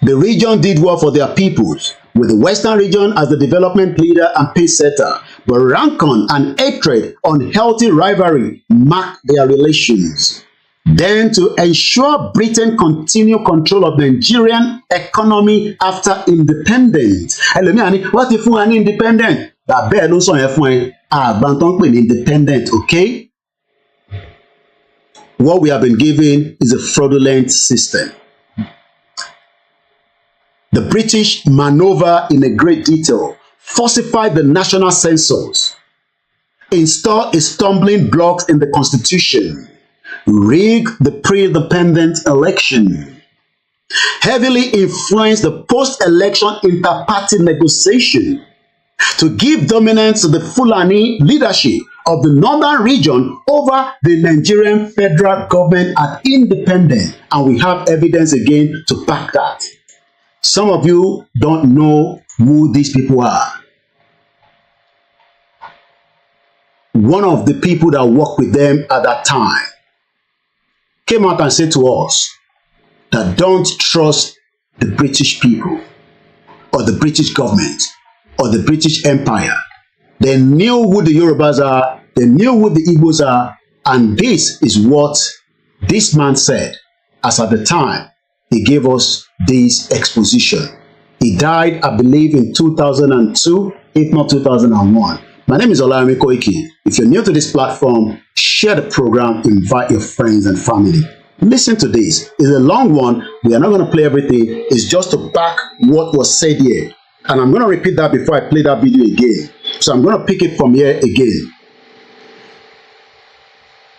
The region did well for their peoples, with the western region as the development leader and pace setter. But rancor and hatred, unhealthy rivalry marked their relations. Then to ensure Britain continue control of Nigerian economy after independence. Ẹlòmíràn ni wọ́n ti fún wa ní independent. Bàbá ẹ̀ ló sọ yẹn fún ẹ. Àgbà tó ń pè ní independent, okay? What we have been given is a fraudulent system. The British maneuver in a great detail, falsify the national census, install a stumbling block in the constitution, rig the pre-independent election, heavily influence the post-election inter-party negotiation to give dominance to the Fulani leadership of the northern region over the Nigerian federal government at independence, and we have evidence again to back that. Some of you don't know who these people are. One of the people that worked with them at that time came out and said to us that don't trust the British people or the British government or the British Empire. They knew who the Yorubas are, they knew who the Igbos are, and this is what this man said as at the time he gave us this exposition. He died, I believe, in 2002, if not 2001. My name is OLAYOMI Koiki. If you're new to this platform, share the program, invite your friends and family. Listen to this. It's a long one. We are not going to play everything. It's just to back what was said here. And I'm going to repeat that before I play that video again. So I'm going to pick it from here again.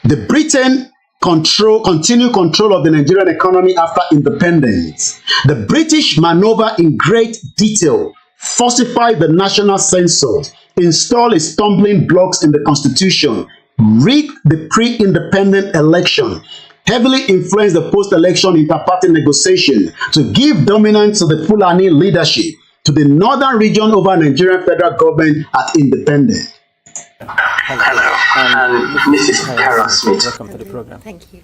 The Britain continue control of the Nigerian economy after independence. The British maneuver in great detail, falsify the national census, install a stumbling blocks in the constitution, rig the pre-independent election, heavily influence the post-election inter-party negotiation to give dominance to the Fulani leadership to the northern region over Nigerian federal government at independence. Hello, Mrs. Carol Smith. Welcome to the program. Thank you.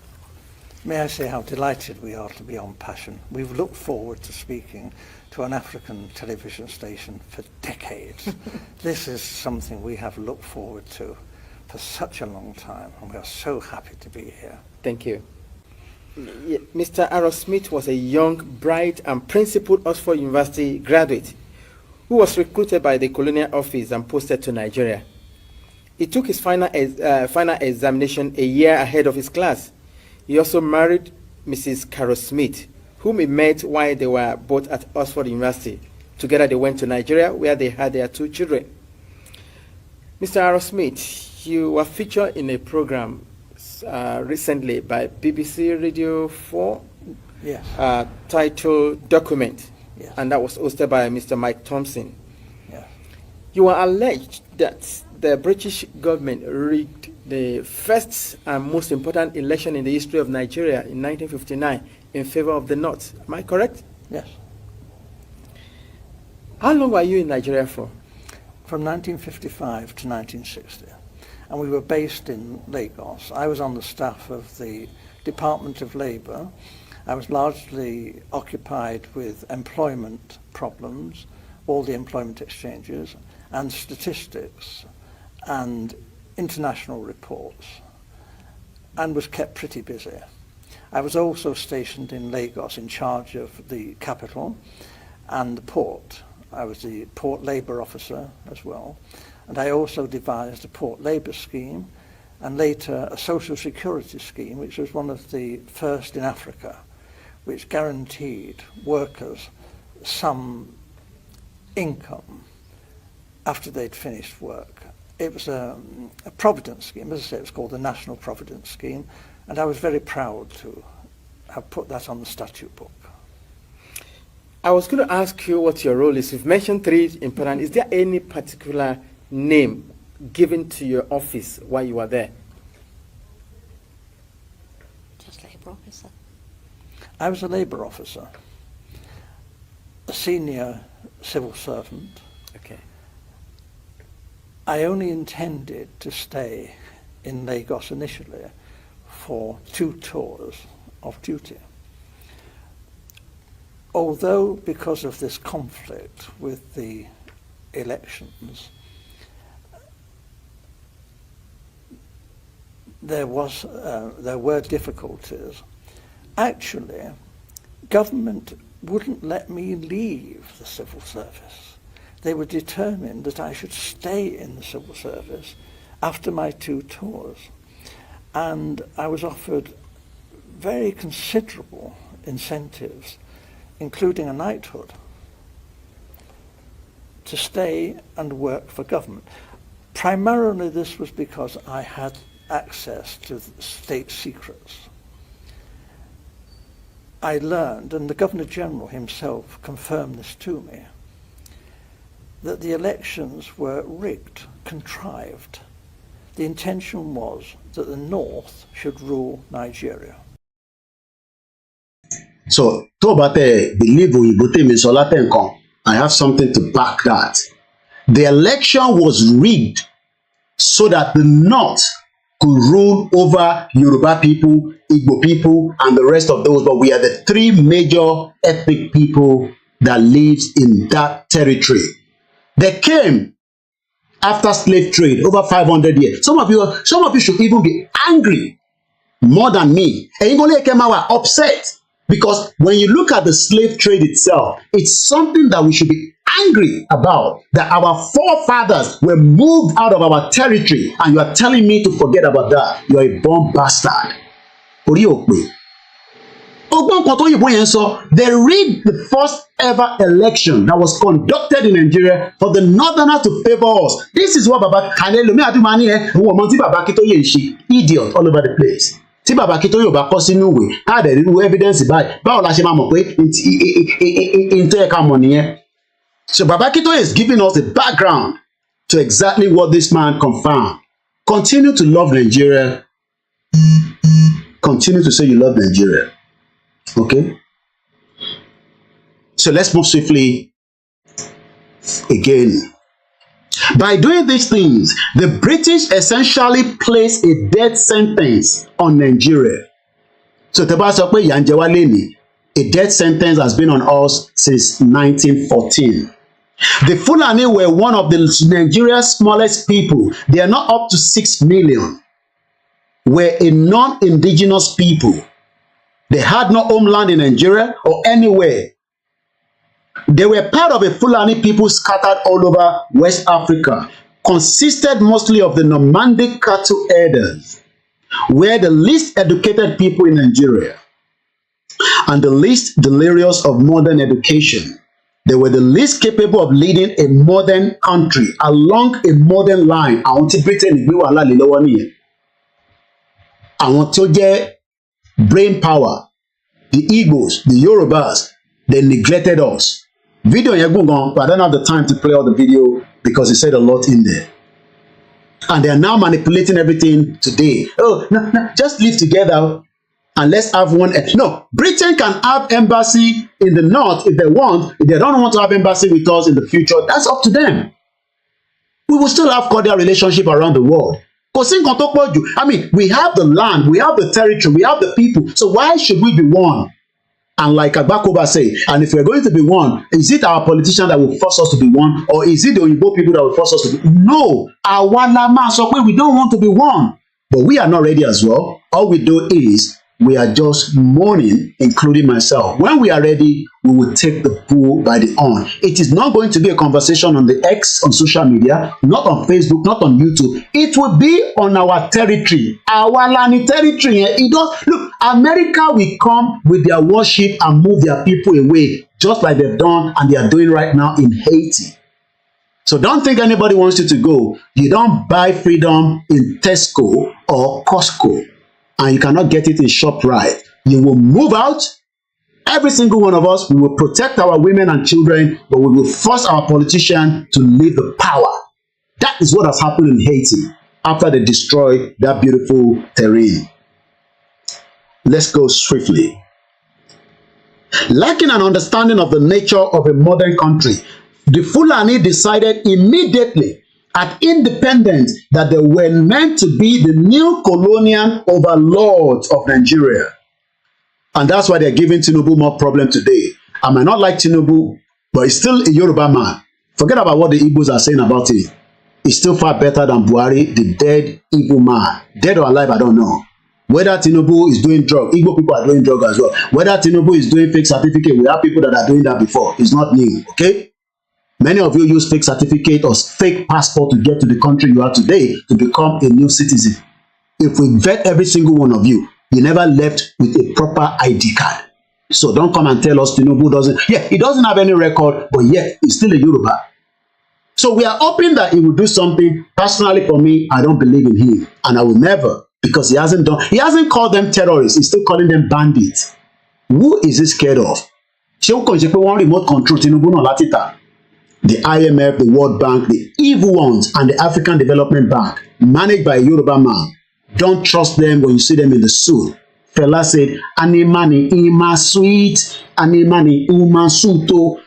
May I say how delighted we are to be on Passion. We've looked forward to speaking to an African television station for decades. This is something we have looked forward to for such a long time, and we are so happy to be here. Thank you. Mr. Aaron Smith was a young, bright, and principled Oxford University graduate who was recruited by the Colonial Office and posted to Nigeria. He took his final examination a year ahead of his class. He also married Mrs. Carol Smith, whom he met while they were both at Oxford University. Together they went to Nigeria, where they had their 2 children. Mr. Aaron Smith, you were featured in a program recently by BBC Radio 4, yes. Titled Document, yes. And that was hosted by Mr. Mike Thompson. Yes. You were alleged that the British government rigged the first and most important election in the history of Nigeria in 1959 in favor of the North. Am I correct? Yes. How long were you in Nigeria for? From 1955 to 1960. And we were based in Lagos. I was on the staff of the Department of Labour. I was largely occupied with employment problems, all the employment exchanges, and statistics, and international reports, and was kept pretty busy. I was also stationed in Lagos in charge of the capital and the port. I was the port labour officer as well, and I also devised a port labour scheme and later a social security scheme, which was one of the first in Africa, which guaranteed workers some income after they'd finished work. It was a providence scheme. As I say, it was called the National Providence Scheme, and I was very proud to have put that on the statute book. I was going to ask you what your role is. You've mentioned 3 important. Is there any particular name given to your office while you were there? Just labour officer. I was a labour officer, a senior civil servant. Okay. I only intended to stay in Lagos initially for 2 tours of duty. Although, because of this conflict with the elections, there were difficulties. Actually, government wouldn't let me leave the civil service. They were determined that I should stay in the civil service after my 2 tours. And I was offered very considerable incentives, including a knighthood, to stay and work for government. Primarily this was because I had access to state secrets. I learned, and the Governor-General himself confirmed this to me, that the elections were rigged, contrived. The intention was that the North should rule Nigeria. So, tó bá tẹ́ believe òyìnbó tèmi sọ látẹ̀ǹkan, I have something to back that. The election was rigged so that the North could rule over Yoruba people, Igbo people, and the rest of those. But we are the 3 major ethnic people that lives in that territory. They came after slave trade over 500 years. Some of you should even be angry more than me. And even came out upset. Because when you look at the slave trade itself, it's something that we should be angry about, that our forefathers were moved out of our territory, and you are telling me to forget about that. You are a born bastard. They rigged the first ever election that was conducted in Nigeria for the Northerners to favor us. This is what Baba Kanelo, idiot all over the place. Tí Baba Akintoye bá kọ sínú ìwé, á dẹ̀ rí evidence báyìí, báwo la ṣe máa mọ̀ pé into ẹ̀ka mọ̀ nìyẹn. So Baba Akintoye is giving us the background to exactly what this man confirmed. Continue to love Nigeria. Continue to say you love Nigeria. Okay? So let's move swiftly again. By doing these things, the British essentially placed a death sentence on Nigeria. So tẹ́ bá sọ pé ìyà ń jẹ wá lénìí, a death sentence has been on us since 1914. The Fulani were one of the Nigeria's smallest people. They are not up to 6 million. Were a non-indigenous people. They had no homeland in Nigeria or anywhere. They were part of a Fulani people scattered all over West Africa, consisted mostly of the nomadic cattle herders, were the least educated people in Nigeria and the least delirious of modern education. They were the least capable of leading a modern country along a modern line. Àwọn tí Britain gbé wàhálà lé lọ́wọ́ nìyẹn. Àwọn tó jẹ́ brain power, the Igbos, the Yorubas, they neglected us. Video yẹn gùn gan, but I don't have the time to play all the video because he said a lot in there. And they are now manipulating everything today. Oh, no, just live together. and let's have one. No, Britain can have embassy in the north if they want. If they don't want to have embassy with us in the future, that's up to them. We will still have cordial relationship around the world. I mean, we have the land, we have the territory, we have the people. So why should we be one? And like Agbakoba say, and if we're going to be one, is it our politician that will force us to be one, or is it the Oyibo people that will force us to be? No, we don't want to be one, but we are not ready as well. All we do is we are just mourning, including myself. When we are ready, we will take the bull by the horn. It is not going to be a conversation on the X, on social media, not on Facebook, not on YouTube. It will be on our territory, our land territory. Look, America will come with their warship and move their people away, just like they've done and they are doing right now in Haiti. So don't think anybody wants you to go. You don't buy freedom in Tesco or Costco, and you cannot get it in ShopRite. You will move out. Every single one of us, we will protect our women and children, but we will force our politicians to leave the power. That is what has happened in Haiti after they destroyed that beautiful terrain. Let's go swiftly. Lacking an understanding of the nature of a modern country, the Fulani decided immediately at independence that they were meant to be the new colonial overlords of Nigeria. And that's why they're giving Tinubu more problem today. I might not like Tinubu, but he's still a Yoruba man. Forget about what the Igbos are saying about it. He's still far better than Buhari, the dead evil man. Dead or alive, I don't know. Whether Tinubu is doing drug, Igbo people are doing drug as well. Whether Tinubu is doing fake certificate, we have people that are doing that before. It's not new, okay? Many of you use fake certificate or fake passport to get to the country you are today to become a new citizen. If we vet every single one of you, you never left with a proper ID card. So don't come and tell us Tinubu doesn't. Yeah, he doesn't have any record, but yet he's still a Yoruba. So we are hoping that he will do something. Personally, for me, I don't believe in him, and I will never, because he hasn't called them terrorists. He's still calling them bandits. Who is he scared of? Remote control Tinubu no latita. The IMF, the World Bank, the evil ones, and the African Development Bank, managed by a Yoruba man. Don't trust them when you see them in the suit. Fela said, "Animani ima sweet, animani uma suto."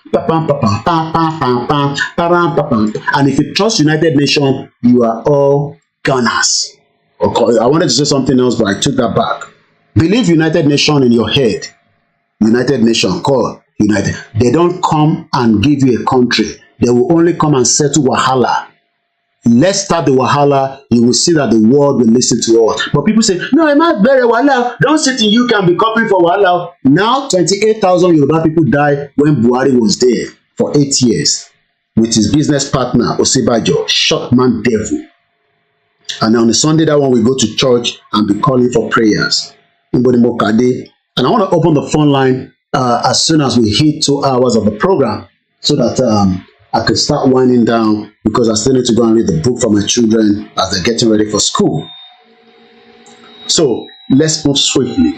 And if you trust United Nations, you are all gunners. Okay, I wanted to say something else, but I took that back. Believe United Nations in your head. United Nations, call United. They don't come and give you a country. They will only come and settle wahala. Let's start the wahala. You will see that the world will listen to us. But people say, no, I'm not very wahala. Don't sit in UK and be copying for wahala. Now, 28,000 Yoruba people died when Buhari was there for 8 years with his business partner, Osibajo, short man devil. And on a Sunday, that one we go to church and be calling for prayers. And I want to open the phone line as soon as we hit 2 hours of the program, so that I can start winding down, because I still need to go and read the book for my children as they're getting ready for school. So let's move swiftly.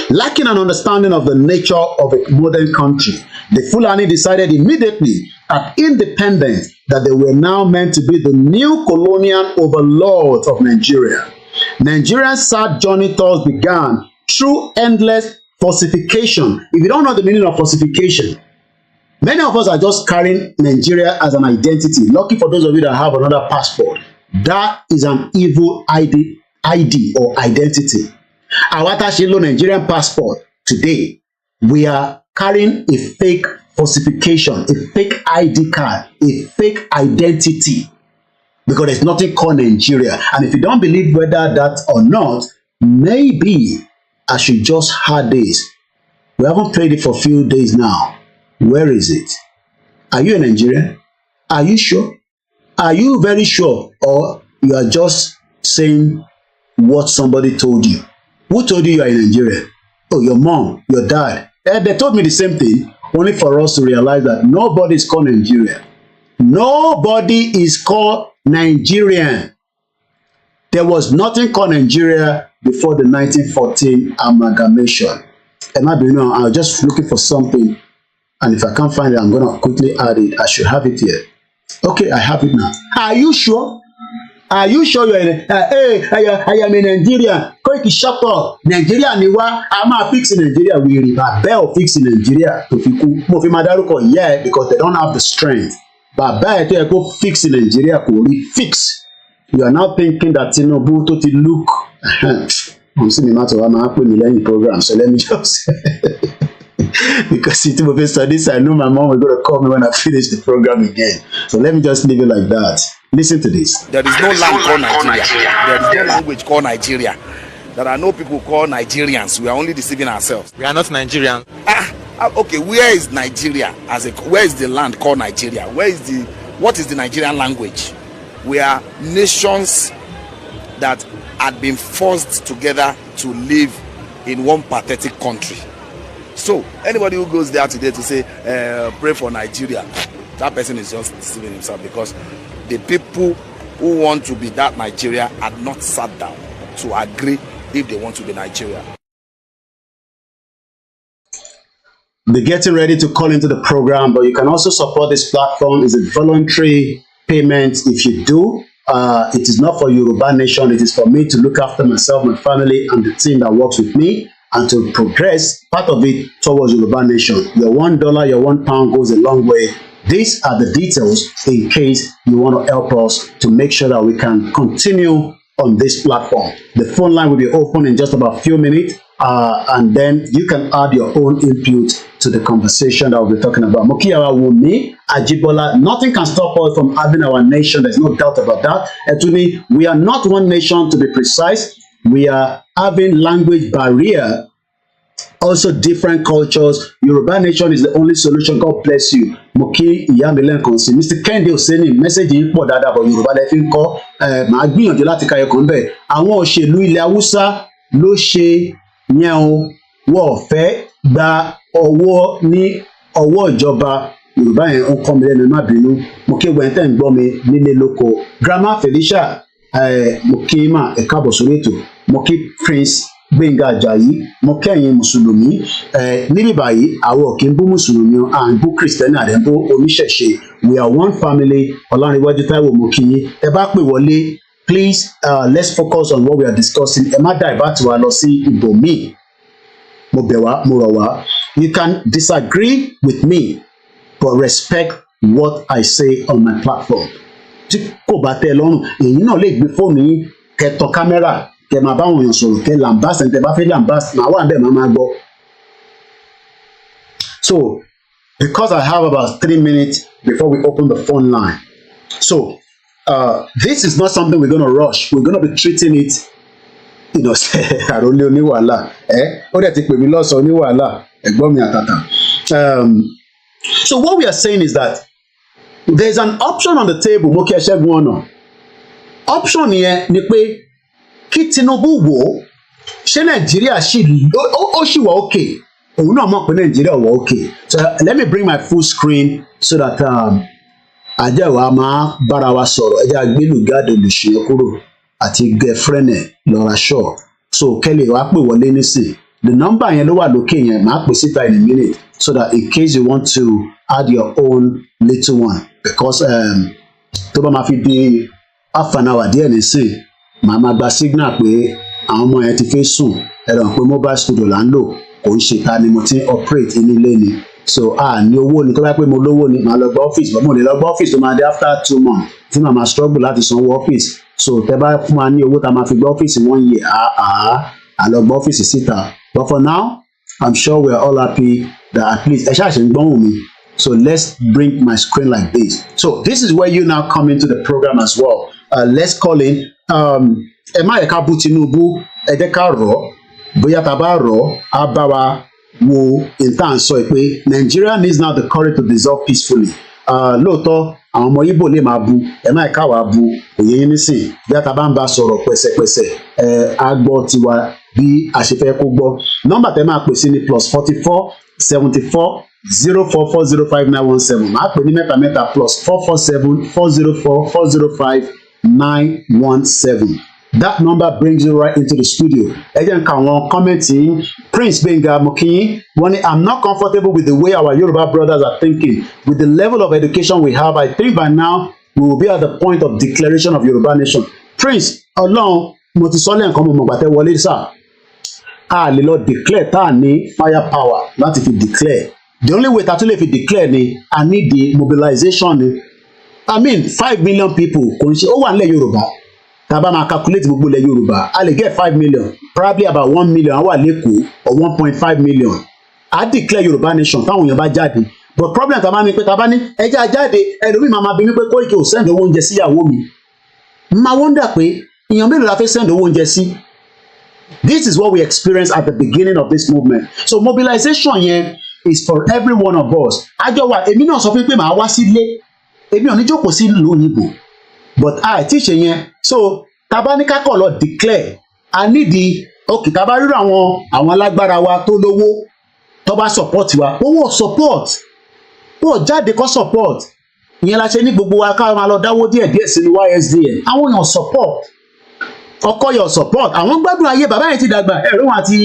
Lacking an understanding of the nature of a modern country, the Fulani decided immediately at independence that they were now meant to be the new colonial overlords of Nigeria. Nigeria's sad journey thus began through endless falsification. If you don't know the meaning of falsification, many of us are just carrying Nigeria as an identity. Lucky for those of you that have another passport. That is an evil ID or identity. Our Tashilo Nigerian passport today, we are carrying a fake falsification, a fake ID card, a fake identity, because there's nothing called Nigeria. And if you don't believe whether that or not, maybe I should just have this. We haven't played it for a few days now. Where is it? Are you a Nigerian? Are you sure? Are you very sure? Or you are just saying what somebody told you? Who told you you are in Nigeria? Oh, your mom, your dad. They told me the same thing, only for us to realize that nobody is called Nigeria. Nobody is called Nigerian. There was nothing called Nigeria before the 1914 amalgamation. And I don't know, I was just looking for something, and if I can't find it, I'm going to quickly add it. I should have it here. Okay, I have it now. Are you sure? Are you sure you're in I am in Nigeria? Koiki, shut up. Nigeria ni wá, a máa fix in Nigeria. We rebel fix in Nigeria. To fi kú. Mo fi máa dárúkọ yeah because they don't have the strength. Bàbá ẹ̀ tó yẹ kó fix in Nigeria kò rí fix. You are now thinking that Tinubu tó ti look. I'm seeing the matter of my pè program, so let me just because it's my studies, I know my mom will go to call me when I finish the program again. So let me just leave it like that. Listen to this. There is no land called Nigeria. There is no language called Nigeria. There are no people called Nigerians. We are only deceiving ourselves. We are not Nigerian. Okay, where is Nigeria? Where is the land called Nigeria? What is the Nigerian language? We are nations that had been forced together to live in one pathetic country. So anybody who goes there today to say pray for Nigeria, that person is just deceiving himself, because the people who want to be that Nigeria had not sat down to agree if they want to be Nigeria. They're getting ready to call into the program, but you can also support this platform. It's a voluntary payment. If you do, it is not for Yoruba Nation. It is for me to look after myself, my family, and the team that works with me, and to progress part of it towards Yoruba Nation. Your $1, your £1 goes a long way. These are the details in case you want to help us to make sure that we can continue on this platform. The phone line will be open in just about a few minutes, and then you can add your own input to the conversation that we'll be talking about. Mokiyawa Wumi, Ajibola, nothing can stop us from having our nation. There's no doubt about that. Etuni, we are not one nation, to be precise. We are having language barrier, also different cultures. Yoruba Nation is the only solution. God bless you. Moki Iyamilen Konsi. Mr. Kendi Oseni, message yìí pọ̀ dáadáa, but Yoruba lẹ fi ń kọ́. Màá gbìyànjú láti ka ẹ̀kọ́ ńbẹ̀. Àwọn òṣèlú ilẹ̀ Haúsá ló ṣe yẹn o. Wọ́n fẹ́ gba ọwọ́ ní ọwọ́ ìjọba. Yorùbá yẹn ń kọ́ mi lẹ́nu, má bínú. Mo kí ẹgbẹ́ tẹ̀ ń gbọ́ mi nílé lóko. Grandma Felicia, mo kí mà ẹ káàbọ̀ sórí ètò. Mo kí Prince Gbénga Àjàyí, mo kẹ́yìn mùsùlùmí. Níbí báyìí àwọn ò kí ń bú mùsùlùmí, à ń bú kìrìsìtẹ́nì, à ń bú oníṣẹ̀ṣe. We are one family. Ọlárìnwájú Táíwò, mo kí yín. Ẹ bá pè wọlé, please let's focus on what we are discussing. Ẹ má divert wa lọ sí ibòmíì. Mo bẹ̀ wá, mo rọ̀ wá. You can disagree with me, but respect what I say on my platform. Tí kò bá tẹ́ lọ́rùn, èyí náà lè gbé fóònù yín, kẹ́ tọ kámẹ́rà, kẹ́ máa bá àwọn èèyàn sọ̀rọ̀, kẹ́ lambast, ẹ̀ tẹ́ bá fẹ́ lambast, màá wà bẹ́ẹ̀ máa gbọ́. So, because I have about 3 minutes before we open the phone line, so this is not something we're going to rush. We're going to be treating it, you know, àròlé oníwàhálà, ó dẹ̀ ti pè mí lọ́sàn-án oníwàhálà, ẹ̀gbọ́n mi àtàtà. So what we are saying is that there's an option on the table. Mo kí ẹ ṣẹ́gun ọ̀nà. Option yẹn ni pé kí Tinubu wò ó, ṣé Nàìjíríà ó ṣì wà okay? Òun náà mọ̀ pé Nàìjíríà wà okay. So let me bring my full screen so that ajá wa máa bára wa sọ̀rọ̀. Ẹ jẹ́ agbélùgáàdì olùṣèyẹ kúrò àti gẹ̀frẹ́nẹ̀ lọ́ra ṣọ́. So kẹ́lẹ̀ wá pè wọlé nísìn. The number yẹn ló wà lókè yẹn, màá pè síta in a minute, so that in case you want to add your own little one, because tó bá máa fi di half an hour díẹ̀ nísìn, màá máa gba signal pé àwọn ọmọ yẹn ti fẹ́ sùn. Ẹ rò pé mobile studio là ń lò, kò ń ṣe ta ni mo ti operate inú ilé ni. So ní owó ni, tó bá pé mo lówó ni màá lọ gba ọ́fíìsì, but mo lè lọ gba ọ́fíìsì tó máa dé after 2 months tí màá máa struggle láti sanwó ọ́fíìsì. So tẹ bá fún wa ní owó tá a máa fi gba ọ́fíìsì 1 year, à lọ gba ọ́fíìsì síta. But for now, I'm sure we are all happy that at least so let's bring my screen like this. So this is where you now come into the program as well. Let's call in ẹ má yẹ ká bú Tinubu, ẹ jẹ́ ká rọ̀, bóyá tá bá rọ̀ á bá wa wo ìtàn sọ pé Nigeria needs now the courage to dissolve peacefully. Lóòótọ́ àwọn ọmọ Igbo lè máa bu, ẹ má yẹ ká wá bu, òye yín nísìn, bí tá bá ń bá sọ̀rọ̀ pẹ̀sẹ̀pẹ̀sẹ̀ á gbọ́ tiwa bí a ṣe fẹ́ kó gbọ́. Nọ́mbà tẹ́ máa pè sí ni +44 74 0440 5917. Màá pè ní mẹ́ta +447 404 405 917. That number brings you right into the studio. Ẹ jẹ́ n ka àwọn kọ́mẹ̀ntì. Prince Gbénga Mokinyin wọ́n ní, I'm not comfortable with the way our Yoruba brothers are thinking. With the level of education we have, I think by now we will be at the point of declaration of Yoruba nation. Prince Ọlọ́run mo ti sọ lẹ́ẹ̀kan mo mọ̀ gbàtẹ́ wọlé sá a lè lọ declare tá a ní fire power láti fi declare. The only way that we declare ni I need the mobilization ni. I mean 5 million people kò ń ṣe ó wà nílẹ̀ Yorùbá tá a bá máa calculate gbogbo ilẹ̀ Yorùbá a lè get 5 million probably about 1 million wà lẹ́kọ̀ọ́ or 1.5 million. I declare Yorùbá nation táwọn èèyàn bá jáde but problem tá a bá ní pé tá a bá ní ẹja jáde ẹlòmíì máa bí mi pé Koiki ò send owó oúnjẹ síyàwó mi máa wonder pé èèyàn mélòó la fẹ́ send owó oúnjẹ sí. This is what we experienced at the beginning of this movement. So mobilization yẹn is for every one of us. Àjọ wa èmi náà sọ pé màá wá sílé èmi ò ní jókòó sí ìlú òyìnbó but àìtí ṣe yẹn so tá bá ní kákọ̀ lọ declare a nídìí okay tá bá rírọ àwọn alágbára wa tó lówó tó bá support wa owó support ó jáde kó support ìyẹn la ṣe ní gbogbo wa ká máa lọ dáwó díẹ̀ sínú YSDN àwọn èèyàn support ọkọ yọ support àwọn gbádùn ayé bàbá yẹn ti dàgbà ẹ̀rọ wọn àti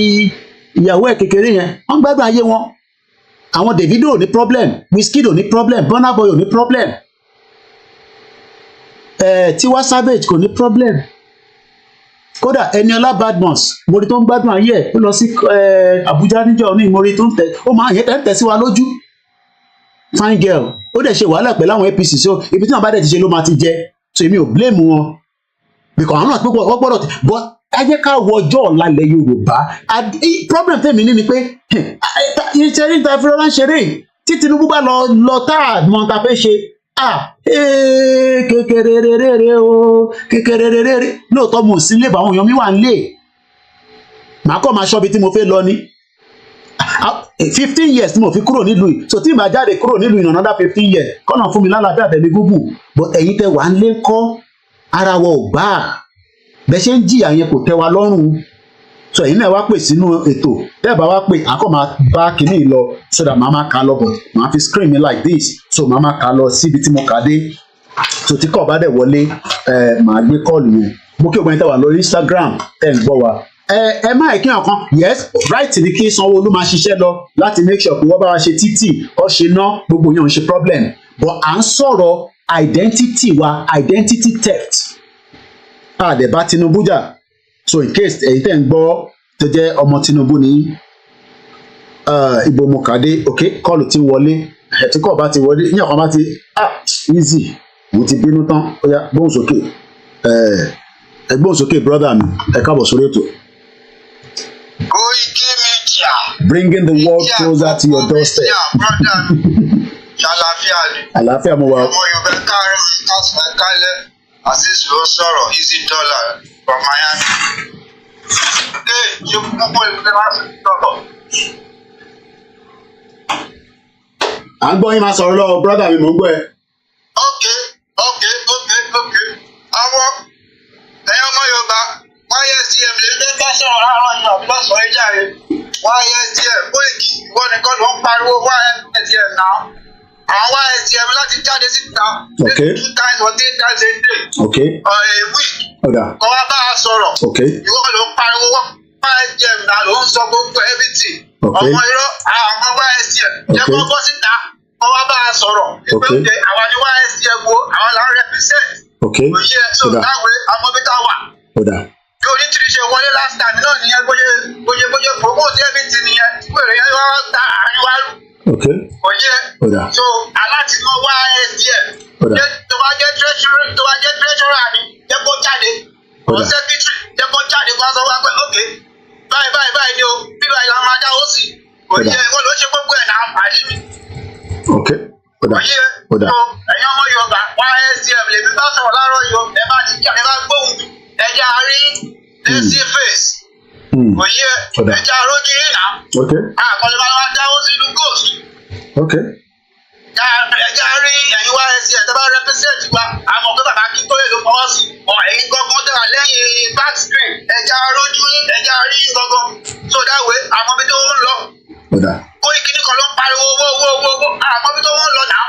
ìyàwó ẹ̀ kékeré yẹn wọ́n gbádùn ayé wọn àwọn Davido ò ní problem Wizkid ò ní problem Burna Boy ò ní problem Tiwa Savage kò ní problem kódà Eniola Badmus mo rí tó ń gbádùn ayé ẹ̀ ó lọ sí Abuja níjọ́ ní mo rí tó ń tẹ̀ ó máa yẹn tẹ̀ sí wa lójú fine girl ó dẹ̀ ṣe wàhálà pẹ̀lú àwọn APC so ibi tí wọn bá dẹ̀ ti ṣe ló máa ti jẹ so èmi ò blame wọn because àwọn náà pé wọ́n gbọ́dọ̀ but ẹ jẹ́ ká wọ ọjọ́ ọ̀la ilẹ̀ Yorùbá problem tèmi ní ni pé ìṣẹ́rí ìta fi rọ́lá ń ṣeré tí Tinubu bá lọ tá àmọ́ ta fẹ́ ṣe kékeré rere o kékeré rere lóòótọ́ mo sí lébà àwọn èèyàn mi wà ń lè màá kọ́ máa ṣọ́bi tí mo fẹ́ lọ ní 15 years tí mo fi kúrò nílùú yìí so tí màá jáde kúrò nílùú yìí another 15 years kọ́nà fún mi lálàáfíà tẹ̀lé gúgù but ẹ̀yin tẹ wà ń lé kọ́ ara wa ò gbà bẹ́ẹ̀ ṣe ń jìyà yẹn kò tẹ́ wa lọ́rùn so ẹ̀yin náà wá pè sínú ètò bẹ́ẹ̀ bá wá pè àkọ́ máa bá kínní lọ so that màá máa kà lọ but màá fi screen mi like this so màá máa kà lọ síbi tí mo kà dé so tí kò bá dẹ̀ wọlé màá gbé kọ́ọ̀lù yẹn mo kí ògbẹ́ni tẹ́ wà lórí Instagram ẹ̀ ń gbọ́ wa ẹ má kí ọ̀kan yes right ni kí Sanwó-Olú máa ṣiṣẹ́ lọ láti make sure pé wọ́n bá wa ṣe títì ó ṣe ná gbogbo yẹn ò ń ṣe problem but à ń sọ̀rọ̀ identity wa identity theft àdẹ̀bá Tinubu jà so in case èyí tẹ̀ ń gbọ́ tó jẹ́ ọmọ Tinubu ní ibo mokade ok kọ́ọ̀lù tí wọlé ẹ̀tí kọ́ọ̀ bá ti wọlé yíyan kan bá ti easy mo ti bínú tán ó yá gbóhùn sókè gbóhùn sókè brother mi ẹ káàbọ̀ sórí ètò. KOIKIMEDIA. Bringing the world closer to your doorstep. Ṣàlàfíà ni. Àlàáfíà mo wà. Ọmọ Yorùbá káàárọ̀ ìkásùn ẹ̀kálẹ̀ Azeez ló sọ̀rọ̀ Easy Dollar from Miami. Ṣé púpọ̀ ìfẹ́ máa ń sọ̀rọ̀? À ń gbọ́ yín máa sọ̀rọ̀ lọ́wọ́ brother mi mò ń gbọ́ ẹ. Okay. Àwọn ẹ̀yin ọmọ Yorùbá YSDM lè fẹ́ bá sọ̀rọ̀ láàárọ̀ yìí àbí lọ́sọ̀ọ́ ẹja rẹ̀. YSDM Koiki ìwọ nìkan ló ń pariwo YSDM náà. Àwọn YSDM láti jáde síta. Okay. 2 times or 3 times a day. Okay. A week. Ọ̀dà. Kọ́ wá bá a sọ̀rọ̀. Okay. Ìwọ ló ń pariwo YSDM náà ló ń sọ gbogbo everything. Okay. Ọmọ irọ́ àwọn YSDM. Jẹ́ kó bọ́ síta. Kọ́ wá bá a sọ̀rọ̀. Okay. Ìpè àwọn ni YSDM wo àwọn là ń represent. Okay. Òye so láwé amọ́bítà wà. Ọ̀dà. Bí onítìrí ṣe wọlé last time náà nìyẹn bóyá promote everything nìyẹn. Ìpèrè yẹn wá ta àríwá rú. Okay. Òye. Ọ̀dà. So aláti mọ YSDM. Ọ̀dà. Tó bá jẹ́ treasurer ni jẹ́ kó jáde. Or secretary jẹ́ kó jáde kó sọ wá pé okay báyìí ni o bí báyìí la máa dáwó sí. Òye wọ́n ló ṣe gbogbo ẹ̀ náà àdí mi. Okay. Ọ̀dà. Òye. Ọ̀dà. So ẹ̀yin ọmọ Yorùbá YSDM lè fi bá sọ̀rọ̀ láàárọ̀ yìí o ẹ bá ti jáde bá gbóhùn ẹja rí lẹ́sí face. Òye ẹja arójú yìí náà. Okay. Àkọlẹ̀ máa dáwó sínú ghost. Okay. Ẹja rí ẹ̀yin YSDM tẹ́ bá represent wa àmọ́ pé bàbá kí tó lè ló fọwọ́ sí ẹ̀yin gbọ́ngàn tẹ́ wà lẹ́yìn back screen ẹja arójú ẹja rí gbọ́ngàn so that way àmọ́ bí tó ń lọ. Ọ̀dà. Koiki nìkan ló ń pariwo owó àmọ́ bí tó ń lọ náà.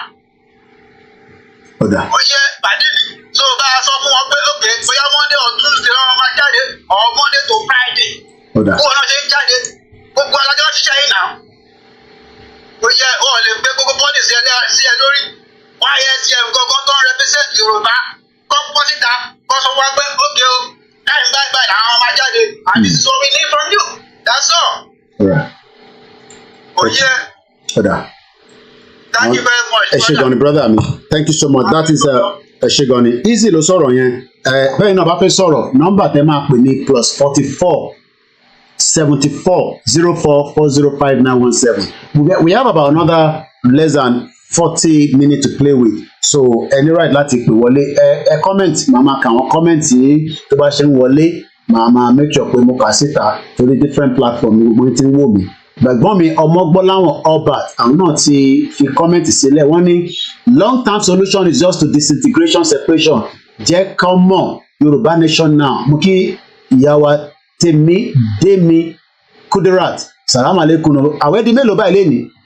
Ọ̀dà. Oyè pàdé mi so bá a sọ fún wọn pé ok bóyá Monday or Tuesday wọn máa jáde or Monday to Friday. Ọ̀dà. Kó wọn náà ṣe ń jáde gbogbo alájọ ṣiṣẹ́ yìí náà. Oyè wọn lè gbé gbogbo bọ́ọ̀dì sí ẹ lórí YSCM gangan tó ń represent Yorùbá kọ́ pọ́ síta kọ́ sọ wá pé ókè o táyì báyìí àwọn máa jáde and this is what we need from you. That's all. Thank you very much. Eshegoni, brother mi. Thank you so much. That is Eshegoni. Easy ló sọ̀rọ̀ yẹn. Bẹ́ẹ̀ náà bá fẹ́ sọ̀rọ̀, nọ́mbà tẹ́ máa pè ní +44 74 04 405 917. We have about another less than 40 minutes to play with. So any right láti pè wọlé. Comment, màmá kà wọ́n comment yìí tó bá ṣe ń wọlé. Màmá make sure pé mo kà síta torí different platform ní gbogbo tí ń wò mí. Gbẹ̀gbọ́n mi Ọmọgbọ́láwọn Albert àwọn náà ti fi comment sílẹ̀ wọ́n ní long term solution is just to disintegration separation jẹ́ kán mọ̀ Yorùbá nation now. Mo kí ìyá wa Tèmi Dèmi Kudirat salam aleikum àwẹ̀dí mélòó báyìí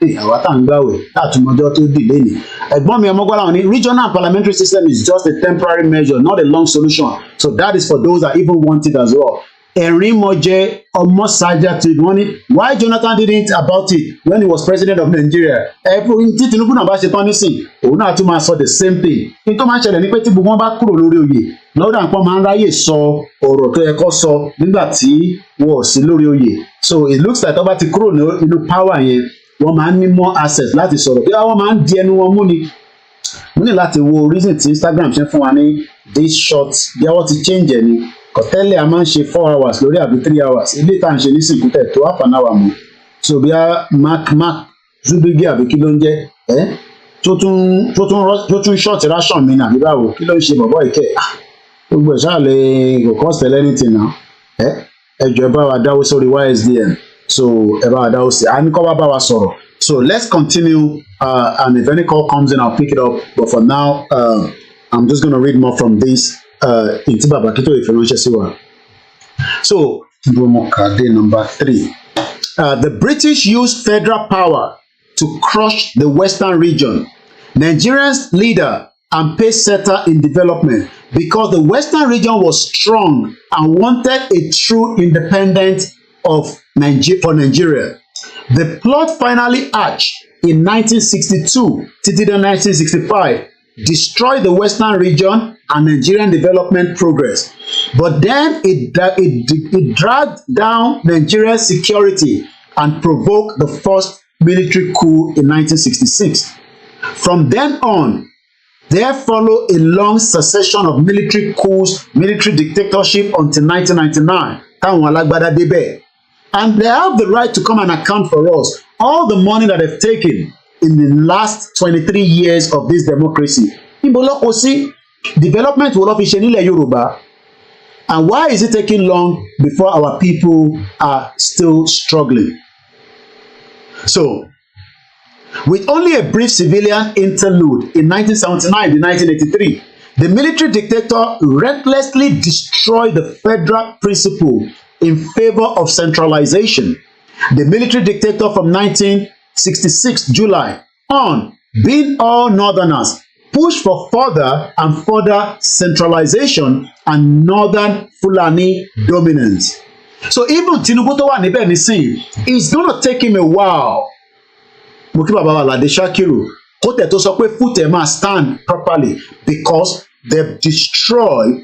lẹ́nìí àwa tá à ń gbàwẹ̀ látùmọ̀jọ́ tó dì lẹ́nìí. Ẹ̀gbọ́n mi Ọmọgbọ́láwọn ní regional parliamentary system is just a temporary measure not a long solution, so that is for those that even want it as well. Erinmoje Omosaja to money. Why Jonathan didn't about it when he was president of Nigeria? Tí Tinubu náà bá ṣe tán nísìn, òun náà tún máa sọ the same thing. Ní tó máa ń ṣẹlẹ̀ ní pé tí gbogbo wọn bá kúrò lórí oyè, lọ́dọ̀ àpọ̀ máa ń ráyè sọ ọ̀rọ̀ tó yẹ kó sọ nígbà tí wọ́n ò sí lórí oyè. So it looks like tó bá ti kúrò nínú power yẹn, wọ́n máa ń ní more access láti sọ̀rọ̀. Bí wọ́n máa ń di ẹnu wọn mú ni. Mo ní láti wo reason tí Instagram ṣe fún wa ní this short bí wọ́n ti change ẹ̀ ni. Kọ̀tẹ́lẹ̀ a máa ń ṣe 4 hours lórí àbí 3 hours ilé tá à ń ṣe nísìnyí tẹ̀ tó half an hour mọ́ so bí a mark zubigi àbí kí ló ń jẹ́ tó tún short ration mi náà bí báwo kí ló ń ṣe bọ̀bọ̀ ìkẹ́ gbogbo ẹ̀ ṣáà lè kò cost anything náà ẹ jọ̀ọ́ ẹ bá wa dáwó sórí YSDM so ẹ bá wa dáwó sí a ní kọ́ bá wa sọ̀rọ̀ so let's continue and if any call comes in I'll pick it up but for now I'm just gonna read more from this. Inti baba kito ìfiránṣẹ́ sí wa. So, number 3. The British used federal power to crush the Western region. Nigeria's leader and pace setter in development because the Western region was strong and wanted a true independence of for Nigeria. The plot finally hatched in 1962 till 1965. Destroy the Western region and Nigerian development progress. But then it dragged down Nigeria's security and provoked the first military coup in 1966. From then on, there followed a long succession of military coups, military dictatorship until 1999. And they have the right to come and account for us. All the money that they've taken in the last 23 years of this democracy. Development will not be nílẹ̀ Yoruba. And why is it taking long before our people are still struggling? So, with only a brief civilian interlude in 1979 to 1983, the military dictator recklessly destroyed the federal principle in favor of centralization. The military dictator from 1966 July on, being all northerners, pushed for further and further centralization and northern Fulani dominance. So even Tinubu tó wà níbẹ̀ nísìnyí, it's gonna take him a while. Mo kí bàbá wa Lade Shakiru kó tẹ̀ tó sọ pé foot ẹ̀ máa stand properly because they've destroyed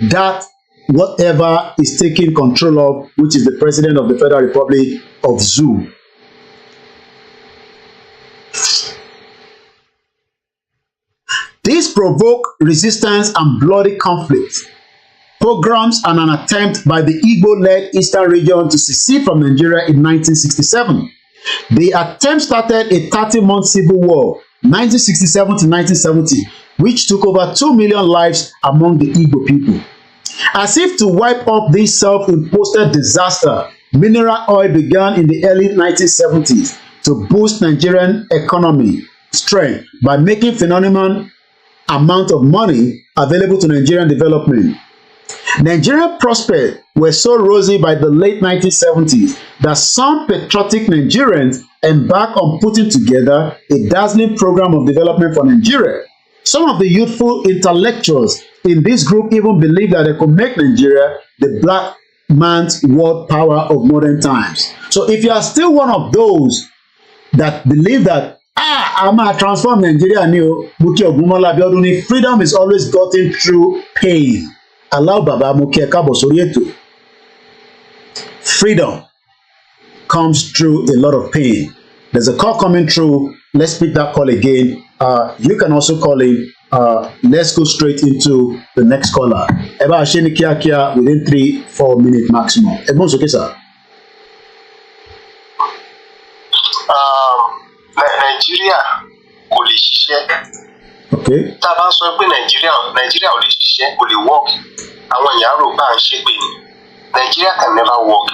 that whatever is taking control of, which is the president of the Federal Republic of Zoo. This provoked resistance and bloody conflict, pogroms and an attempt by the Igbo-led Eastern region to secede from Nigeria in 1967. The attempt started a 30-month civil war, 1967 to 1970, which took over 2 million lives among the Igbo people. As if to wipe up this self-imposed disaster, mineral oil began in the early 1970s to boost Nigerian economy strength by making phenomenal amount of money available to Nigerian development. Nigerian prospects were so rosy by the late 1970s that some patriotic Nigerians embarked on putting together a dazzling program of development for Nigeria. Some of the youthful intellectuals in this group even believed that they could make Nigeria the black man's world power of modern times. So if you are still one of those that believe that I'm a transform Nigeria ni o. Muki Ogunmola Abiodun ni freedom is always gotten through pain. Allow Baba Muki káàbọ̀ sórí ètò. Freedom comes through a lot of pain. There's a call coming through. Let's pick that call again. You can also call in. Let's go straight into the next caller. Eba Asheni Kiakia within 3-4 minutes maximum. Ebon sókè sir. Nàìjíríà kò lè ṣiṣẹ́. Okay. Tá a bá sọ pé Nàìjíríà ò lè ṣiṣẹ́, kò lè work. Àwọn èèyàn rò bá ń ṣe pé ni. Nigeria can never work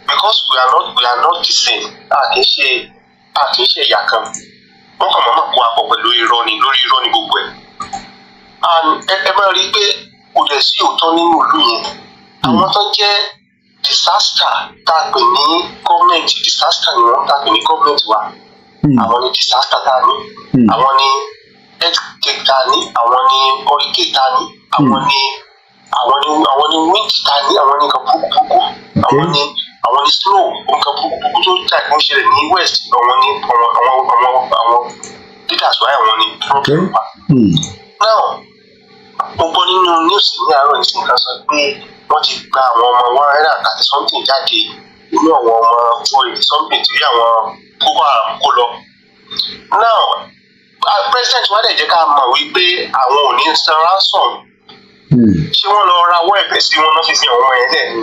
because we are not the same. A kì í ṣe ẹ̀yà kan. Wọ́n kàn máa kó apọ̀ pẹ̀lú irọ́ ni gbogbo ẹ̀. And ẹ máa rí i pé kò dẹ̀ sí òótọ́ nínú ìlú yẹn. Àwọn tó jẹ́ disaster tá a pè ní gọ́ọ̀mẹ̀ntì disaster ni wọ́n tá a pè ní gọ́ọ̀mẹ̀ntì wa. Àwọn ni disaster tá a ní. Àwọn ni earthquake tá a ní. Àwọn ni hurricane tá a ní. Àwọn ni wind tá a ní. Àwọn ni nǹkan burúkú. Àwọn ni snow nǹkan burúkú tó jà kó ń ṣẹlẹ̀ ní west. Àwọn leaders wáyà wọn ni problem wa. Now gbogbo nínú news ní àárọ̀ ìsìn kan sọ pé wọ́n ti gba àwọn ọmọ 130 something jáde nínú àwọn ọmọ 40 something tí àwọn Boko Haram kó lọ. Now president wa dẹ̀ jẹ́ ká mọ̀ wípé àwọn ò ní san ransom. Ṣé wọ́n lọ rawọ́ ẹ̀bẹ̀ sí wọn náà fi àwọn ọmọ yẹn lẹ̀ ni?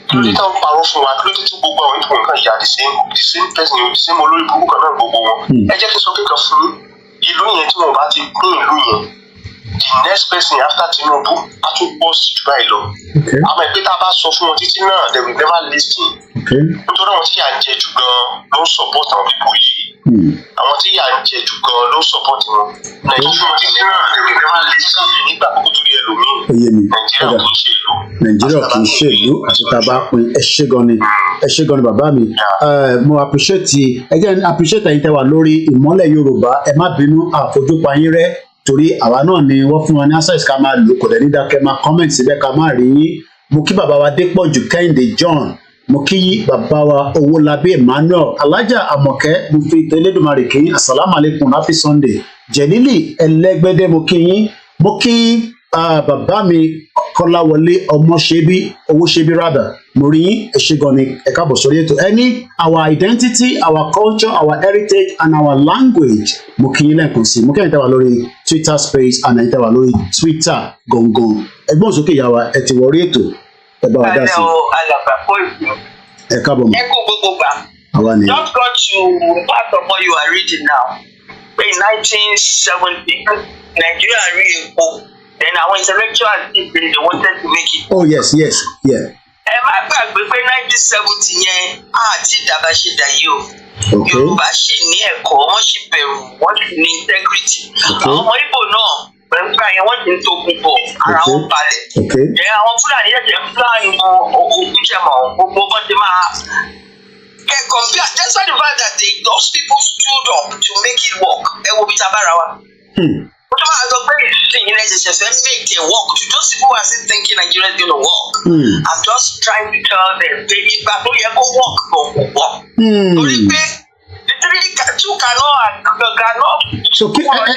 Kí ló dé tán parọ́ fún wa? Kí ló dé tí gbogbo àwọn ìdìbò nǹkan ìyá the same person the same olórí burúkú kan náà gbogbo wọn? Ẹ jẹ́ kí n sọ kékeré fún ìlú yẹn tí wọn bá ti pín ìlú yẹn. The next person after Tinubu a tún pọ̀ sí jù báyìí lọ. Àmọ́ ìpè tá a bá sọ fún wọn títí náà they will never listen. Nítorí àwọn tí yà ń jẹ jù gan ló ń support àwọn people yìí. Àwọn tí yà ń jẹ jù gan ló ń support wọn. Nàìjíríà títí náà they will never listen nígbà kókó torí ẹlòmíì. Nàìjíríà kì í ṣe ìlú. Nàìjíríà kì í ṣe ìlú àti tá a bá pín ẹ ṣé gan ni bàbá mi. Mo appreciate ẹ̀yin tẹ́ wà lórí Ìmọ́lẹ̀ Yorùbá ẹ má bínú àfojúpa yín rẹ́. Torí àwa náà ni wọ́n fún wa ní access ká máa lò kò dẹ̀ ní dákẹ́ máa comment síbẹ̀ ká máa rí yín. Mo kí bàbá wa Dépọ̀jù Kẹ́hìndé John, mo kí bàbá wa Owólabí Emmanuel, Alájà Àmọ̀kẹ́, mo fi Elédùmarè kí yín, Assalamu alaikum, happy Sunday. Jẹ̀lílì Ẹlẹ́gbẹ́dẹ́ mo kí yín, mo kí bàbá mi Kọ́láwọlé Ọmọṣẹ́bí Owóṣẹ́bí rather, mo rí yín ẹ ṣé gan ni ẹ káàbọ̀ sórí ètò. Our identity, our culture, our heritage and our language, mo kí yín lẹ́ẹ̀kan sí, mo kí ẹ̀yin tẹ́ wà lórí Twitter space and ẹ̀yin tẹ́ wà lórí Twitter gangan. Ẹgbọ́n sókè ìyá wa ẹ ti wọrí ètò ẹ bá wa dá sí. Ẹ káàbọ̀ mọ́. Ẹ kú gbogbo gbà. Just got to part of what you are reading now. In 1970, Nigeria rí epo. Then our intellectuals they wanted to make it. Oh yes, yeah. Ẹ má gbàgbé pé 1970 yẹn àti ìdàbà ṣe dàyé o. Yorùbá sì ní ẹ̀kọ́, wọ́n sì bẹ̀rù, wọ́n sì ní integrity. Àwọn ọmọ Ìgbò náà pẹ̀lú àyẹ̀ wọ́n ti ń tókun bọ̀, ara wọn balẹ̀. Àwọn Fúlàní ẹ̀jẹ̀ ń fúlàní ogun jẹ̀mọ̀ gbogbo bọ́n ti máa. Compare, that's why the fact that those people stood up to make it work. Ẹ wo bí tabára wa. What am I saying? Make it work. To those people who are still thinking Nigeria is going to work, I'm just trying to tell them, baby, but no, you go work, go work. So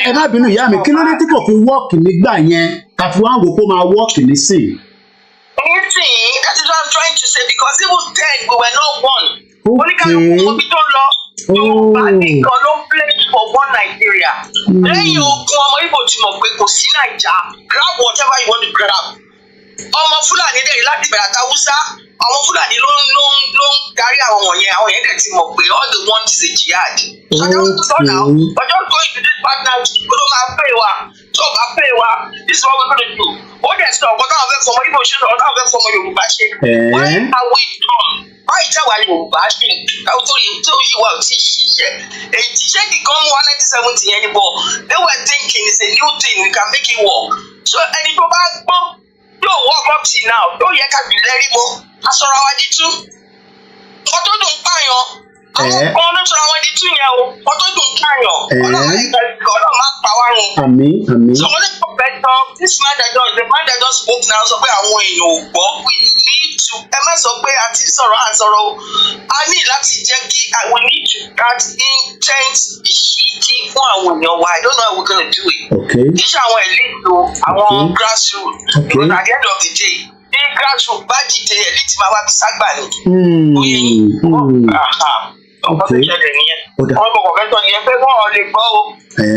ẹ má bínú ìyá mi, kí ló dé tí kò fi work nígbà yẹn tàbí wọ́n á wò kó máa work nísìn? That is what I'm trying to say, because even then we were not one. Yorùbá nìkan ló pledge for one Nigeria. Lẹ́yìn ogun ọmọ Ìgbò tí mo pé kò sí Naija, grab whatever you want to grab. Ọmọ Fúlàní dẹ̀ láti bẹ̀rẹ̀ àtàwùsá, àwọn Fúlàní ló ń darí àwọn wọ̀nyẹn, àwọn yẹn dẹ̀ ti mọ̀ pé all they want is a jihad. So just go into this partnership, kó ló máa pay wa, tó bá pay wa, this is what we're gonna do. Ó dẹ̀ sọ ọ̀gá táwọn fẹ́ fọmọ Ìgbò ṣe, ọ̀gá táwọn fẹ́ fọmọ Yorùbá ṣe. Why are we done? Báyìí táwa Yorùbá ṣe káwọn tó yí wa ò tí ì ṣiṣẹ́. Èyí ṣé kíkan mú wa 1970 yẹn ni bọ̀, they were thinking it's a new thing, we can make it work. So ẹni tó bá gbọ́ yóò work up till now, yóò yẹ ká bí lẹ́rí mọ́, aṣọra wa di tú. Wọ́n tó dùn pààyàn, àwọn kan ló sọra wọn di tú yẹn o, wọ́n tó dùn pààyàn, ọlọ́run máa pa wá run. Àmín. So wọ́n lè pọ̀ bẹ́ẹ̀ this man that just spoke now sọ pé àwọn èèyàn ò gbọ́ we need to ẹ má sọ pé àti sọ̀rọ̀ àsọ̀rọ̀ a ní láti jẹ́ kí we need to start intense ìṣíkí fún àwọn èèyàn wa I don't know how we're gonna do it. Kì í ṣe àwọn elite o àwọn grassroots because at the end of the day bí grassroots bá dìde elite máa wá bí ságbà ni. Oyè yìí ọkọ tó ṣẹlẹ̀ nìyẹn wọ́n gbọ́ kọ̀ọ̀kẹ́tọ̀ nìyẹn pé wọ́n lè gbọ́ o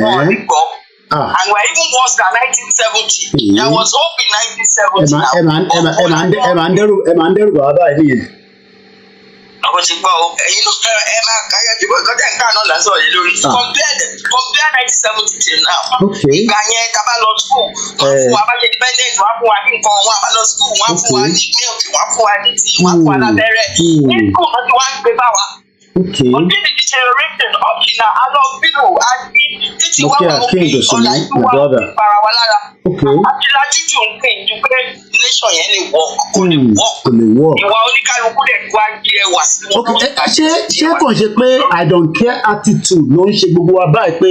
wọ́n lè gbọ́. And we're even worse than 1970. There was hope in 1970. Ẹ máa ń dẹ́rù bàbá ẹ̀ nìyẹn. Àwọn ti gbọ́ ẹ̀yin ló fẹ́ ẹ máa káyọ̀ jù bọ́ ìkọ́tẹ̀ nǹkan náà lásán yìí lórí. Compare 1970 till now. Ìgbà yẹn tá a bá lọ school, wọ́n fún wa bá ṣe dependent, wọ́n á fún wa ní nǹkan, wọ́n á bá lọ school, wọ́n á fún wa ní milk, wọ́n á fún wa ní tea, wọ́n á fún wa lábẹ́rẹ́. Ní school wọ́n ti wá ń gbé bá wa. Òbí ni deterioration up to now, a lọ bínú àti títí wá wà òkè ọ̀la ìwà ìpara wa lára. Àti lájújù ń pè ju pé nation yẹn lè wọ̀ kò lè wọ̀. Ìwà oníkálukú dẹ̀ wá jẹ wà sí wọn. Ṣé kàn ṣe pé I don't care attitude ló ń ṣe gbogbo wa báyìí pé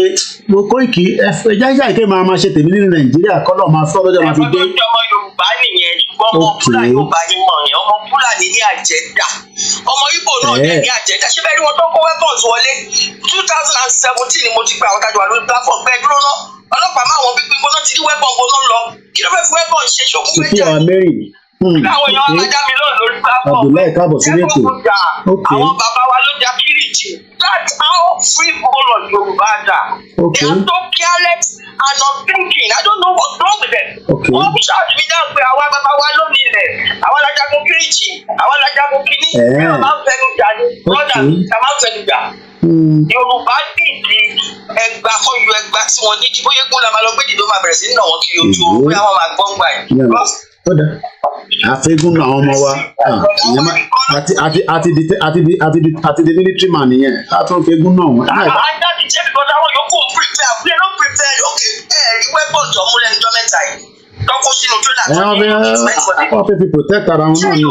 mo Koiki ẹja ìké máa ṣe tèmi nínú Nàìjíríà kọ́lọ̀ máa fọ́ lọ́jọ́ máa fi dé. Ẹ̀fọ́ tó jọmọ Yorùbá nìyẹn ṣùgbọ́n ọmọ Fúlàní Yorùbá yín mọ̀ yẹn ọmọ Fúlàní ní àjẹdá ọmọ Ìgbò náà dẹ̀ ní àjẹdá ṣé bẹ́ẹ̀ ni wọ́n tó kó weapons wọlé 2017 ni mo ti gba àwọn tajú wa lórí platform pé dúró náà ọlọ́pàá máa wọ pípín gbóná ti ní weapon gbóná lọ kí ló fẹ́ fi weapon ṣe ṣòkú méjà àwọn èèyàn máa dá mi lórí platform Abdullahi káàbọ̀ sí ètò àwọn bàbá wa ló jà Kiriji that's how free all of Yorùbá dà they are so careless and unthinking I don't know what's wrong with them wọ́n ṣáàtì mi dáhùn pé àwa bàbá wa ló ní ilẹ̀ àwọn alájagun Kiriji àwọn alájagun kìíní ẹ̀ máa ń fẹnu jà ní brother ẹ̀ máa ń fẹnu jà Yorùbá dìde ẹgbà kọyọ ẹgbà tí wọn dídì bóyá kó la máa lọ gbé dìde ó máa bẹ̀rẹ̀ sí ní àwọn kiri ojú oorun bóyá wọn máa gbọ́ngbà ẹ̀. àfẹ́gùn náà ọmọ wa àti the military man nìyẹn àtúnfẹ́gùn náà wọn. ajá ti jẹ́ because àwọn yòókù ń prepare we are not prepared okay weapon tó múlẹ̀ níjọ́ mẹ́ta yìí tọ́kọ sínú trailer tó ní wọ́n fẹ́ fi protect ara wọn náà ni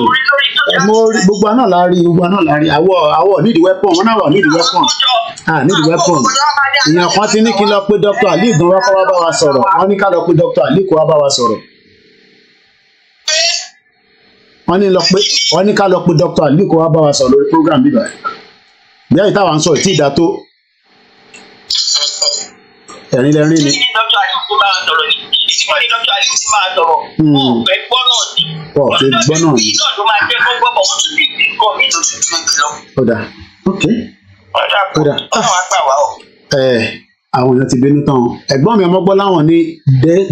gbogbo àná la rí àwọ̀ nídìí weapon wọn náà wà nídìí weapon nídìí weapon èèyàn kan ti ní kí n lọ pé Dr. Ali gan wá kọ́ wá bá wa sọ̀rọ̀ wọ́n ní ká lọ pé Dr. Ali kó wá bá wa sọ̀rọ̀ wọ́n ní ká lọ pé Dr. Ali kó wá bá wa sọ̀rọ̀ lórí program bíbá bí àyè táwa ń sọ ìtì ìdá tó ẹ̀rín lẹ́rìn ni. Ọ̀dà àwọn èèyàn ti bínú tán ẹ̀gbọ́n mi ọmọ gbọ́ láwọn ní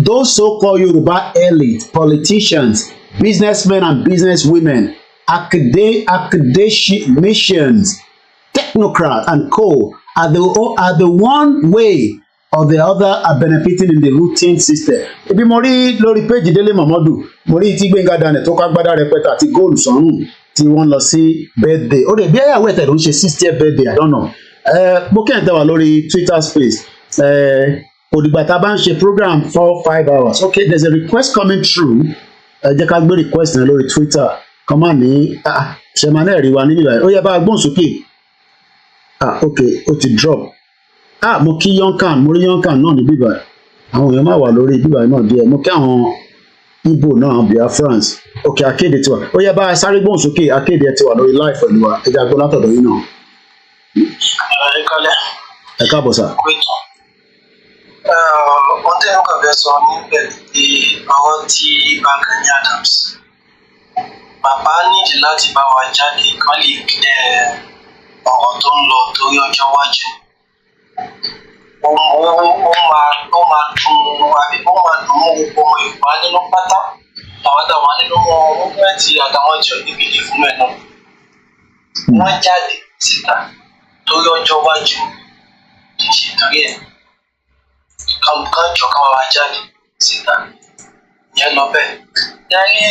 those so-called Yorùbá elite politicians businessmen and businesswomen academicians technocrats and co are the one way or the other are benefiting in the routine system. Ebi mo rí lórí péjì Délé Mọ̀mọ́dù mo rí tí Gbénga Daniel tó ká gbádá rẹpẹtẹ àti góòlù sọ́run tí wọ́n lọ sí birthday ó lè bí ẹ̀yàwó ẹ̀tẹ̀ ló ń ṣe 60th birthday I don't know. Mo kẹ́ ẹ̀ tẹ́ wà lórí Twitter space òdìgbà tá a bá ń ṣe program 4-5 hours okay there's a request coming through jẹ́ ká gbé request yẹn lórí Twitter kan máa ní ṣẹ̀mánà ẹ̀rí wa níbí báyìí ó yẹ bá a gbóhùn sókè okay ó ti drop. Mo kí yonkan mo rí yonkan náà ní bíbá àwọn èèyàn máa wà lórí bíbá náà díẹ̀ mo kí àwọn Igbo náà Biafrans òkè akéde tiwa ó yẹ bá a sáré gbóhùn sókè akéde tiwa lórí live pẹ̀lú wa ẹja gbọ́ látọ̀dọ̀ yín náà. Ẹ káàbọ̀ sà. Wọ́n tẹ́lẹ̀ kàn fẹ́ sọ níbẹ̀ pé àwọn tí Gani Adams bàbá nídìí láti bá wa jáde kán lè ọ̀rọ̀ tó ń lọ torí ọjọ́ iwájú. Ó máa dùn gbogbo ọmọ Yorùbá nínú pátá àwọn àtàwọn nínú mọ́fẹ́ẹ̀tì àtàwọn tí ò ní bìlì fún ẹ̀ náà. Wọ́n jáde síta torí ọjọ́ iwájú kì í ṣe torí ẹ̀. Kan jọ ká wá jáde síta ìyẹn lọ bẹ́ẹ̀. Yẹ́nì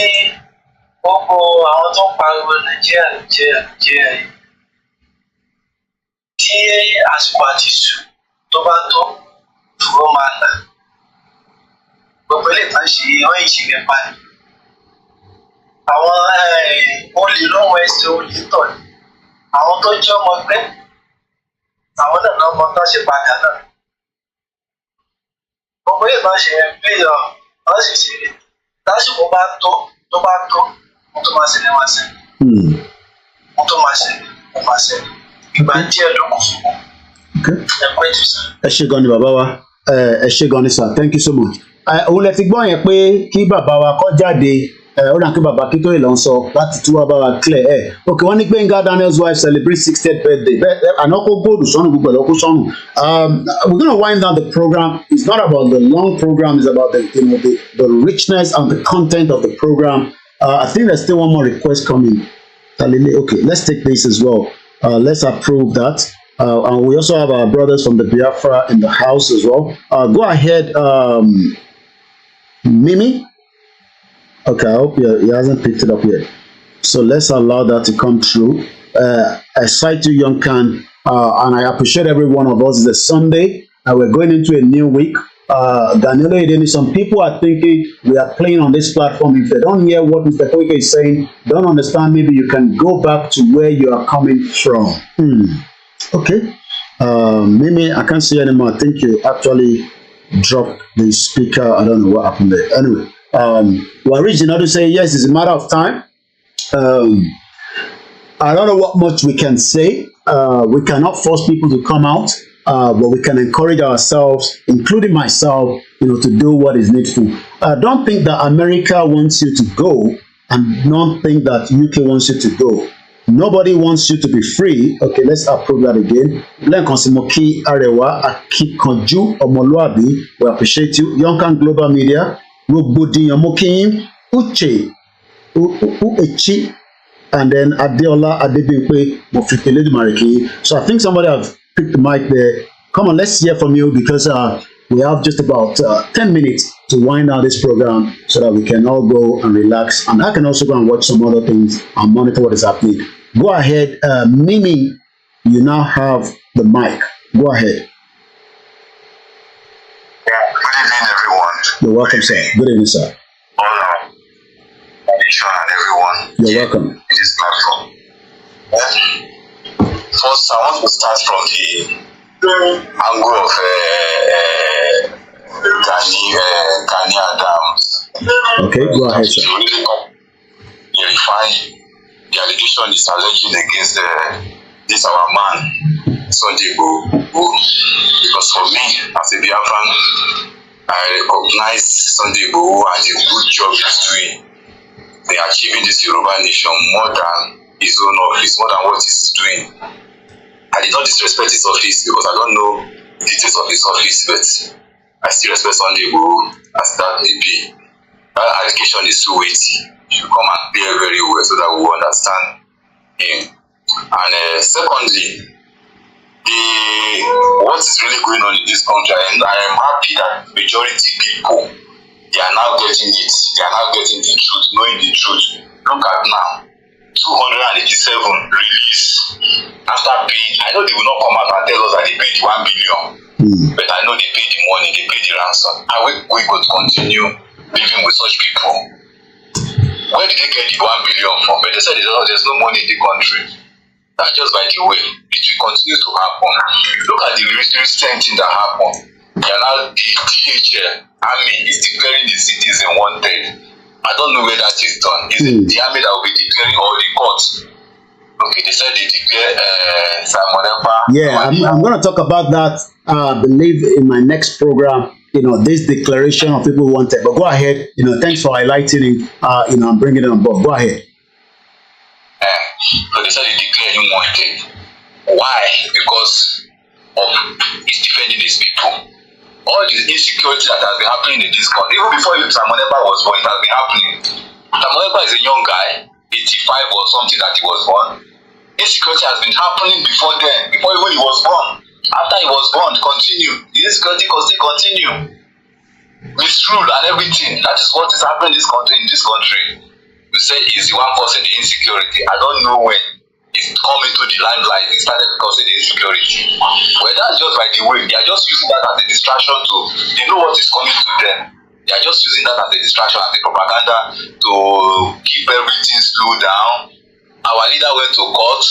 gbogbo àwọn tó ń pariwo Nàìjíríà yìí. Tí àsìkò àti sùn tó bá tó dúró máa nà gbogbo ilé ìtàn ṣe wọ́n yìí ṣe lè pa ni. Àwọn olè lọ́wọ́ ẹsẹ̀ olè tọ̀ ni àwọn tó jẹ́ ọmọ ẹgbẹ́ àwọn náà lọ́mọ tó ṣe padà náà. Gbogbo ilé ìtàn ṣe wọ́n sì ti rí lásìkò bá tó mo tó máa ṣẹlẹ̀ wá ṣẹlẹ̀ mo tó máa ṣẹlẹ̀ mo máa ṣẹlẹ̀ ìgbà díẹ̀ ló kù fún wọn. ẹ ṣé gan ni bàbá wa ẹ ṣé gan ni sir, thank you so much. òun lẹ ti gbọ́ yẹn pé kí bàbá wa kọ́ jáde ó dà kí bàbá kí tó lè lọ sọ láti tú wá bá wa clear ẹ̀ ok wọ́n ní Gbenga Daniel's wife celebrate 60th birthday àná kó góòdù sọ́nù gbogbo ẹ̀ lọ́kọ́ sọ́nù. We're gonna wind down the program. It's not about the long program, it's about the richness and the content of the program. I think there's still one more request coming. Okay, let's take this as well. Let's approve that. And we also have our brothers from the Biafra in the house as well. Go ahead, Mimi. Okay, I hope he hasn't picked it up yet. So let's allow that to come through. I cite you, Young Khan, and I appreciate every one of us. It's a Sunday, and we're going into a new week. Danilo Edeni, some people are thinking we are playing on this platform. If they don't hear what Mr. Koiki is saying, don't understand, maybe you can go back to where you are coming from. Okay. Mimi, I can't see anymore. I think you actually dropped the speaker. I don't know what happened there. Anyway, we're original to say yes, it's a matter of time. I don't know what much we can say. We cannot force people to come out, but we can encourage ourselves, including myself, to do what is needful. Don't think that America wants you to go, and don't think that UK wants you to go. Nobody wants you to be free. Okay, let's approve that again. Lenkonsimoki Arewa Akikanju Omoluabi, we appreciate you. Yonkan Global Media, Rogbodiyan Mokin, Uche, Uechi, and then Adeola Adebimpe Mofitele Mariki. So I think somebody have picked the mic there. Come on, let's hear from you because we have just about 10 minutes to wind down this program so that we can all go and relax. And I can also go and watch some other things and monitor what is happening. Go ahead, Mimi, you now have the mic. Go ahead. Good evening, everyone. You're welcome, sir. Good evening, sir. Nation and everyone. You're welcome. In this platform. First, I want to start from the angle of Gani Adams. Okay, go ahead, sir. Verify the allegation is alleging against this our man, Sunday Igboho. Because for me, as a Biafran, I recognize Sunday Igboho and the good job he's doing. They are achieving this Yoruba nation more than his own office, more than what he's doing. I did not disrespect his office because I don't know the details of his office, but I still respect Sunday Igboho as that may be. That allegation is too weighty. You should come and clear very well so that we will understand him. And secondly, what is really going on in this country, and I am happy that majority people, they are now getting it. They are now getting the truth, knowing the truth. Look at now, 287 release after paying. I know they will not come out and tell us that they paid the 1 billion, but I know they paid the money, they paid the ransom. Are we going to continue living with such people? Where did they get the 1 billion from? But they said there's no money in the country. That's just by the way. It will continue to happen. Look at the recent thing that happened. Now the DHL army is declaring the citizen wanted. I don't know where that is done. Is it the army that will be declaring all the courts? Okay, they said they declare Simon Ekpa. Yeah, I'm going to talk about that, I believe, in my next program. This declaration of people wanted. But go ahead. Thanks for highlighting it. I'm bringing it on board. Go ahead. So they said they declare him wanted. Why? Because of he's defending his people. All the insecurity that has been happening in this country, even before Simon Ekpa was born, it has been happening. Simon Ekpa is a young guy, 85 or something that he was born. Insecurity has been happening before then, before even he was born. After he was born, continue. The insecurity continue. Misrule and everything. That is what is happening in this country. You say he's the one causing the insecurity. I don't know when it's coming to the limelight. It started causing the insecurity. Well, that's just by the way. They are just using that as a distraction they know what is coming to them. They are just using that as a distraction, as a propaganda to keep everything slow down. Our leader went to court.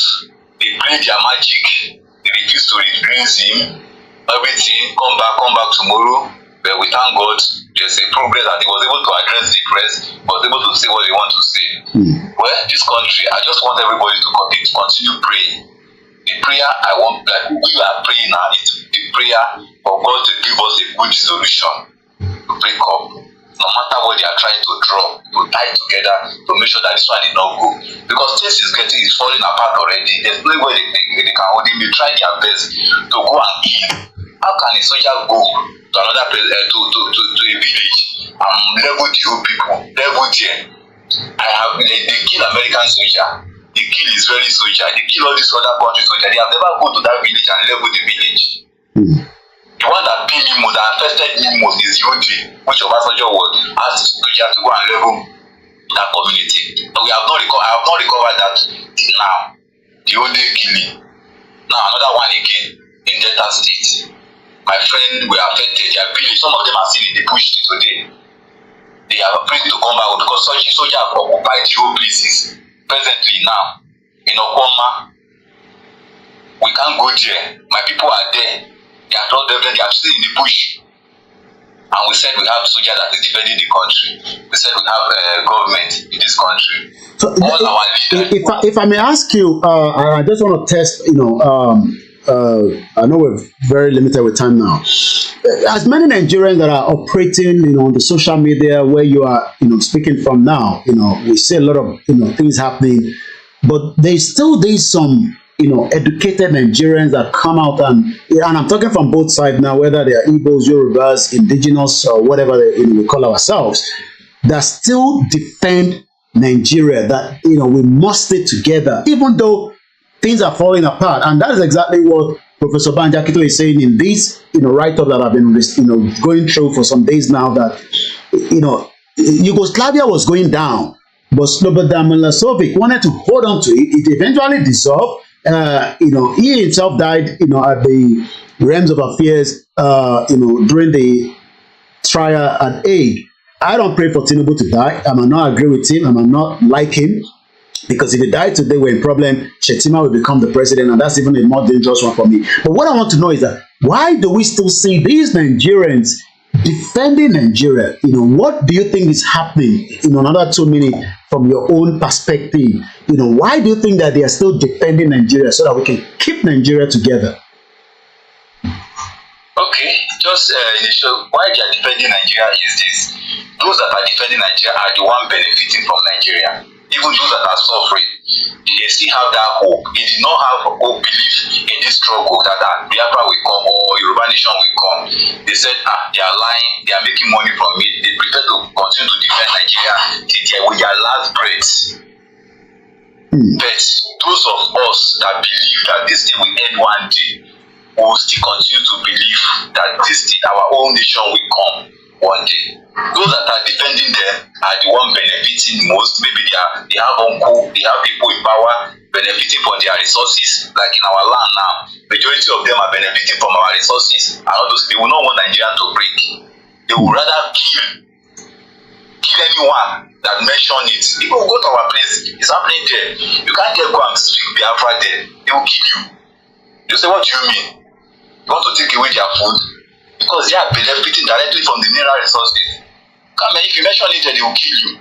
They played their magic. They refused to release him. Everything, come back tomorrow. But we thank God there's a progress that he was able to address the press, was able to say what they want to say. Well, this country, I just want everybody to continue praying. The prayer I want, like we are praying now, is the prayer for God to give us a good solution to break up. No matter what they are trying to draw, to tie together, to make sure that this one did not go. Because things is falling apart already. There's no way they can hold him. They try their best to go and kill. How can a soldier go to another place, to a village and level the whole people, level there? They kill American soldier. They kill Israeli soldier. They kill all these other countries soldier. They have never gone to that village and level the village. The one that paid me most, that affected me most is Yodi, which Obasanjo was asked soldier to go and level that community. But I have not recovered that till now. The Yodi killing. Now another one again in Delta State. My friend were affected, their village, some of them are still in the bush today. They are afraid to come back because soldiers have occupied the whole places. Presently now, in Okoma, we can't go there. My people are there. They are not there, they are still in the bush. And we said we have soldiers that is defending the country. We said we have a government in this country. So if I may ask you, I just want to test, I know we're very limited with time now. As many Nigerians that are operating, on the social media where you are, speaking from now, we see a lot of, things happening, but there's some, educated Nigerians that come out and I'm talking from both sides now, whether they are Igbos, Yorubas, Indigenous, or whatever we call ourselves, that still defend Nigeria, that, we must stay together, even though things are falling apart. And that is exactly what Professor Banja Kito is saying in this, write-up that I've been, going through for some days now, that, Yugoslavia was going down, but Slobodan Milosevic wanted to hold on to it. It eventually dissolved. He himself died, at the realms of affairs, during the trial at Hague. I don't pray for Tinubu to die. I might not agree with him. I might not like him. Because if he died today, we're in problem. Shetima will become the president, and that's even a more dangerous one for me. But what I want to know is that why do we still see these Nigerians defending Nigeria? What do you think is happening? In another 2 minutes, from your own perspective, why do you think that they are still defending Nigeria so that we can keep Nigeria together? Okay, just initial, why they are defending Nigeria is this: those that are defending Nigeria are the one benefiting from Nigeria. Even those that are suffering, they still have that hope. They did not have hope, belief in this struggle that Biafra will come or Yoruba nation will come. They said, they are lying, they are making money from it. They prefer to continue to defend Nigeria with their last breath. But those of us that believe that this thing will end one day, will still continue to believe that this thing, our own nation will come one day. Those that are defending them are the one benefiting most. Maybe they have uncle, they have people in power benefiting from their resources. Like in our land now, majority of them are benefiting from our resources. And all those, they will not want Nigeria to break. They will rather kill anyone that mention it. People will go to our place. It's happening there. You can't just go and speak Biafra there. They will kill you. You say, what do you mean? You want to take away their food? Because they are benefiting directly from the mineral resources. If you mention it, they will kill you.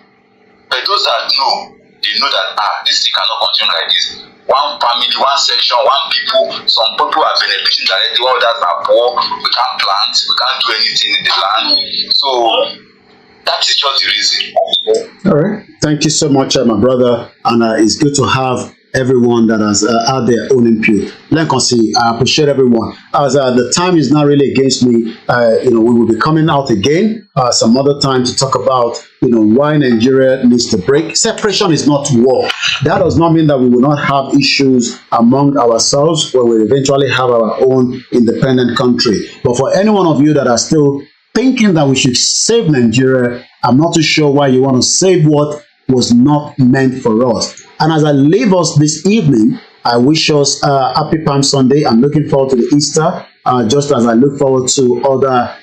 But those that know, they know that this thing cannot continue like this. One family, one section, one people, some people are benefiting directly, while others are poor. We can't plant, we can't do anything in the land. So that is just the reason. All right. Thank you so much, my brother. And it's good to have everyone that has had their own input. Lenkonsi, I appreciate everyone. As the time is not really against me, we will be coming out again some other time to talk about why Nigeria needs to break. Separation is not war. That does not mean that we will not have issues among ourselves where we eventually have our own independent country. But for any one of you that are still thinking that we should save Nigeria, I'm not too sure why you want to save what was not meant for us. And as I leave us this evening, I wish us happy Palm Sunday. I'm looking forward to the Easter, just as I look forward to other,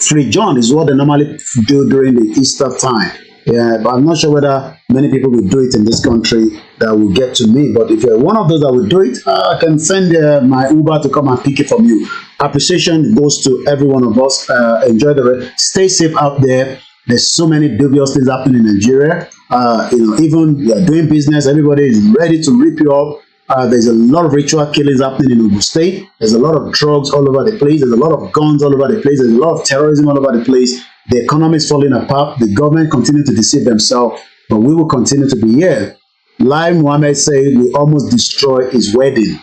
Free John is what they normally do during the Easter time. Yeah, but I'm not sure whether many people will do it in this country that will get to me. But if you're one of those that will do it, I can send my Uber to come and pick it from you. Appreciation goes to every one of us. Enjoy the rest. Stay safe out there. There's so many dubious things happening in Nigeria. Even you're doing business, everybody is ready to rip you up. There's a lot of ritual killings happening in Ogun State. There's a lot of drugs all over the place. There's a lot of guns all over the place. There's a lot of terrorism all over the place. The economy is falling apart. The government continue to deceive themselves, but we will continue to be here. Lai Mohammed said we almost destroyed his wedding.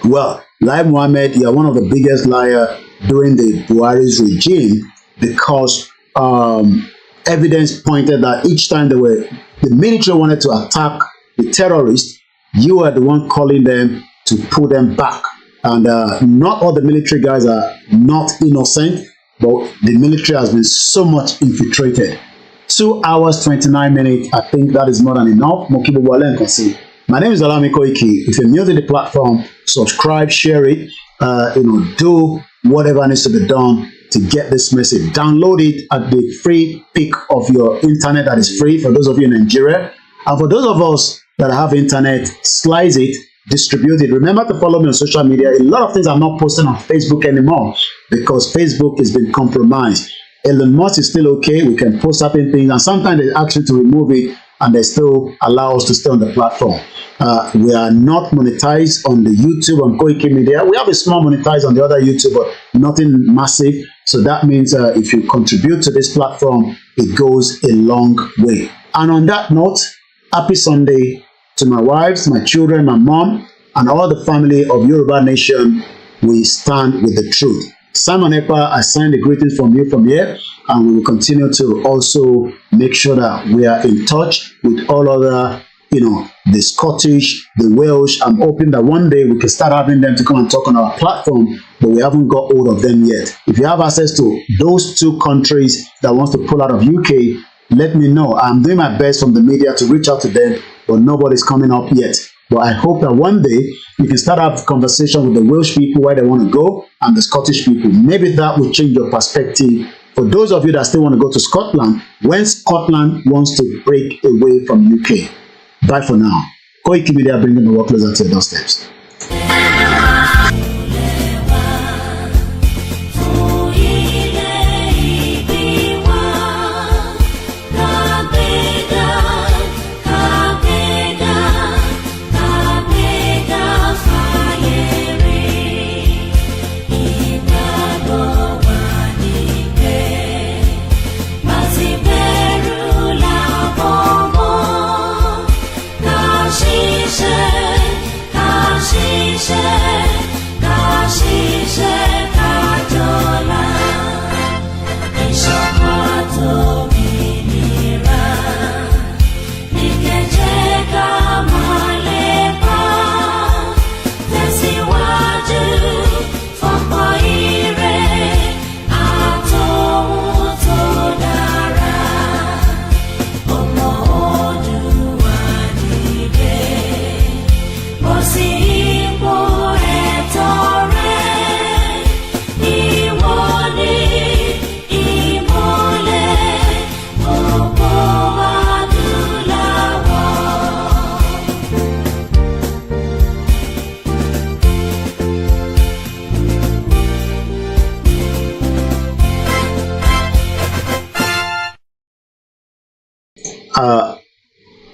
Well, Lai Mohammed, you are one of the biggest liars during the Buhari's regime, because evidence pointed that each time the military wanted to attack the terrorists, you are the one calling them to pull them back. And not all the military guys are not innocent, but the military has been so much infiltrated. 2 hours, 29 minutes. I think that is more than enough. My name is OLAYOMI Koiki. If you're new to the platform, subscribe, share it. Do whatever needs to be done to get this message. Download it at the free peak of your internet that is free for those of you in Nigeria. And for those of us that have internet, slice it, distribute it. Remember to follow me on social media. A lot of things I'm not posting on Facebook anymore because Facebook has been compromised. Elon Musk is still okay. We can post certain things, and sometimes they ask you to remove it, and they still allow us to stay on the platform. We are not monetized on the YouTube, on KOIKIMEDIA. We have a small monetized on the other YouTube, but nothing massive. So that means if you contribute to this platform, it goes a long way. And on that note, happy Sunday to my wives, my children, my mom, and all the family of Yoruba Nation. We stand with the truth. Simon Ekpa, I send the greetings from you from here, and we will continue to also make sure that we are in touch with all other, the Scottish, the Welsh. I'm hoping that one day we can start having them to come and talk on our platform, but we haven't got hold of them yet. If you have access to those 2 countries that wants to pull out of UK, let me know. I'm doing my best from the media to reach out to them, but nobody's coming up yet. But I hope that one day we can start have conversation with the Welsh people where they want to go, and the Scottish people. Maybe that will change your perspective. For those of you that still want to go to Scotland, when Scotland wants to break away from UK. Bye for now. KOIKIMEDIA, bringing the work closer to your doorsteps.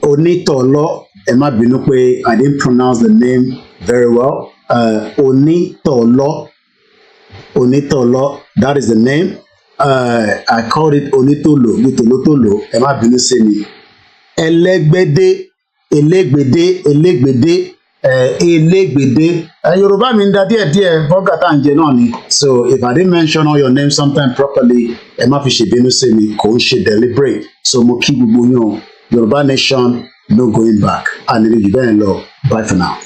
Onitolo, ẹ má bínú pé I didn't pronounce the name very well. Onitolo, that is the name. I called it Onitolo, Nitolotolo, ẹ má bínú sí mi. Elegbede, Yoruba mi ń da díẹ̀ bọ́gà tá à ń jẹ náà ni. So if I didn't mention all your names sometime properly, ẹ má fi ṣèbínú sí mi, kò ń ṣe deliberate. So mo kí gbogbo yín o. Yoruba Nation, no going back. And you better know. Bye for now.